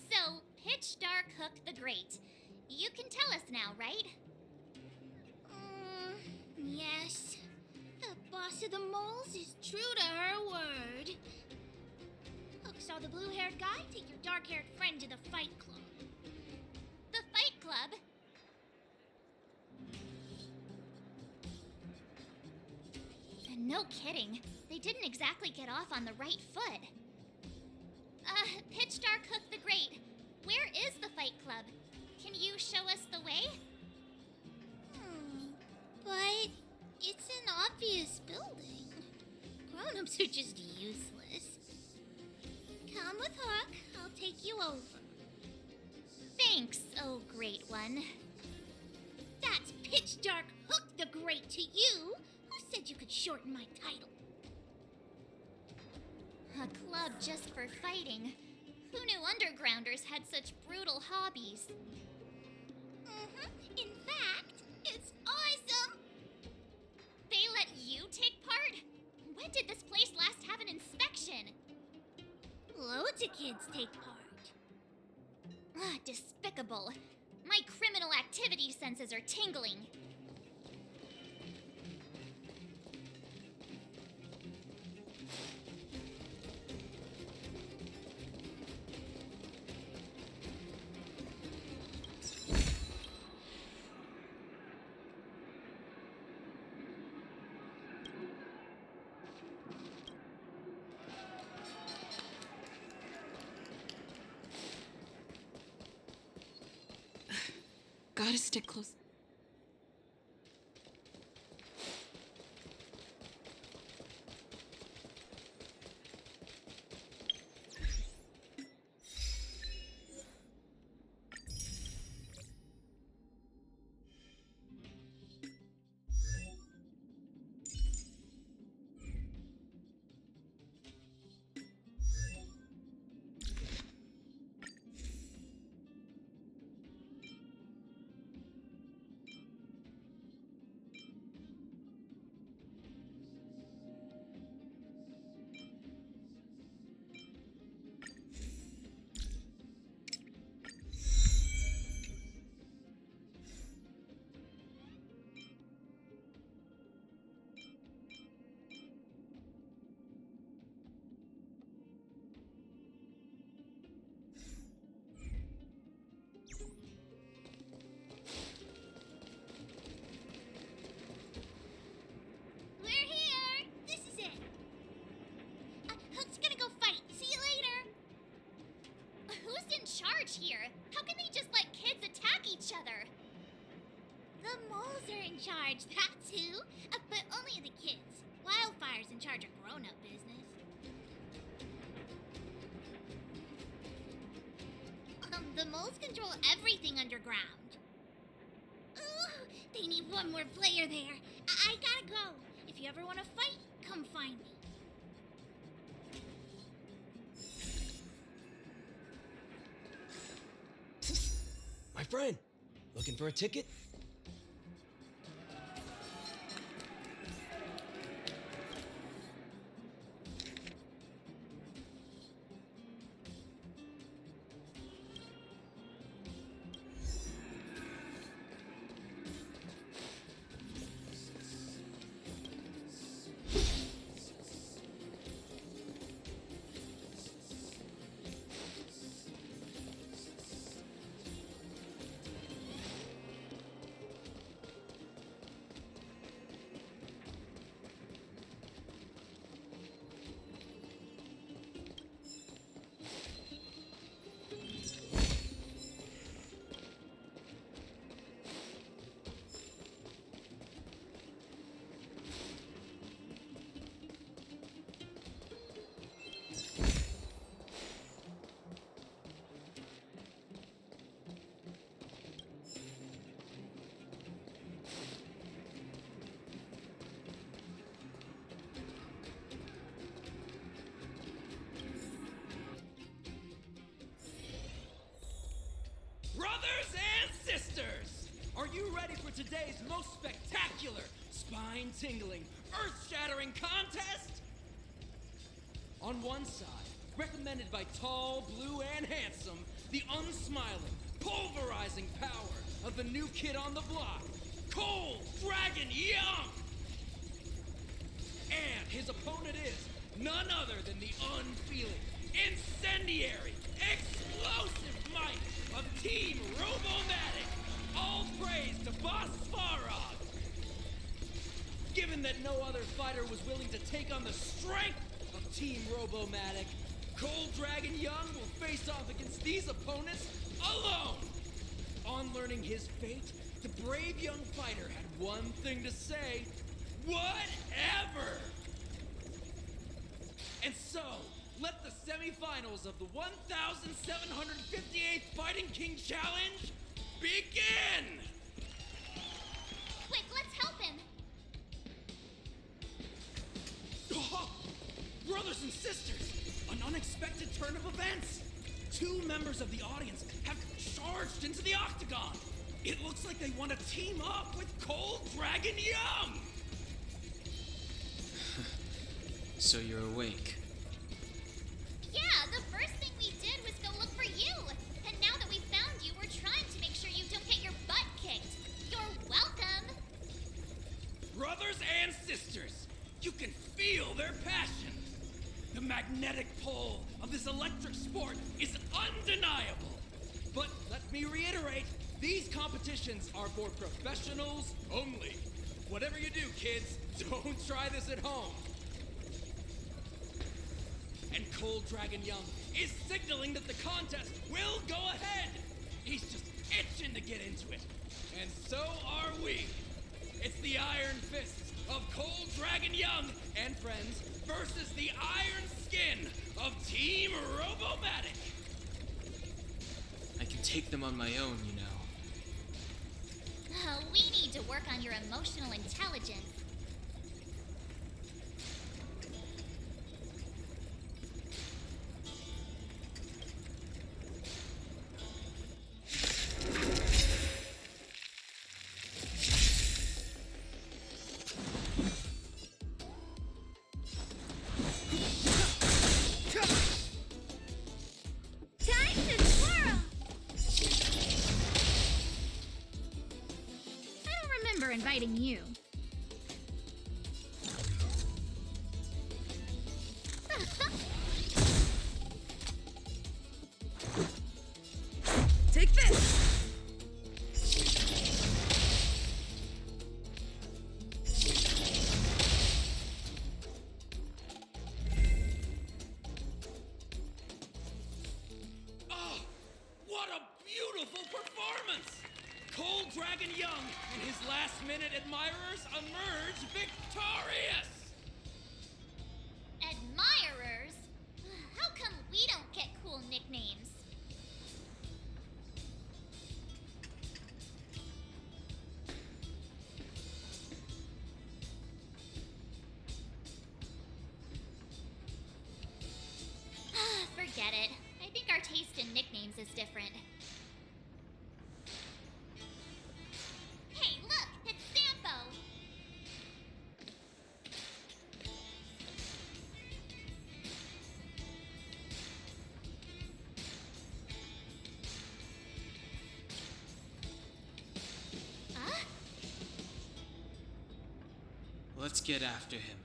Speaker 5: So, Pitch Dark Hook the Great. You can tell us now, right?
Speaker 2: Yes. The boss of the moles is true to her word. Hook saw the blue-haired guy take your dark-haired friend to the Fight Club.
Speaker 5: The Fight Club? No kidding. They didn't exactly get off on the right foot. Pitch Dark Hook the Great. Where is the Fight Club? Can you show us the way?
Speaker 14: But it's an obvious building. Grown-ups are just useless. Come with Hook. I'll take you over.
Speaker 5: Thanks, oh great one.
Speaker 14: That's Pitch Dark Hook the Great to you. Who said you could shorten my title?
Speaker 5: A club just for fighting. Who knew undergrounders had such brutal hobbies?
Speaker 14: In fact, it's awesome.
Speaker 5: They let you take part? When did this place last have an inspection?
Speaker 14: Loads of kids take part.
Speaker 5: Despicable. My criminal activity senses are tingling.
Speaker 4: Gotta stick close.
Speaker 5: Here. How can they just let kids attack each other?
Speaker 14: The moles are in charge, that's who. But only the kids. Wildfire's in charge of grown-up business. The moles control everything underground. Ooh, they need one more player there. I gotta go. If you ever want to fight, come find me.
Speaker 22: My friend, looking for a ticket?
Speaker 6: Brothers and sisters, are you ready for today's most spectacular, spine-tingling, earth-shattering contest? On one side, recommended by tall, blue, and handsome, the unsmiling, pulverizing power of the new kid on the block, Cold Dragon Young! And his opponent is none other than the unfeeling, incendiary, explosive might of Team Robomatic! All praise to Boss Farog! Given that no other fighter was willing to take on the strength of Team Robomatic, Cold Dragon Young will face off against these opponents alone! On learning his fate, the brave young fighter had one thing to say: whatever! And so, let the semifinals of the 1,758th Fighting King Challenge begin!
Speaker 5: Quick, let's help him!
Speaker 6: Oh, brothers and sisters, an unexpected turn of events! 2 members of the audience have charged into the octagon! It looks like they want to team up with Cold Dragon Young!
Speaker 3: So you're awake.
Speaker 5: Yeah, the first thing we did was go look for you. And now that we found you, we're trying to make sure you don't get your butt kicked. You're welcome.
Speaker 6: Brothers and sisters, you can feel their passion. The magnetic pull of this electric sport is undeniable. But let me reiterate, these competitions are for professionals only. Whatever you do, kids, don't try this at home. And Cold Dragon Young is signaling that the contest will go ahead. He's just itching to get into it. And so are we. It's the Iron Fists of Cold Dragon Young and friends versus the Iron Skin of Team Robomatic.
Speaker 3: I can take them on my own, you know.
Speaker 5: We need to work on your emotional intelligence.
Speaker 14: Time to twirl! I don't remember inviting you.
Speaker 4: Take this!
Speaker 6: Oh, what a beautiful performance! Cold Dragon Young and his last-minute admirers emerge victorious!
Speaker 5: Admirers? How come we don't get cool nicknames? Forget it. I think our taste in nicknames is different. Hey, look! It's Sampo! Huh?
Speaker 3: Let's get after him.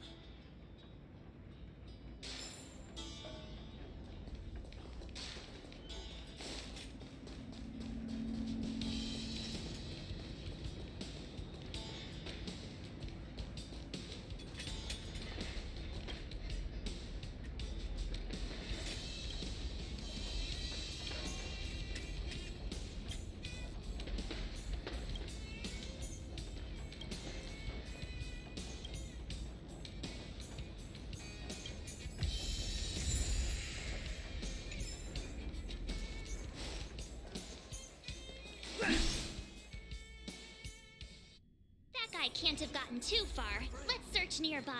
Speaker 5: That guy can't have gotten too far. Let's search nearby.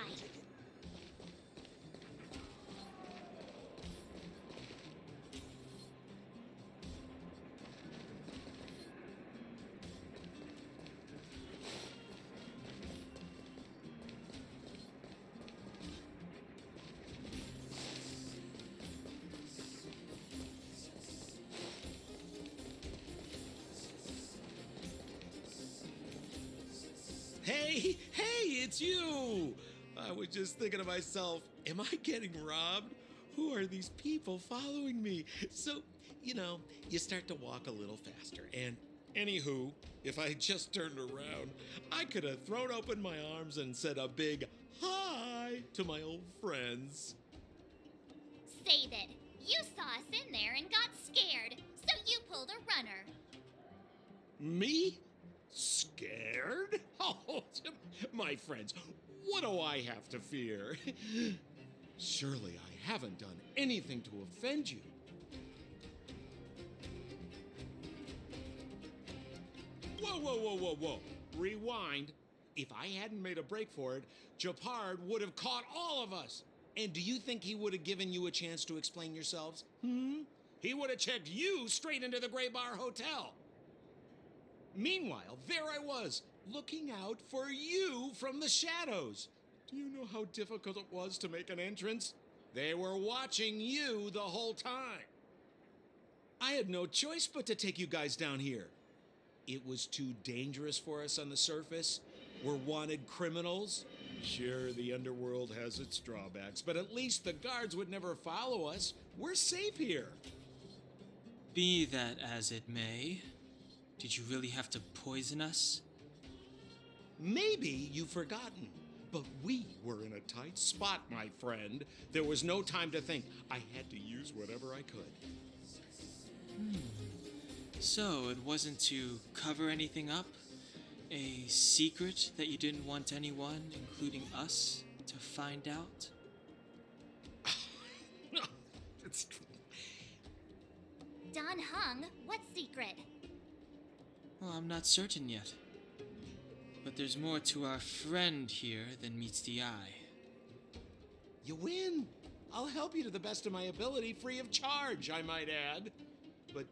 Speaker 9: Hey, it's you! I was just thinking to myself, am I getting robbed? Who are these people following me? So, you start to walk a little faster. And anywho, if I just turned around, I could have thrown open my arms and said a big hi to my old friends.
Speaker 5: Save it. You saw us in there and got
Speaker 9: Me? Scared? Oh, my friends, what do I have to fear? Surely I haven't done anything to offend you. Whoa. Rewind. If I hadn't made a break for it, Japard would have caught all of us. And do you think he would have given you a chance to explain yourselves? He would have checked you straight into the Gray Bar Hotel. Meanwhile, there I was, looking out for you from the shadows. Do you know how difficult it was to make an entrance? They were watching you the whole time. I had no choice but to take you guys down here. It was too dangerous for us on the surface. We're wanted criminals. Sure, the underworld has its drawbacks, but at least the guards would never follow us. We're safe here.
Speaker 3: Be that as it may, did you really have to poison us?
Speaker 9: Maybe you've forgotten, but we were in a tight spot, my friend. There was no time to think. I had to use whatever I could.
Speaker 3: So it wasn't to cover anything up? A secret that you didn't want anyone, including us, to find out?
Speaker 9: It's
Speaker 5: Don Hung, what secret?
Speaker 3: Well, I'm not certain yet. But there's more to our friend here than meets the eye.
Speaker 9: You win. I'll help you to the best of my ability, free of charge, I might add. But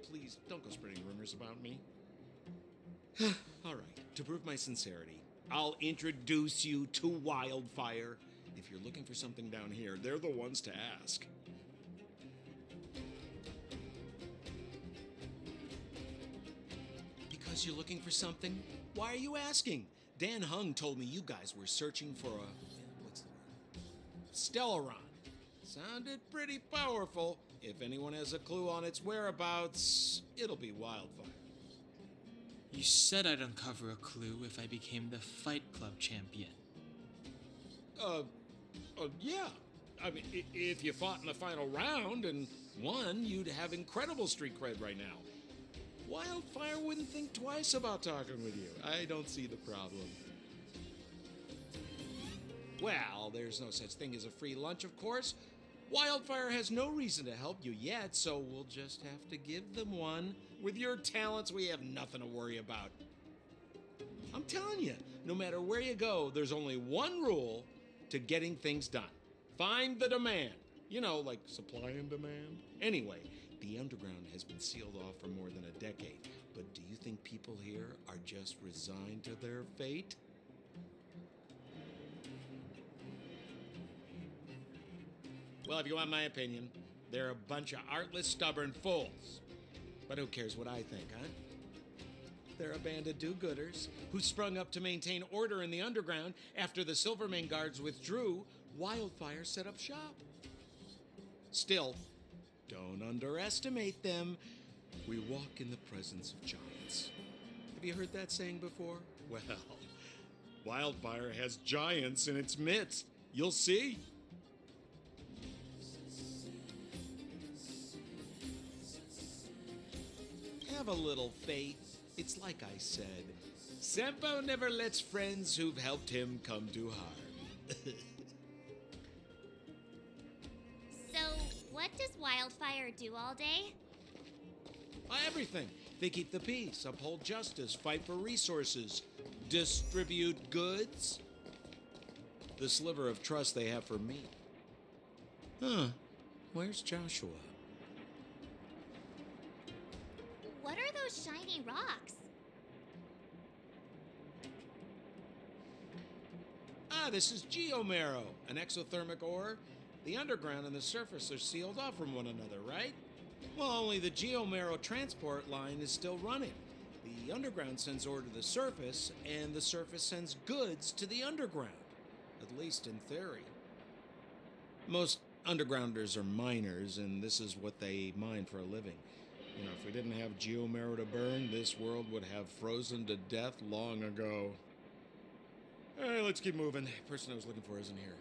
Speaker 9: please, don't go spreading rumors about me. All right, to prove my sincerity, I'll introduce you to Wildfire. If you're looking for something down here, they're the ones to ask. Because you're looking for something? Why are you asking? Dan Hung told me you guys were searching for what's the word? Stellaron. Sounded pretty powerful. If anyone has a clue on its whereabouts, it'll be Wildfire.
Speaker 3: You said I'd uncover a clue if I became the Fight Club champion.
Speaker 9: Yeah. I mean, if you fought in the final round and won, you'd have incredible street cred right now. Wildfire wouldn't think twice about talking with you. I don't see the problem. Well, there's no such thing as a free lunch, of course. Wildfire has no reason to help you yet, so we'll just have to give them one. With your talents, we have nothing to worry about. I'm telling you, no matter where you go, there's only one rule to getting things done. Find the demand. You know, like supply and demand. Anyway, the underground has been sealed off for more than a decade. But do you think people here are just resigned to their fate? Well, if you want my opinion, they're a bunch of artless, stubborn fools. But who cares what I think, huh? They're a band of do-gooders who sprung up to maintain order in the underground after the Silvermane guards withdrew. Wildfire set up shop. Still, don't underestimate them. We walk in the presence of giants. Have you heard that saying before? Well, Wildfire has giants in its midst. You'll see. Have a little faith. It's like I said, Senpo never lets friends who've helped him come to harm.
Speaker 5: So, what does Wildfire do all day?
Speaker 9: Everything. They keep the peace, uphold justice, fight for resources, distribute goods. The sliver of trust they have for me. Where's Joshua?
Speaker 5: What are those shiny rocks?
Speaker 9: This is geomarrow, an exothermic ore. The underground and the surface are sealed off from one another, right? Well, only the geomarrow transport line is still running. The underground sends ore to the surface, and the surface sends goods to the underground. At least in theory. Most undergrounders are miners, and this is what they mine for a living. You know, if we didn't have geomarrow to burn, this world would have frozen to death long ago. All right, let's keep moving. The person I was looking for isn't here.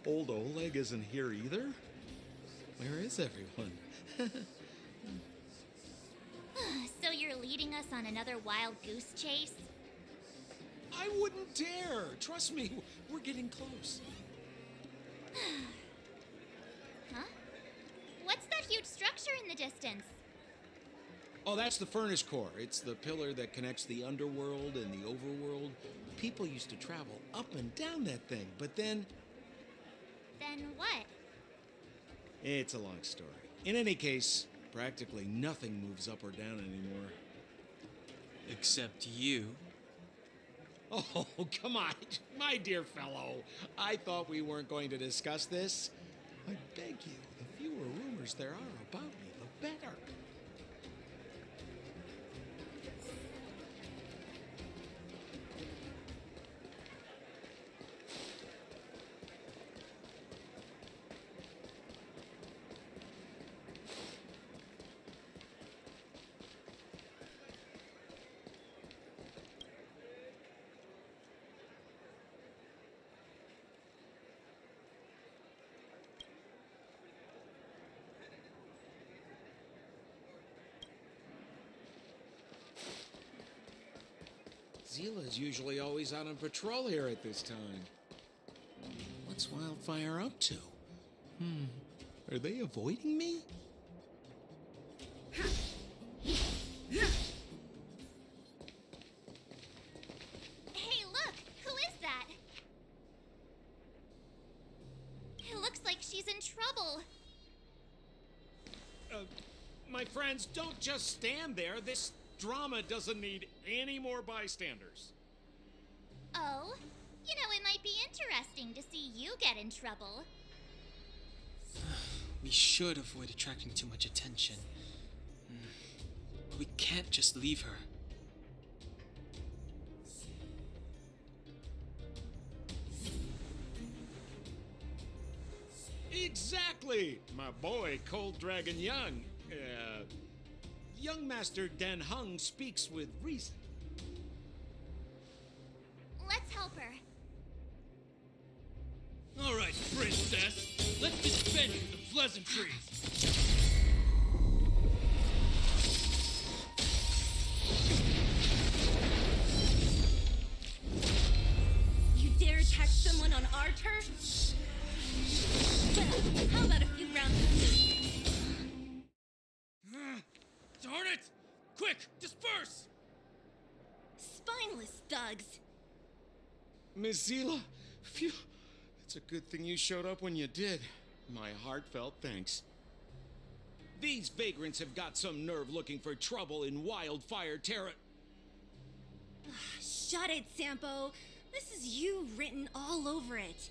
Speaker 9: Old Oleg isn't here either? Where is everyone?
Speaker 5: So you're leading us on another wild goose chase?
Speaker 9: I wouldn't dare. Trust me, we're getting close.
Speaker 5: Huh? What's that huge structure in the distance?
Speaker 9: Oh, that's the furnace core. It's the pillar that connects the underworld and the overworld. People used to travel up and down that thing, but then...
Speaker 5: Then what?
Speaker 9: It's a long story. In any case, practically nothing moves up or down anymore.
Speaker 3: Except you.
Speaker 9: Oh, come on, my dear fellow. I thought we weren't going to discuss this. I beg you, the fewer rumors there are about me, the better. Zila's usually always out on patrol here at this time. What's Wildfire up to? Are they avoiding me?
Speaker 5: Hey, look! Who is that? It looks like she's in trouble.
Speaker 9: My friends, don't just stand there. This drama doesn't need any more bystanders.
Speaker 5: Oh? You know, it might be interesting to see you get in trouble.
Speaker 3: We should avoid attracting too much attention. We can't just leave her.
Speaker 9: Exactly! My boy, Cold Dragon Young. Young Master Den Hung speaks with reason.
Speaker 5: Let's help her.
Speaker 6: All right, princess. Let's dispense with the pleasantries.
Speaker 2: You dare attack someone on our turf? Well, how about a few rounds of me?
Speaker 6: Darn it! Quick, disperse!
Speaker 2: Spineless thugs.
Speaker 9: Miss Zila, phew. It's a good thing you showed up when you did. My heartfelt thanks. These vagrants have got some nerve looking for trouble in Wildfire Terra.
Speaker 2: Shut it, Sampo. This is you written all over it.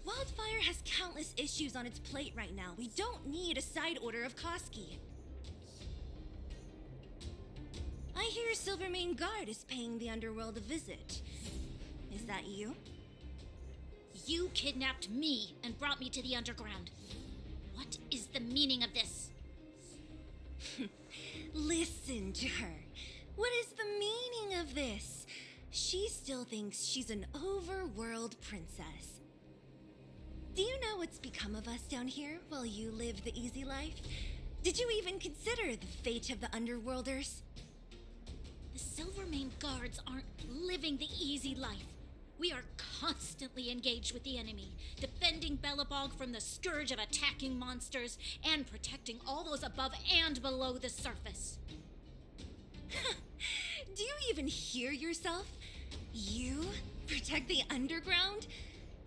Speaker 2: Wildfire has countless issues on its plate right now. We don't need a side order of Koski. I hear Silvermane Guard is paying the underworld a visit. Is that you?
Speaker 14: You kidnapped me and brought me to the underground. What is the meaning of this?
Speaker 2: Listen to her. What is the meaning of this? She still thinks she's an overworld princess. Do you know what's become of us down here while you live the easy life? Did you even consider the fate of the underworlders?
Speaker 14: The Silvermane Guards aren't living the easy life. We are constantly engaged with the enemy, defending Belobog from the scourge of attacking monsters and protecting all those above and below the surface.
Speaker 2: Do you even hear yourself? You protect the underground?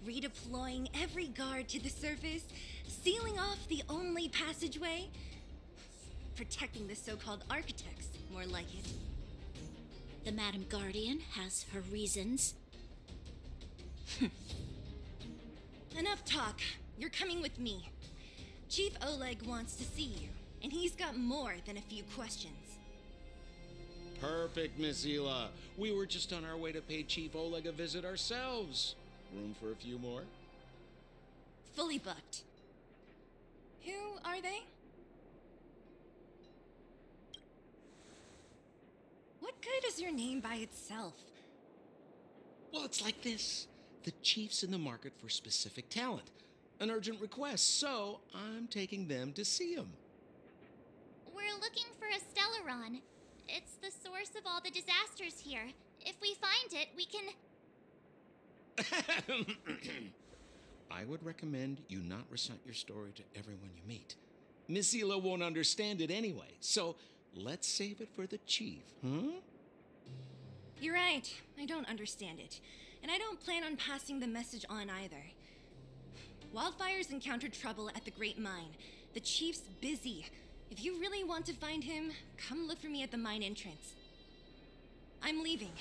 Speaker 2: Redeploying every guard to the surface? Sealing off the only passageway? Protecting the so-called architects, more like it.
Speaker 14: The Madam Guardian has her reasons.
Speaker 2: Enough talk. You're coming with me. Chief Oleg wants to see you, and he's got more than a few questions.
Speaker 9: Perfect, Miss Zila. We were just on our way to pay Chief Oleg a visit ourselves. Room for a few more?
Speaker 2: Fully booked. Who are they? What good is your name by itself?
Speaker 9: Well, it's like this. The chief's in the market for specific talent. an urgent request, so I'm taking them to see him.
Speaker 5: We're looking for a Stellaron. It's the source of all the disasters here. If we find it, we can...
Speaker 9: I would recommend you not recite your story to everyone you meet. Miss Hila won't understand it anyway, so let's save it for the chief, huh?
Speaker 16: You're right. I don't understand it. And I don't plan on passing the message on either. Wildfire's encountered trouble at the Great Mine. The chief's busy. If you really want to find him, come look for me at the mine entrance. I'm leaving.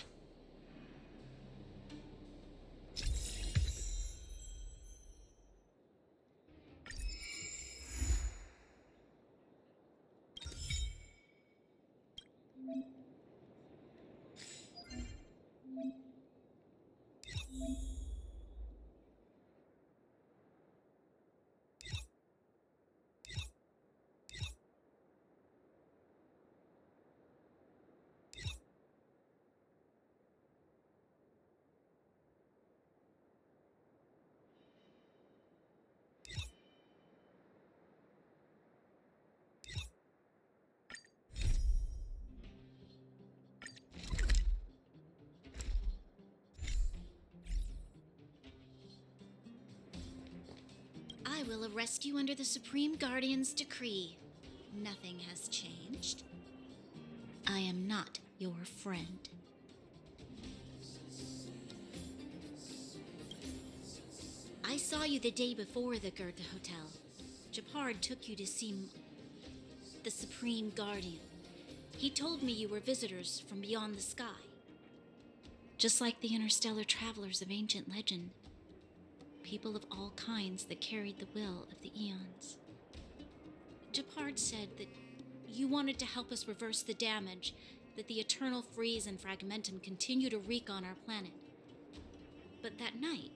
Speaker 14: I will arrest you under the Supreme Guardian's decree. Nothing has changed. I am not your friend. I saw you the day before the Herta Hotel. Japard took you to see the Supreme Guardian. He told me you were visitors from beyond the sky. Just like the interstellar travelers of ancient legend. People of all kinds that carried the will of the eons. Japard said that you wanted to help us reverse the damage that the eternal freeze and fragmentum continue to wreak on our planet. But that night,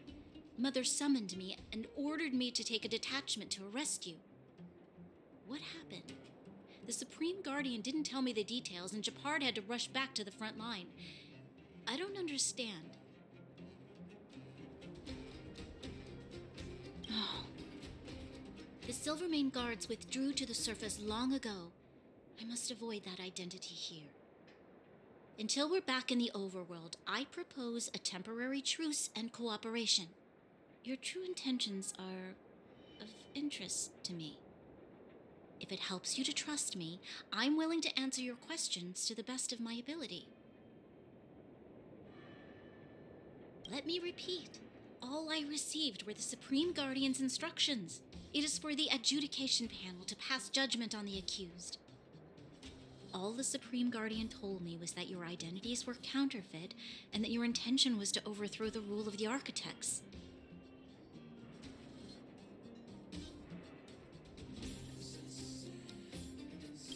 Speaker 14: Mother summoned me and ordered me to take a detachment to arrest you. What happened? The Supreme Guardian didn't tell me the details, and Japard had to rush back to the front line. I don't understand. Oh. The Silvermane guards withdrew to the surface long ago. I must avoid that identity here. Until we're back in the overworld, I propose a temporary truce and cooperation. Your true intentions are of interest to me. If it helps you to trust me, I'm willing to answer your questions to the best of my ability. Let me repeat. All I received were the Supreme Guardian's instructions. It is for the adjudication panel to pass judgment on the accused. All the Supreme Guardian told me was that your identities were counterfeit and that your intention was to overthrow the rule of the architects.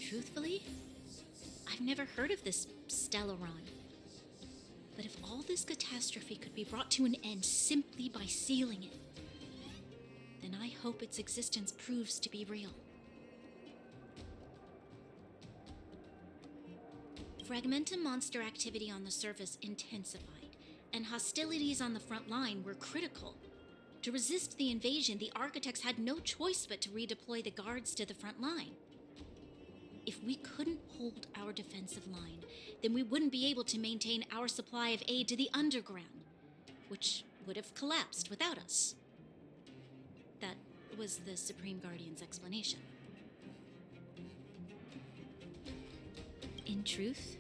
Speaker 14: Truthfully, I've never heard of this Stellaron. But if all this catastrophe could be brought to an end simply by sealing it, then I hope its existence proves to be real. Fragmentum monster activity on the surface intensified, and hostilities on the front line were critical. To resist the invasion, the architects had no choice but to redeploy the guards to the front line. If we couldn't hold our defensive line, then we wouldn't be able to maintain our supply of aid to the underground, which would have collapsed without us. That was the Supreme Guardian's explanation. In truth,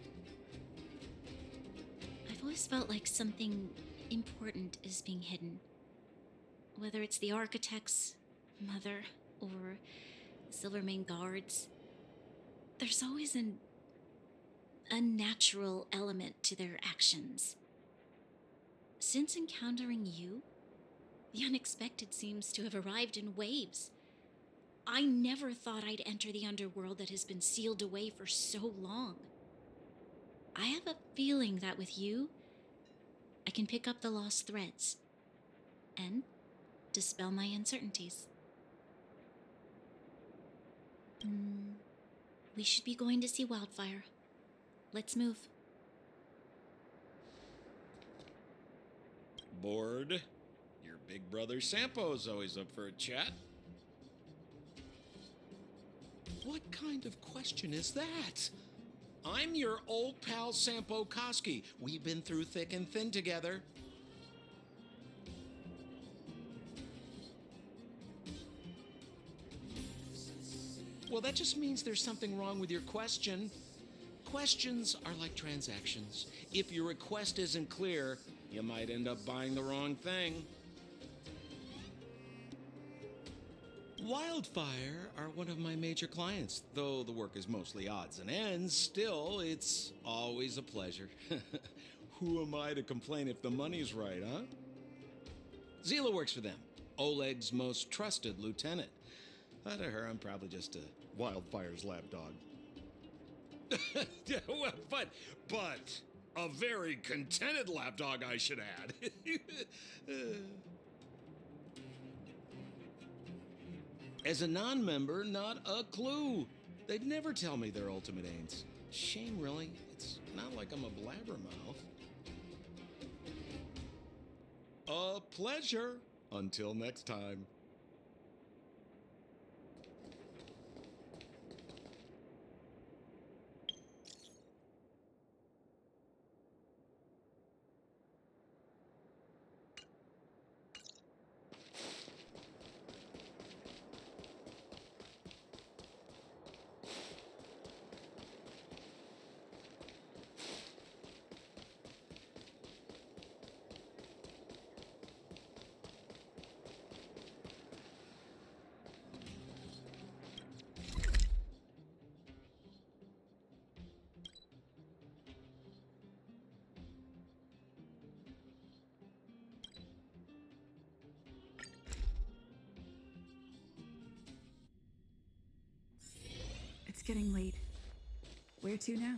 Speaker 14: I've always felt like something important is being hidden. Whether it's the architects, Mother, or the Silvermane guards, there's always an unnatural element to their actions. Since encountering you, the unexpected seems to have arrived in waves. I never thought I'd enter the underworld that has been sealed away for so long. I have a feeling that with you, I can pick up the lost threads and dispel my uncertainties. We should be going to see Wildfire. Let's move.
Speaker 9: Bored? You're Big brother Sampo's always up for a chat. What kind of question is that? I'm your old pal Sampo Koski. We've been through thick and thin together. Well, that just means there's something wrong with your question. Questions are like transactions. If your request isn't clear, you might end up buying the wrong thing. Wildfire are one of my major clients. Though the work is mostly odds and ends, still, it's always a pleasure. Who am I to complain if the money's right, huh? Zila works for them, Oleg's most trusted lieutenant. To her, I'm probably just a Wildfire's lapdog. Well, but a very contented lapdog, I should add. As a non-member, not a clue. They'd never tell me their ultimate aims. Shame, really. It's not like I'm a blabbermouth. A pleasure. Until next time.
Speaker 4: It's getting late. Where to now?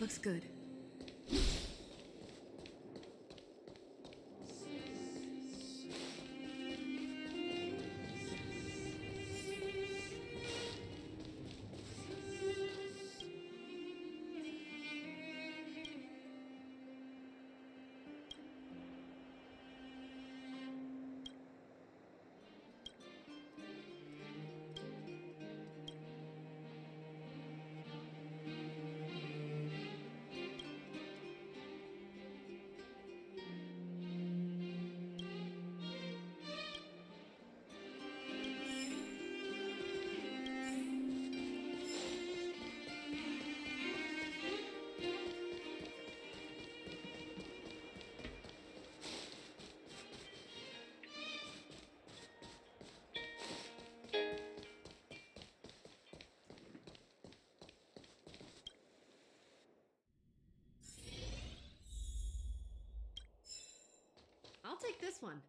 Speaker 4: Looks good.
Speaker 13: take this one.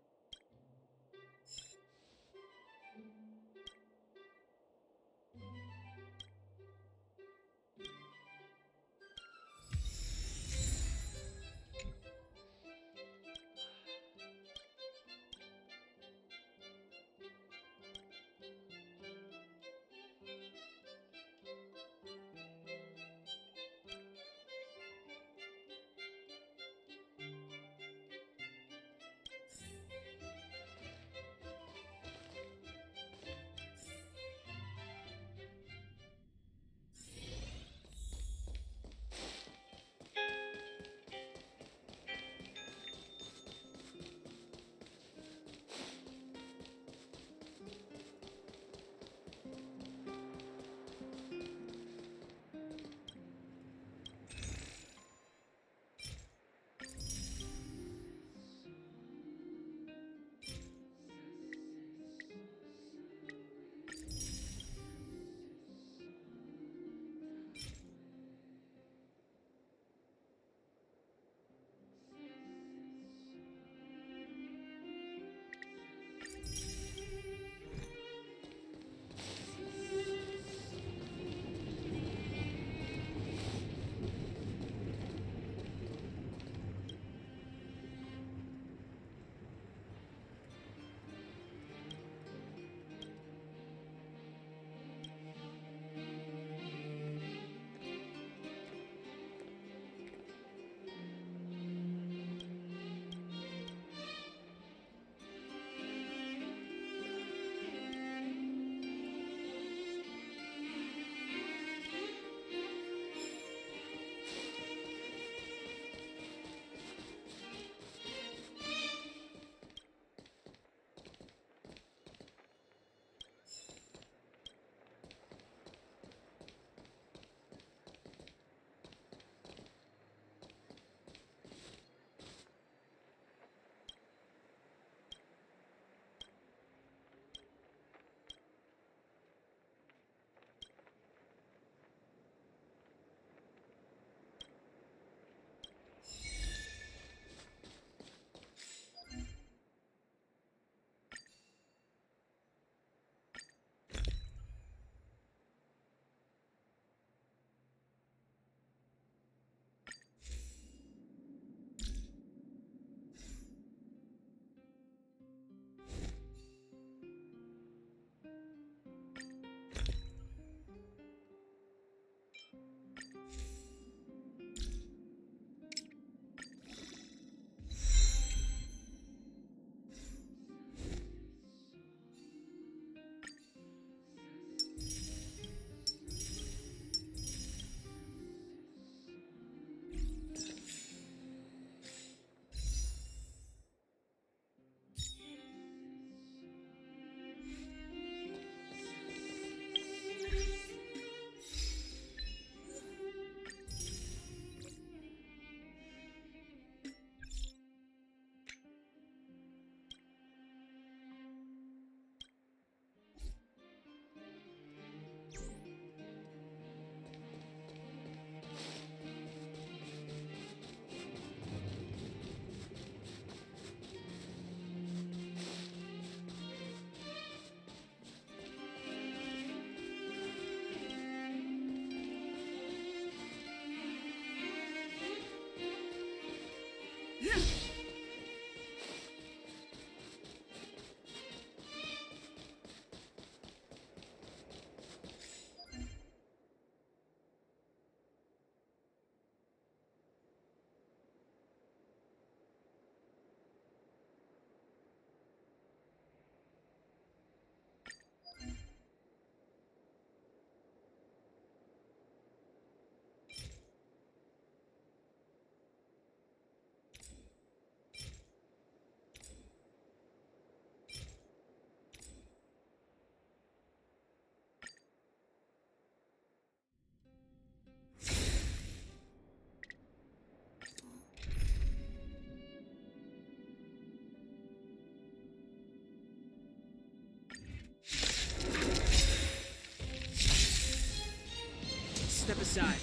Speaker 17: Step aside.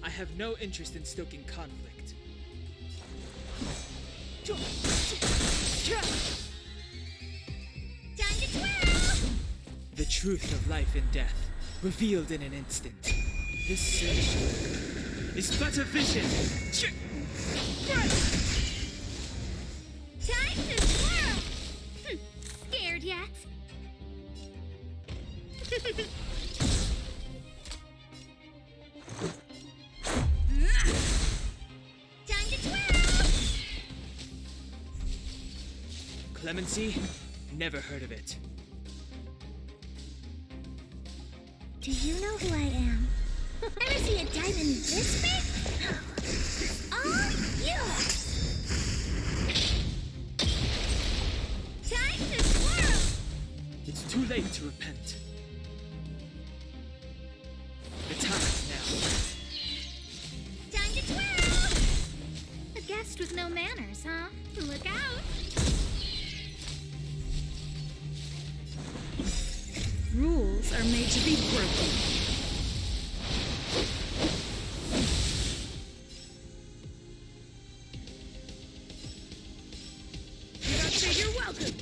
Speaker 17: I have no interest in stoking conflict.
Speaker 8: Yeah!
Speaker 17: The truth of life and death, revealed in an instant. This search is but a vision.
Speaker 5: Time to swirl! Scared yet? Time to twirl!
Speaker 17: Clemency? Never heard of it.
Speaker 2: Do you know who I am? Ever see a diamond this big? It's all yours!
Speaker 5: Time to swirl!
Speaker 17: It's too late to repent. The time is now.
Speaker 5: Time to twirl! A guest with no manners, huh? Look out!
Speaker 13: Rules are made to be broken.
Speaker 5: Don't say you're welcome!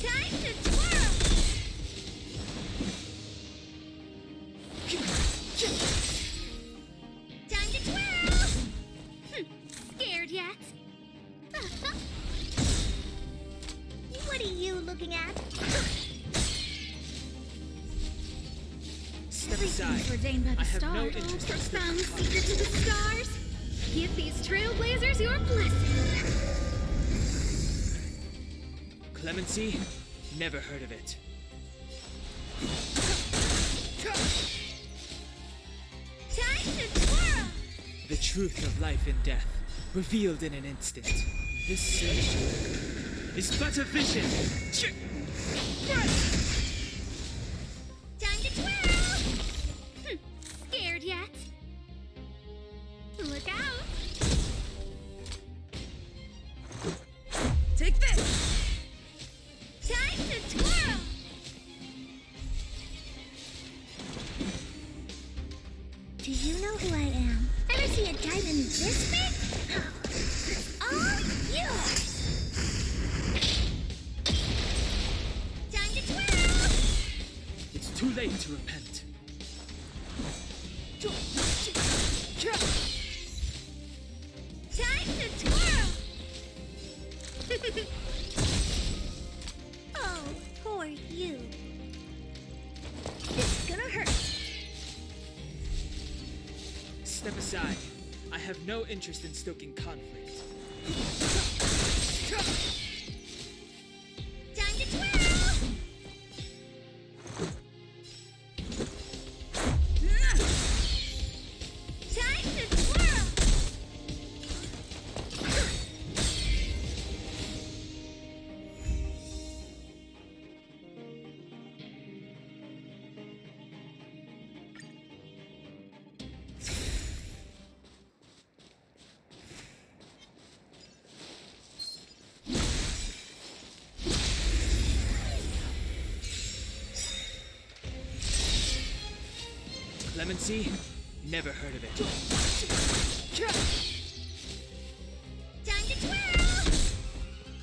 Speaker 5: Time to twirl! Time to twirl! Scared yet?
Speaker 2: What are you looking at?
Speaker 17: Step
Speaker 14: Everything's
Speaker 17: aside.
Speaker 14: ordained by the
Speaker 17: I have
Speaker 14: stars.
Speaker 17: no interest in
Speaker 14: Profound
Speaker 17: spiritual
Speaker 14: secret to the stars. Give these trailblazers your blessing.
Speaker 17: Clemency? Never heard of it.
Speaker 5: Time to twirl!
Speaker 17: The truth of life and death, revealed in an instant. This search is but a vision.
Speaker 5: Time to twirl! Scared yet? Look out!
Speaker 13: Take this!
Speaker 5: Time to twirl!
Speaker 2: Do you know who I am? Ever see a diamond this big? It's all yours!
Speaker 5: Time to twirl!
Speaker 17: It's too late to repent.
Speaker 5: Time to twirl!
Speaker 2: Oh, poor you. It's gonna hurt.
Speaker 17: Step aside. I have no interest in stoking conflict.
Speaker 5: Time to twirl! Time to twirl!
Speaker 17: Clemency? Never heard of it.
Speaker 5: Time to twirl!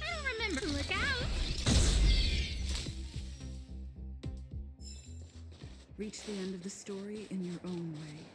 Speaker 5: I don't remember. Look out!
Speaker 13: Reach the end of the story in your own way.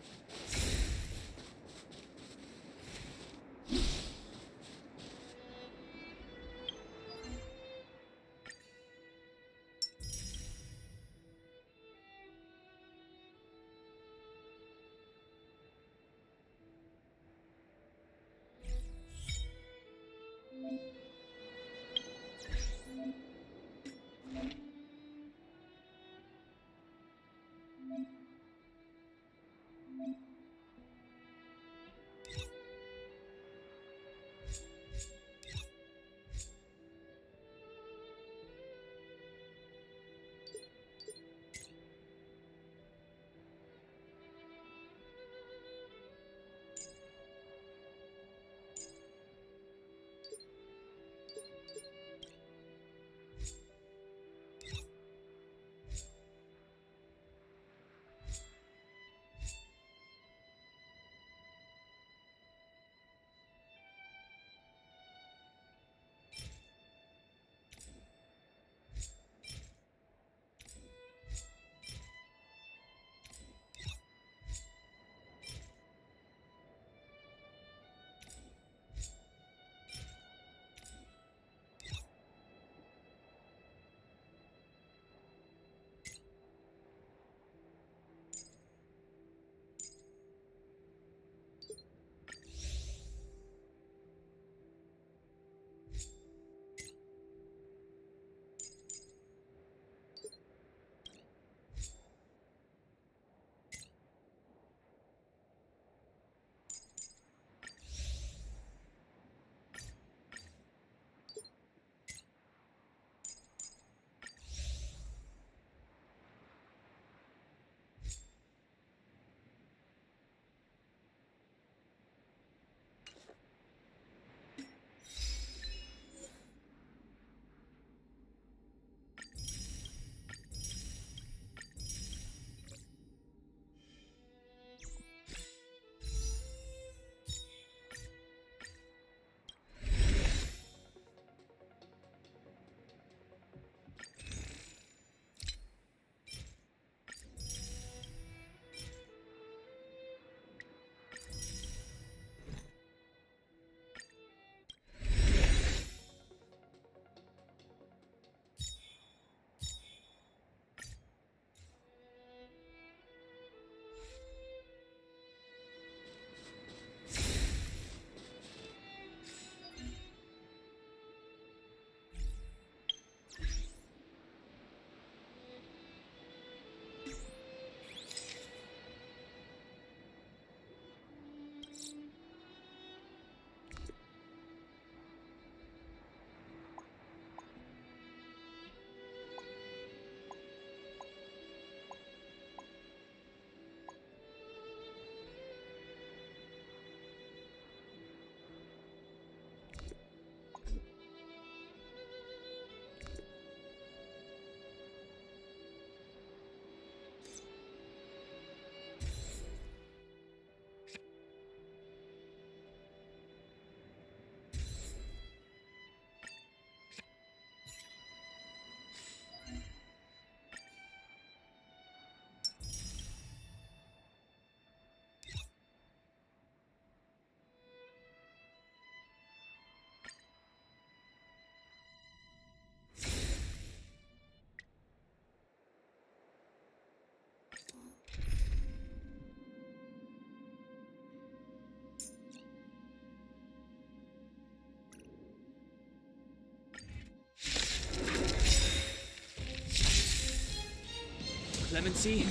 Speaker 17: Clemency?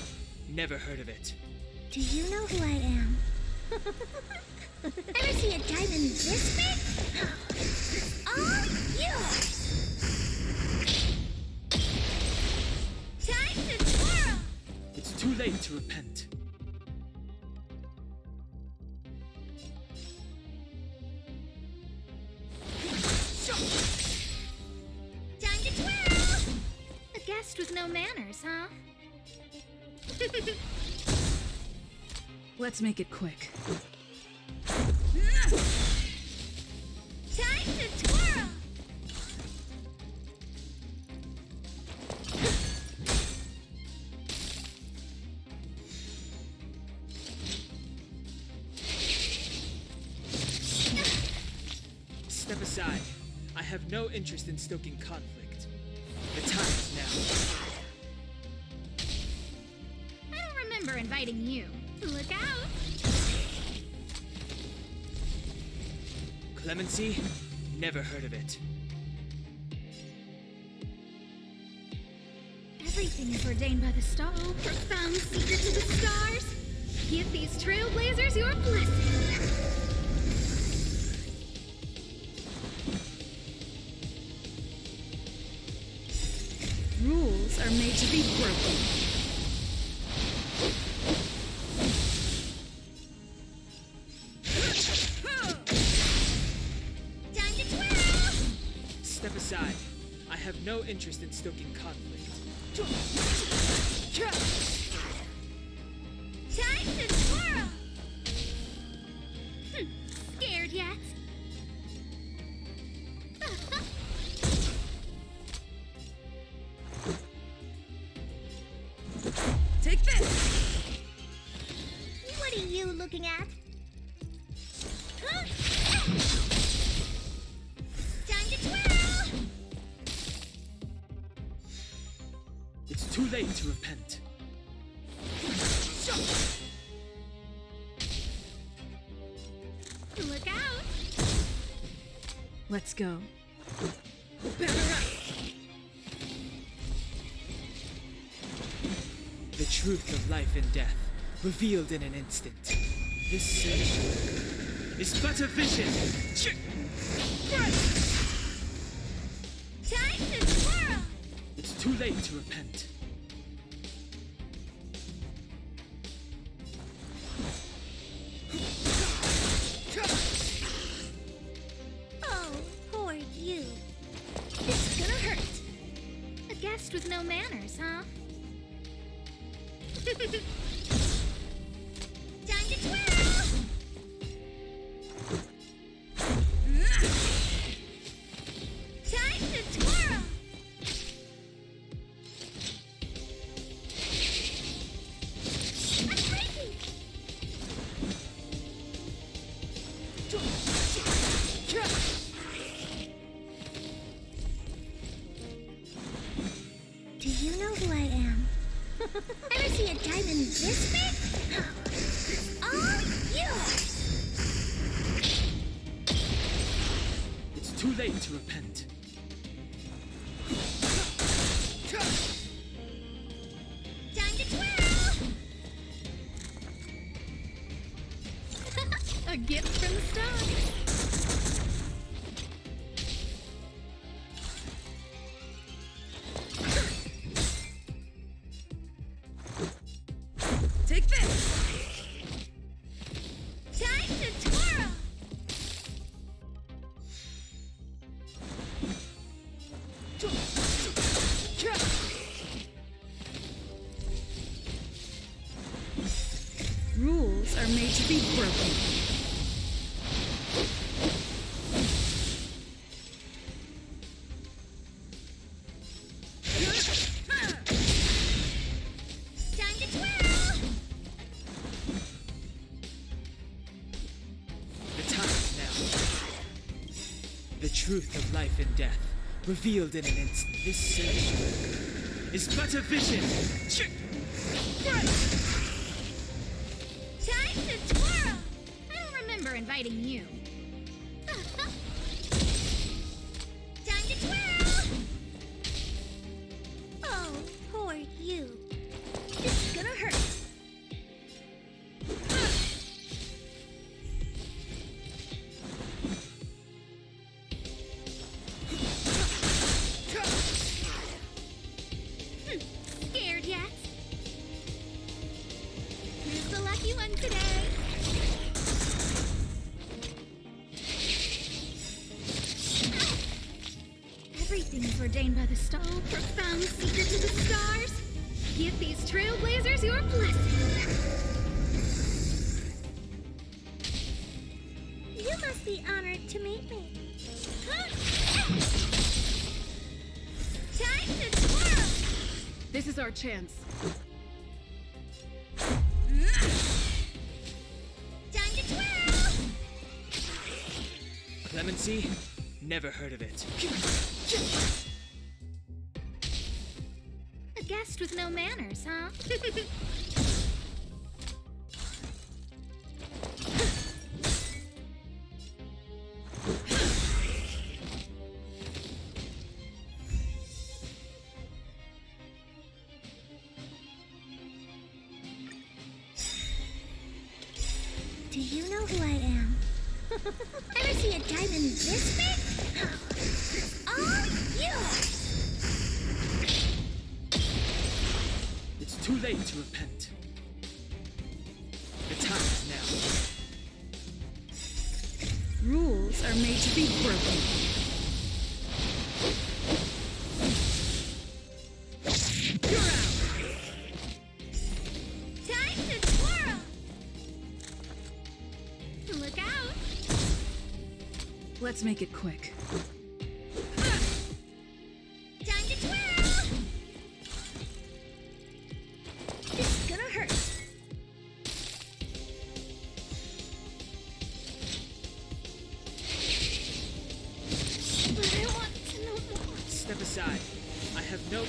Speaker 17: Never heard of it.
Speaker 2: Do you know who I am? Ever see a diamond this big? It's all yours! Time to twirl!
Speaker 17: It's too late to repent.
Speaker 2: Time to twirl!
Speaker 14: A guest with no manners, huh?
Speaker 13: Let's make it quick.
Speaker 2: Time to twirl!
Speaker 17: Step aside. I have no interest in stoking conflict. The time is now.
Speaker 14: I don't remember inviting you. Look out!
Speaker 17: Clemency? Never heard of it.
Speaker 14: Everything is ordained by the star. Oh, profound secrets of the stars. Give these trailblazers your blessing.
Speaker 13: Rules are made to be broken.
Speaker 2: Time to twirl!
Speaker 17: Step aside. I have no interest in stoking conflict.
Speaker 2: Time to twirl!
Speaker 14: Scared yet?
Speaker 13: Take this!
Speaker 2: What are you looking at? Huh? Time to twirl!
Speaker 17: It's too late to repent.
Speaker 14: Look out!
Speaker 13: Let's go.
Speaker 17: The truth of life and death, revealed in an instant. This search is but a vision.
Speaker 2: Time to twirl!
Speaker 17: It's too late to repent.
Speaker 2: Oh, poor you.
Speaker 14: It's gonna hurt. A guest with no manners, huh?
Speaker 2: Time to twirl! Time to twirl! I'm breaking! Do you know who I am? Ever see a diamond this big? It's all yours!
Speaker 17: It's too late to repent.
Speaker 2: Time to twirl!
Speaker 14: A gift from the stars.
Speaker 13: Take this!
Speaker 2: Time to twirl!
Speaker 13: Rules are made to be broken.
Speaker 2: Time to twirl!
Speaker 17: The time is now. The truth of life and death, revealed in an instant. This search is but a vision.
Speaker 2: Time to twirl!
Speaker 14: I don't remember inviting you.
Speaker 2: Time to twirl! Oh, poor you.
Speaker 18: Everything is ordained by the star. Profound secret to the stars. Give these trailblazers your blessing.
Speaker 2: You must be honored to meet me. Time to twirl!
Speaker 13: This is our chance.
Speaker 2: Time to twirl!
Speaker 17: Clemency? Never heard of it.
Speaker 18: A guest with no manners, huh?
Speaker 2: Do you know who I am? Ever see a diamond this big? It's all yours!
Speaker 17: It's too late to repent. The time is now.
Speaker 13: Rules are made to be broken.
Speaker 18: You're out!
Speaker 2: Time to twirl!
Speaker 18: Look out!
Speaker 13: Let's make it quick.
Speaker 2: Time to twirl! It's gonna hurt.
Speaker 18: But I want to know more.
Speaker 17: Step aside. I have no...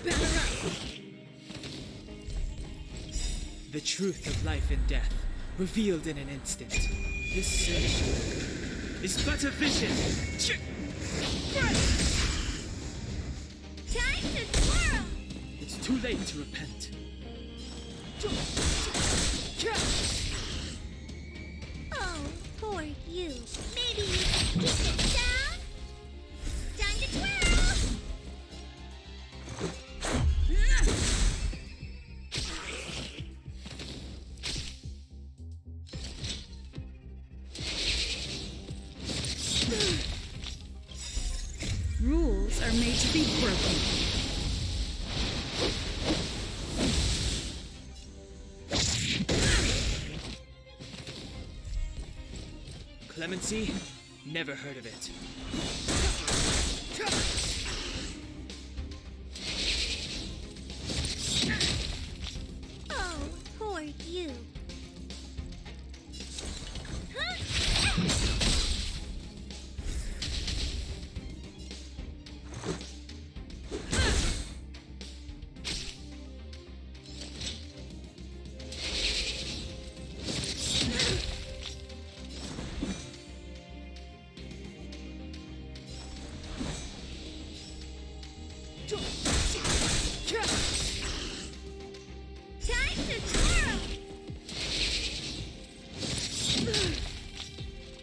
Speaker 13: Batter up!
Speaker 17: The truth of life and death, revealed in an instant. This search is but a vision.
Speaker 2: Time to twirl!
Speaker 17: It's too late to repent.
Speaker 2: Oh, poor you. Maybe you can keep it down? Time to twirl!
Speaker 13: Rules are made to be broken.
Speaker 17: Clemency? Never heard of it.
Speaker 2: Oh, poor you. Time to twirl!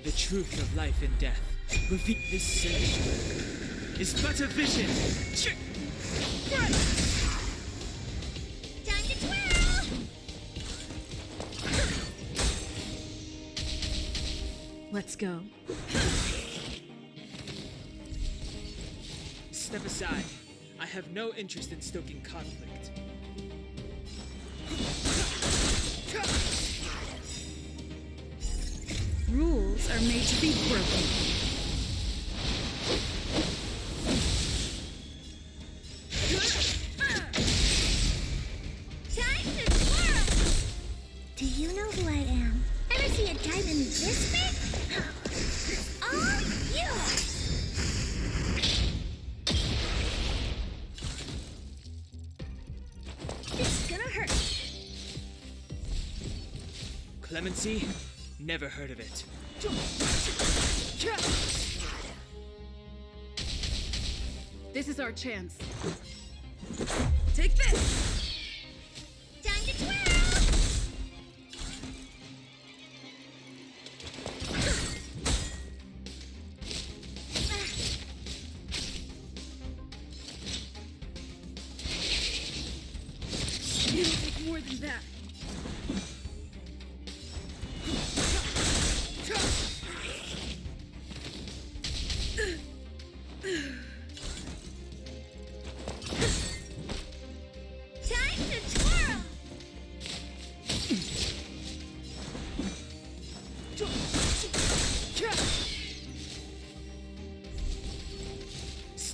Speaker 17: The truth of life and death, reveal this search is but a vision.
Speaker 2: Time to twirl!
Speaker 13: Let's go.
Speaker 17: Step aside. I have no interest in stoking conflict.
Speaker 13: Rules are made to be broken.
Speaker 2: Time to twirl! Do you know who I am? Ever see a diamond this big? It's all yours! It's gonna hurt.
Speaker 17: Clemency? Never heard of it.
Speaker 13: This is our chance. Take this!
Speaker 2: Time to twirl!
Speaker 13: It'll take more than that.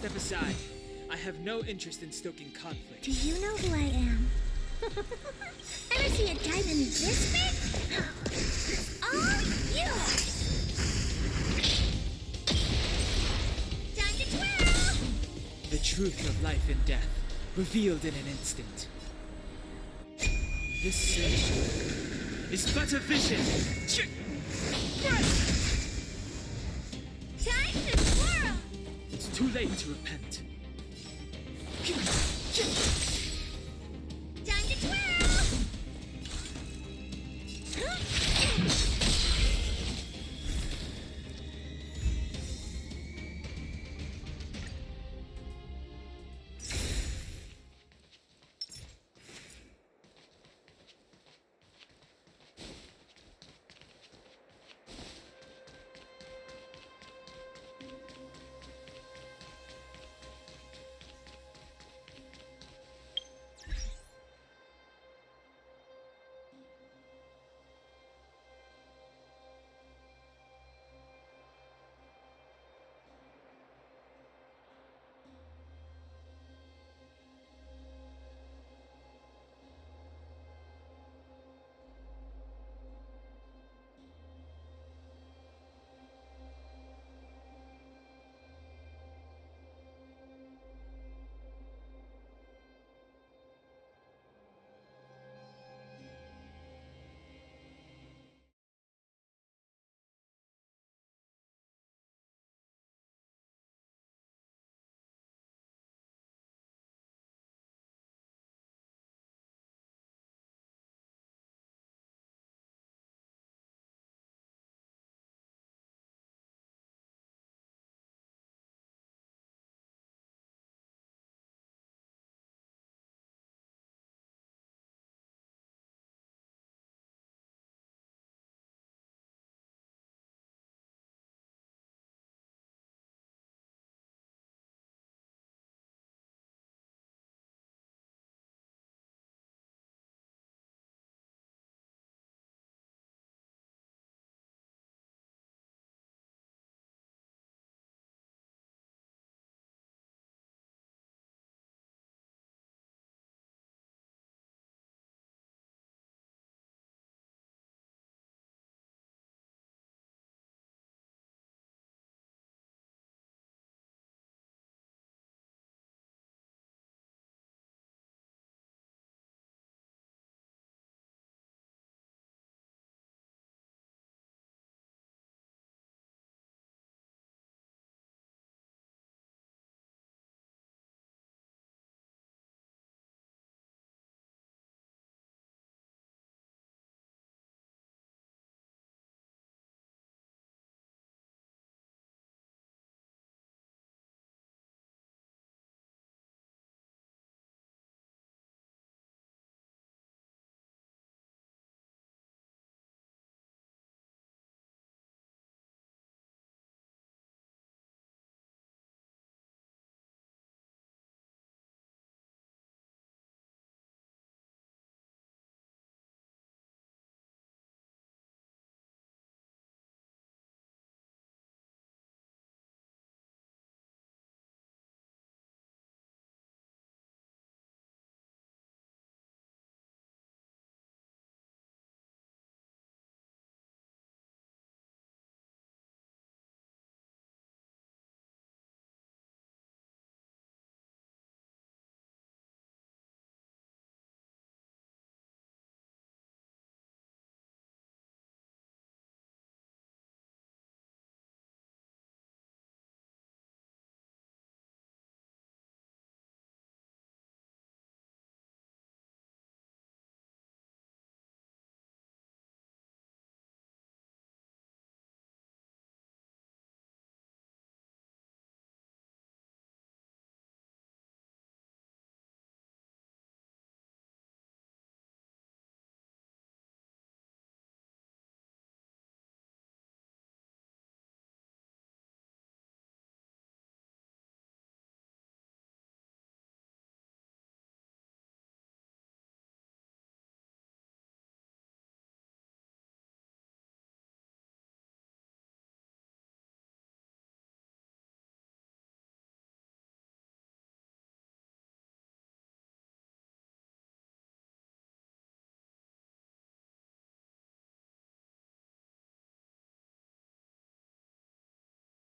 Speaker 17: step aside. I have no interest in stoking conflict.
Speaker 2: Do you know who I am? Ever see a diamond this big? It's all yours! Time to twirl!
Speaker 17: The truth of life and death, revealed in an instant. This sanctuary is but a vision.
Speaker 2: Time to twirl!
Speaker 17: It's too late to repent.